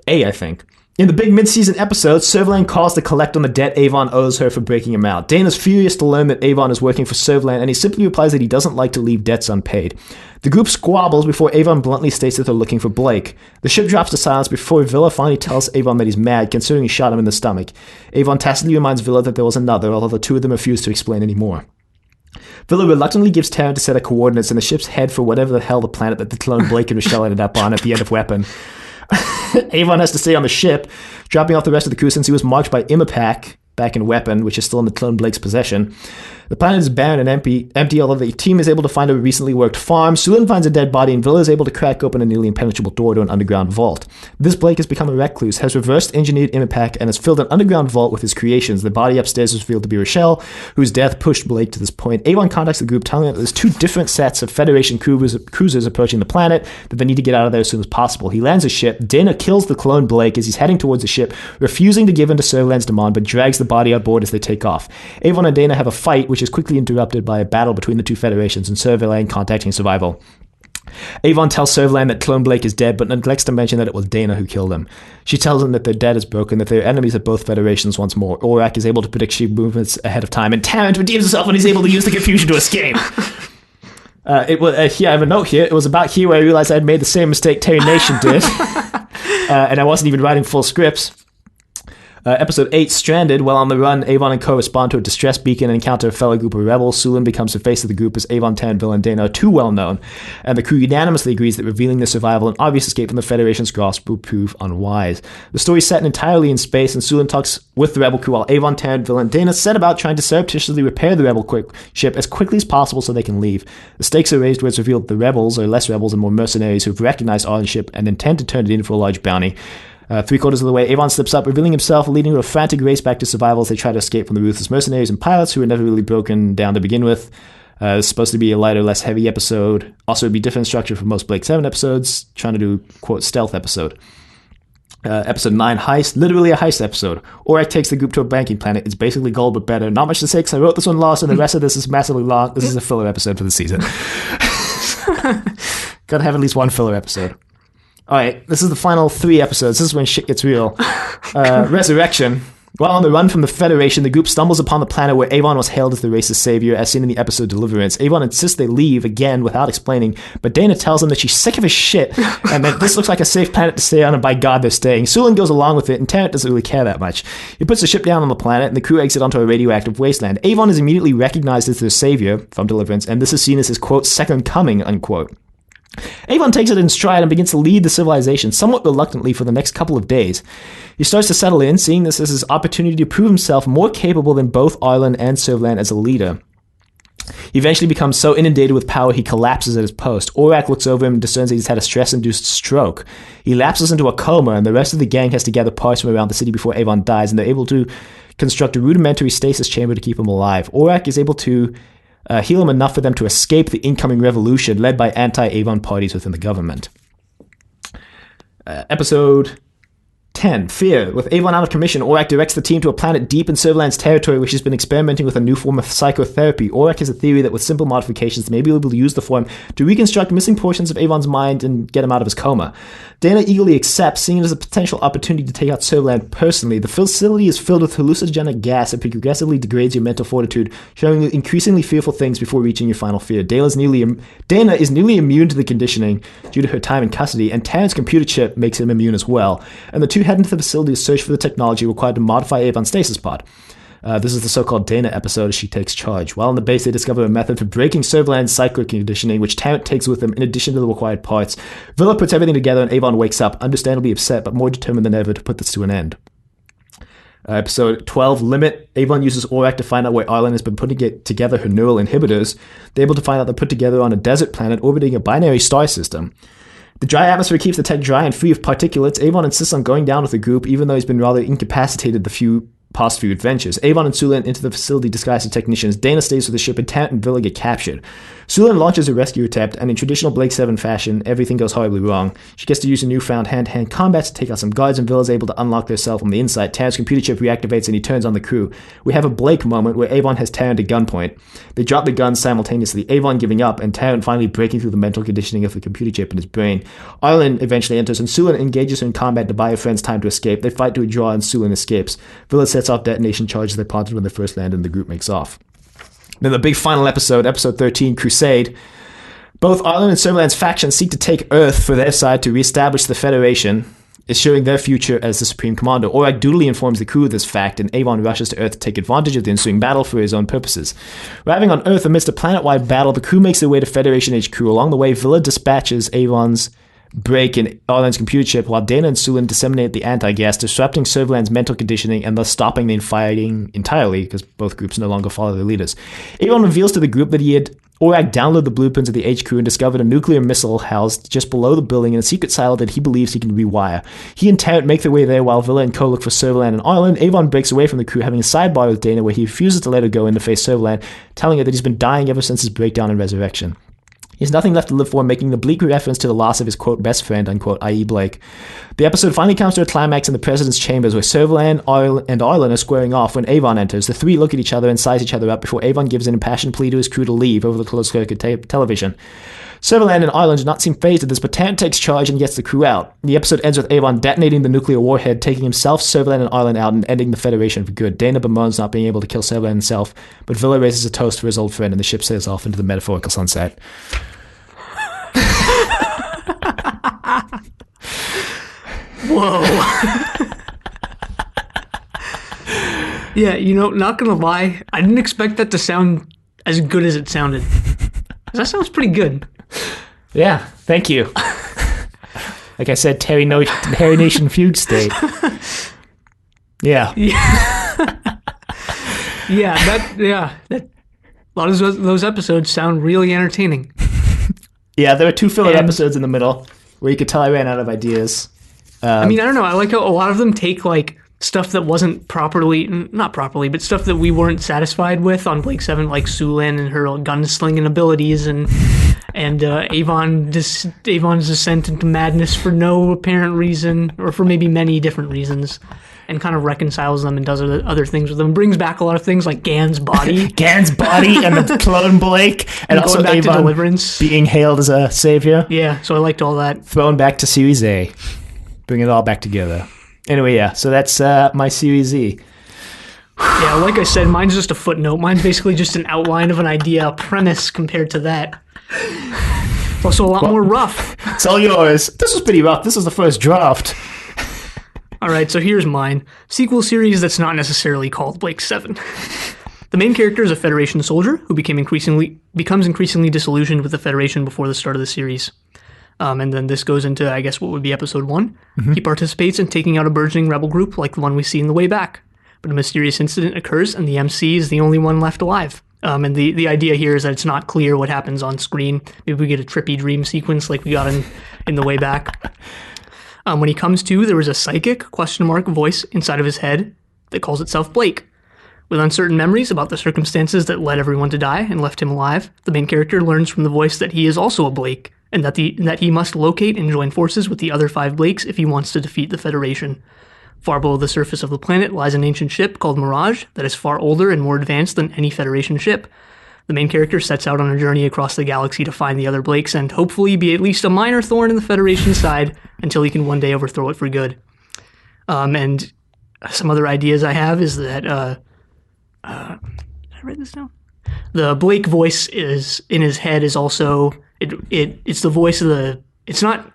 I think. In the big mid-season episode, Servalan calls to collect on the debt Avon owes her for breaking him out. Dana's furious to learn that Avon is working for Servalan, and he simply replies that he doesn't like to leave debts unpaid. The group squabbles before Avon bluntly states that they're looking for Blake. The ship drops to silence before Villa finally tells Avon that he's mad, considering he shot him in the stomach. Avon tacitly reminds Villa that there was another, although the two of them refuse to explain any more. Villa reluctantly gives Tarrant a set of coordinates, and the ship's head for whatever the hell the planet that the clone Blake and Rochelle ended up on at the end of Weapon. Avon has to stay on the ship, dropping off the rest of the crew since he was marked by Imapak back in Weapon, which is still in the clone Blake's possession. The planet is barren and empty, although the team is able to find a recently worked farm. Sulin finds a dead body, and Villa is able to crack open a nearly impenetrable door to an underground vault. This Blake has become a recluse, has reverse-engineered Imapak, and has filled an underground vault with his creations. The body upstairs is revealed to be Rochelle, whose death pushed Blake to this point. Avon contacts the group, telling them that there's two different sets of Federation cruisers approaching the planet, that they need to get out of there as soon as possible. He lands a ship. Dana kills the clone Blake as he's heading towards the ship, refusing to give in to Servalan's demand, but drags the body on board as they take off. Avon and Dana have a fight, which is quickly interrupted by a battle between the two Federations and Servalan contacting Survival. Avon tells Servalan that Clone Blake is dead, but neglects to mention that it was Dana who killed him. She tells him that their debt is broken, that they're enemies of both federations once more. Orak is able to predict ship movements ahead of time, and Tarrant redeems himself when he's able to use the confusion to escape. Here, I have a note here. It was about here where I realized I had made the same mistake Terry Nation did, and I wasn't even writing full scripts. Episode 8, Stranded. While on the run, Avon and Co. respond to a distress beacon and encounter a fellow group of rebels. Sulin becomes the face of the group as Avon, Tarrant, Vil, and Dana are too well known, and the crew unanimously agrees that revealing their survival and obvious escape from the Federation's grasp will prove unwise. The story is set entirely in space, and Sulin talks with the rebel crew while Avon, Tarrant, Vil, and Dana set about trying to surreptitiously repair the rebel ship as quickly as possible so they can leave. The stakes are raised where it's revealed that the rebels are less rebels and more mercenaries who have recognized Arlen's ship and intend to turn it in for a large bounty. 3/4 of the way, Avon slips up, revealing himself, leading to a frantic race back to survival as they try to escape from the ruthless mercenaries and pilots who were never really broken down to begin with. It's supposed to be a lighter, less heavy episode. Also, it'd be different structure from most Blake 7 episodes, trying to do, quote, stealth episode. Episode 9, Heist, literally a heist episode. Orak takes the group to a banking planet. It's basically gold, but better. Not much to say because I wrote this one last, and the rest of this is massively long. This is a filler episode for the season. Gotta have at least one filler episode. Alright, this is the final 3 episodes. This is when shit gets real. Resurrection. While on the run from the Federation, the group stumbles upon the planet where Avon was hailed as the race's savior, as seen in the episode Deliverance. Avon insists they leave, again, without explaining, but Dana tells them that she's sick of his shit, and that this looks like a safe planet to stay on, and by God, they're staying. Sulin goes along with it, and Tarrant doesn't really care that much. He puts the ship down on the planet, and the crew exit onto a radioactive wasteland. Avon is immediately recognized as their savior from Deliverance, and this is seen as his, quote, second coming, unquote. Avon takes it in stride and begins to lead the civilization, somewhat reluctantly, for the next couple of days. He starts to settle in, seeing this as his opportunity to prove himself more capable than both Arlen and Servalan as a leader. He eventually becomes so inundated with power he collapses at his post. Orak looks over him and discerns that he's had a stress-induced stroke. He lapses into a coma, and the rest of the gang has to gather parts from around the city before Avon dies, and they're able to construct a rudimentary stasis chamber to keep him alive. Orak is able to heal him enough for them to escape the incoming revolution led by anti-Avon parties within the government. Episode 10, Fear. With Avon out of commission, Orak directs the team to a planet deep in Servalan's territory which has been experimenting with a new form of psychotherapy. Orak has a theory that with simple modifications they may be able to use the form to reconstruct missing portions of Avon's mind and get him out of his coma. Dana eagerly accepts, seeing it as a potential opportunity to take out Servalan personally. The facility is filled with hallucinogenic gas that progressively degrades your mental fortitude, showing you increasingly fearful things before reaching your final fear. Dana is nearly immune to the conditioning due to her time in custody, and Tarrant's computer chip makes him immune as well. And the two head into the facility to search for the technology required to modify Avon's stasis pod. This is the so-called Dana episode as she takes charge. While on the base, they discover a method for breaking Servalan's psychic conditioning, which Tarrant takes with him in addition to the required parts. Villa puts everything together, and Avon wakes up, understandably upset, but more determined than ever to put this to an end. Episode 12, Limit. Avon uses Orak to find out where Arlen has been putting together her neural inhibitors. They're able to find out they're put together on a desert planet orbiting a binary star system. The dry atmosphere keeps the tech dry and free of particulates. Avon insists on going down with the group, even though he's been rather incapacitated the past few adventures. Avon and Sulin enter the facility disguised as technicians. Dana stays with the ship, and Tarrant and Villa get captured. Sulin launches a rescue attempt, and in traditional Blake 7 fashion, everything goes horribly wrong. She gets to use a newfound hand-to-hand combat to take out some guards, and Villa's able to unlock their cell from the inside. Tarrant's computer chip reactivates, and he turns on the crew. We have a Blake moment where Avon has Tarrant at gunpoint. They drop the guns simultaneously, Avon giving up, and Tarrant finally breaking through the mental conditioning of the computer chip in his brain. Arlen eventually enters, and Sulin engages her in combat to buy her friends time to escape. They fight to a draw, and Sulin escapes. Villa sets off detonation charges they planted when they first land, and the group makes off. Then the big final episode, episode 13, Crusade. Both Arlen and Servalan's factions seek to take Earth for their side to reestablish the Federation, assuring their future as the Supreme Commander. Orak duly informs the crew of this fact, and Avon rushes to Earth to take advantage of the ensuing battle for his own purposes. Arriving on Earth amidst a planet-wide battle, the crew makes their way to Federation HQ. Along the way, Villa dispatches Avon's break in Arlen's computer chip, while Dana and Sulin disseminate the anti-gas, disrupting Servalan's mental conditioning and thus stopping the fighting entirely, because both groups no longer follow their leaders. Avon reveals to the group that he had Orak downloaded the blueprints of the HQ and discovered a nuclear missile housed just below the building in a secret silo that he believes he can rewire. He and Tarrant make their way there while Villa and Co look for Servalan and Arlen. Avon breaks away from the crew, having a sidebar with Dana where he refuses to let her go in to face Servalan, telling her that he's been dying ever since his breakdown and resurrection. He has nothing left to live for, making the bleak reference to the loss of his, quote, best friend, unquote, i.e. Blake. The episode finally comes to a climax in the president's chambers where Servalan and Arlen are squaring off when Avon enters. The three look at each other and size each other up before Avon gives an impassioned plea to his crew to leave over the closed-circuit television. Servalan and Arlen do not seem phased at this, but Tant takes charge and gets the crew out. The episode ends with Avon detonating the nuclear warhead, taking himself, Servalan, and Arlen out, and ending the Federation for good. Dana bemoans not being able to kill Servalan himself, but Villa raises a toast for his old friend, and the ship sails off into the metaphorical sunset. Whoa. Yeah, not gonna lie, I didn't expect that to sound as good as it sounded. That sounds pretty good. Yeah, thank you. Like I said, Terry Nation fugue state. Yeah. A lot of those episodes sound really entertaining. Yeah, there were two filler episodes in the middle where you could tell I ran out of ideas. I don't know. I like how a lot of them take stuff that wasn't not properly, but stuff that we weren't satisfied with on Blake 7, like Sulan and her gunslinging abilities, and Avon's descent into madness for no apparent reason, or for maybe many different reasons, and kind of reconciles them and does other things with them. Brings back a lot of things like Gan's body. And the clone Blake, and also back Avon to Deliverance. Being hailed as a savior. Yeah, so I liked all that. Thrown back to Series A. Bring it all back together. Anyway, yeah, so that's my Series Z. Yeah, like I said, mine's just a footnote. Mine's basically just an outline of an idea, a premise compared to that. It's also a lot more rough. It's all yours. This was pretty rough. This was the first draft. All right, so here's mine. Sequel series that's not necessarily called Blake 7. The main character is a Federation soldier who becomes increasingly disillusioned with the Federation before the start of the series. And then this goes into, I guess, what would be episode 1. Mm-hmm. He participates in taking out a burgeoning rebel group like the one we see in The Way Back. But a mysterious incident occurs, and the MC is the only one left alive. And the idea here is that it's not clear what happens on screen. Maybe we get a trippy dream sequence like we got in The Way Back. When he comes to, there is a psychic ? Voice inside of his head that calls itself Blake. With uncertain memories about the circumstances that led everyone to die and left him alive, the main character learns from the voice that he is also a Blake, and that he must locate and join forces with the other 5 Blakes if he wants to defeat the Federation. Far below the surface of the planet lies an ancient ship called Mirage that is far older and more advanced than any Federation ship. The main character sets out on a journey across the galaxy to find the other Blakes and hopefully be at least a minor thorn in the Federation's side until he can one day overthrow it for good. And some other ideas I have is that... did I write this down? The Blake voice is in his head is also... It's the voice of the... It's not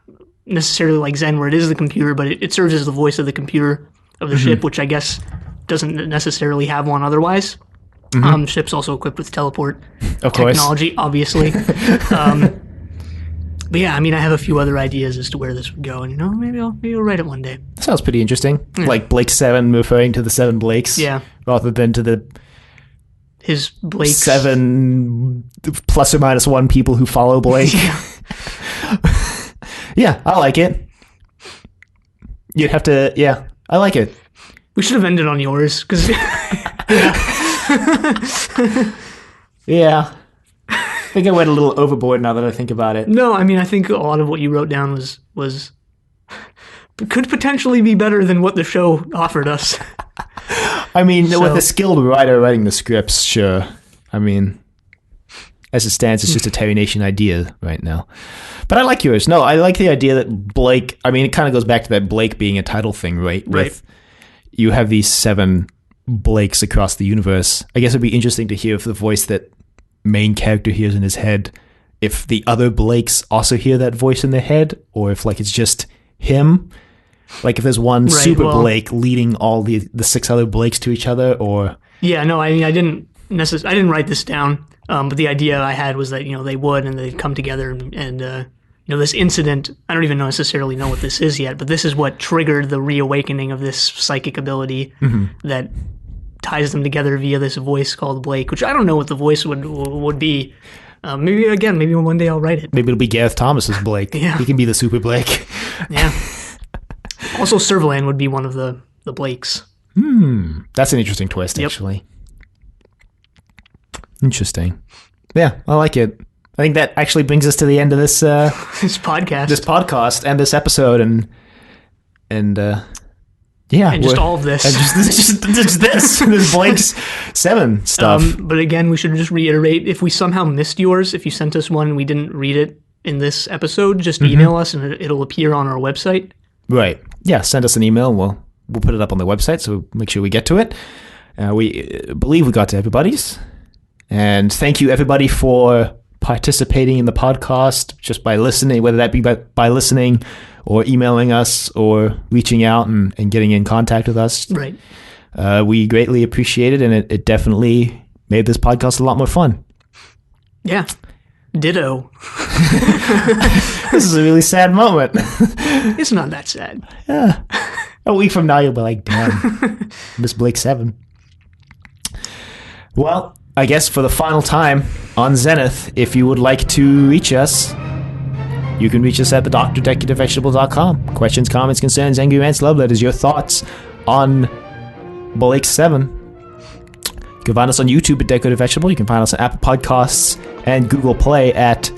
necessarily like Zen where it is the computer, but it serves as the voice of the computer of the ship, which I guess doesn't necessarily have one otherwise. Mm-hmm. Ship's also equipped with teleport technology, obviously. But yeah, I have a few other ideas as to where this would go, and maybe I'll write it one day. That sounds pretty interesting. Yeah. Like Blake 7 referring to the 7 Blakes, rather than to his Blakes 7 plus or minus 1 people who follow Blake. Yeah, I like it. You'd have to, I like it. We should have ended on yours, because... Yeah. I think I went a little overboard now that I think about it. No, I think a lot of what you wrote down was could potentially be better than what the show offered us. With a skilled writer writing the scripts, sure. As it stands, it's just a Terry Nation idea right now. But I like yours. No, I like the idea that Blake... it kind of goes back to that Blake being a title thing, right? Right. You have these 7 Blakes across the universe. I guess it'd be interesting to hear if the voice that main character hears in his head, if the other Blakes also hear that voice in their head, or if it's just him. Like if there's one super Blake leading all the 6 other Blakes to each other, or... Yeah, no, I didn't write this down, but the idea I had was that, they would, and they'd come together and this incident, I don't even necessarily know what this is yet, but this is what triggered the reawakening of this psychic ability that ties them together via this voice called Blake, which I don't know what the voice would be. Maybe one day I'll write it. Maybe it'll be Gareth Thomas's Blake. Yeah. He can be the super Blake. Yeah. Also, Servalan would be one of the Blakes. That's an interesting twist, actually. Interesting. Yeah, I like it. I think that actually brings us to the end of this This podcast. this podcast and this episode, and yeah, and just all of this. and just this Blake's 7 stuff. But again, we should just reiterate, if we somehow missed yours, if you sent us one and we didn't read it in this episode, just email us and it'll appear on our website. Right. Yeah, send us an email and we'll put it up on the website, so make sure we get to it. We believe we got to everybody's. And thank you, everybody, for participating in the podcast just by listening, whether that be by listening or emailing us or reaching out and getting in contact with us. Right. We greatly appreciate it, and it definitely made this podcast a lot more fun. Yeah. Ditto. This is a really sad moment. It's not that sad. Yeah. A week from now, you'll be like, damn, Miss Blake 7. Well, I guess for the final time on Zenith, if you would like to reach us, you can reach us at thedoctordecorativevegetable.com. Questions, comments, concerns, angry rants, love letters, your thoughts on Blake 7. You can find us on YouTube at Decorative Vegetable. You can find us on Apple Podcasts and Google Play at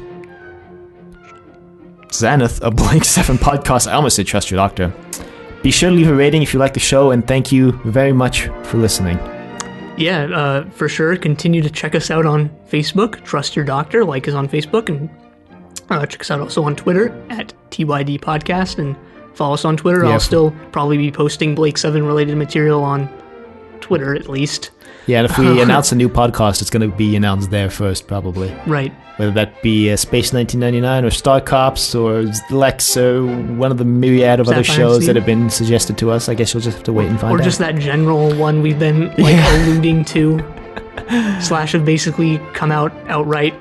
Zenith, a Blake 7 podcast. I almost said Trust Your Doctor. Be sure to leave a rating if you like the show, and thank you very much for listening. Yeah, for sure. Continue to check us out on Facebook. Trust Your Doctor. Like us on Facebook. And check us out also on Twitter at TYD Podcast. And follow us on Twitter. Yeah, I'll still probably be posting Blake 7 related material on Twitter at least. Yeah, and if we announce a new podcast, it's going to be announced there first, probably. Right. Whether that be Space 1999 or Star Cops or Lex or one of the myriad of other shows that have been suggested to us. I guess you'll just have to wait and find out. Or just that general one we've been alluding to. Slash have basically come out outright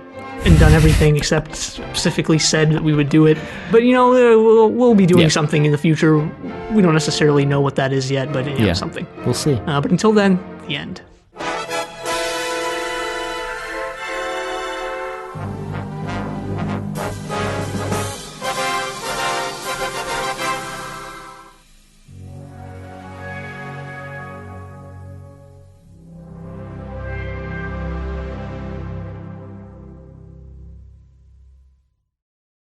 and done everything except specifically said that we would do it. But, we'll be doing something in the future. We don't necessarily know what that is yet, but, something. We'll see. But until then, the end.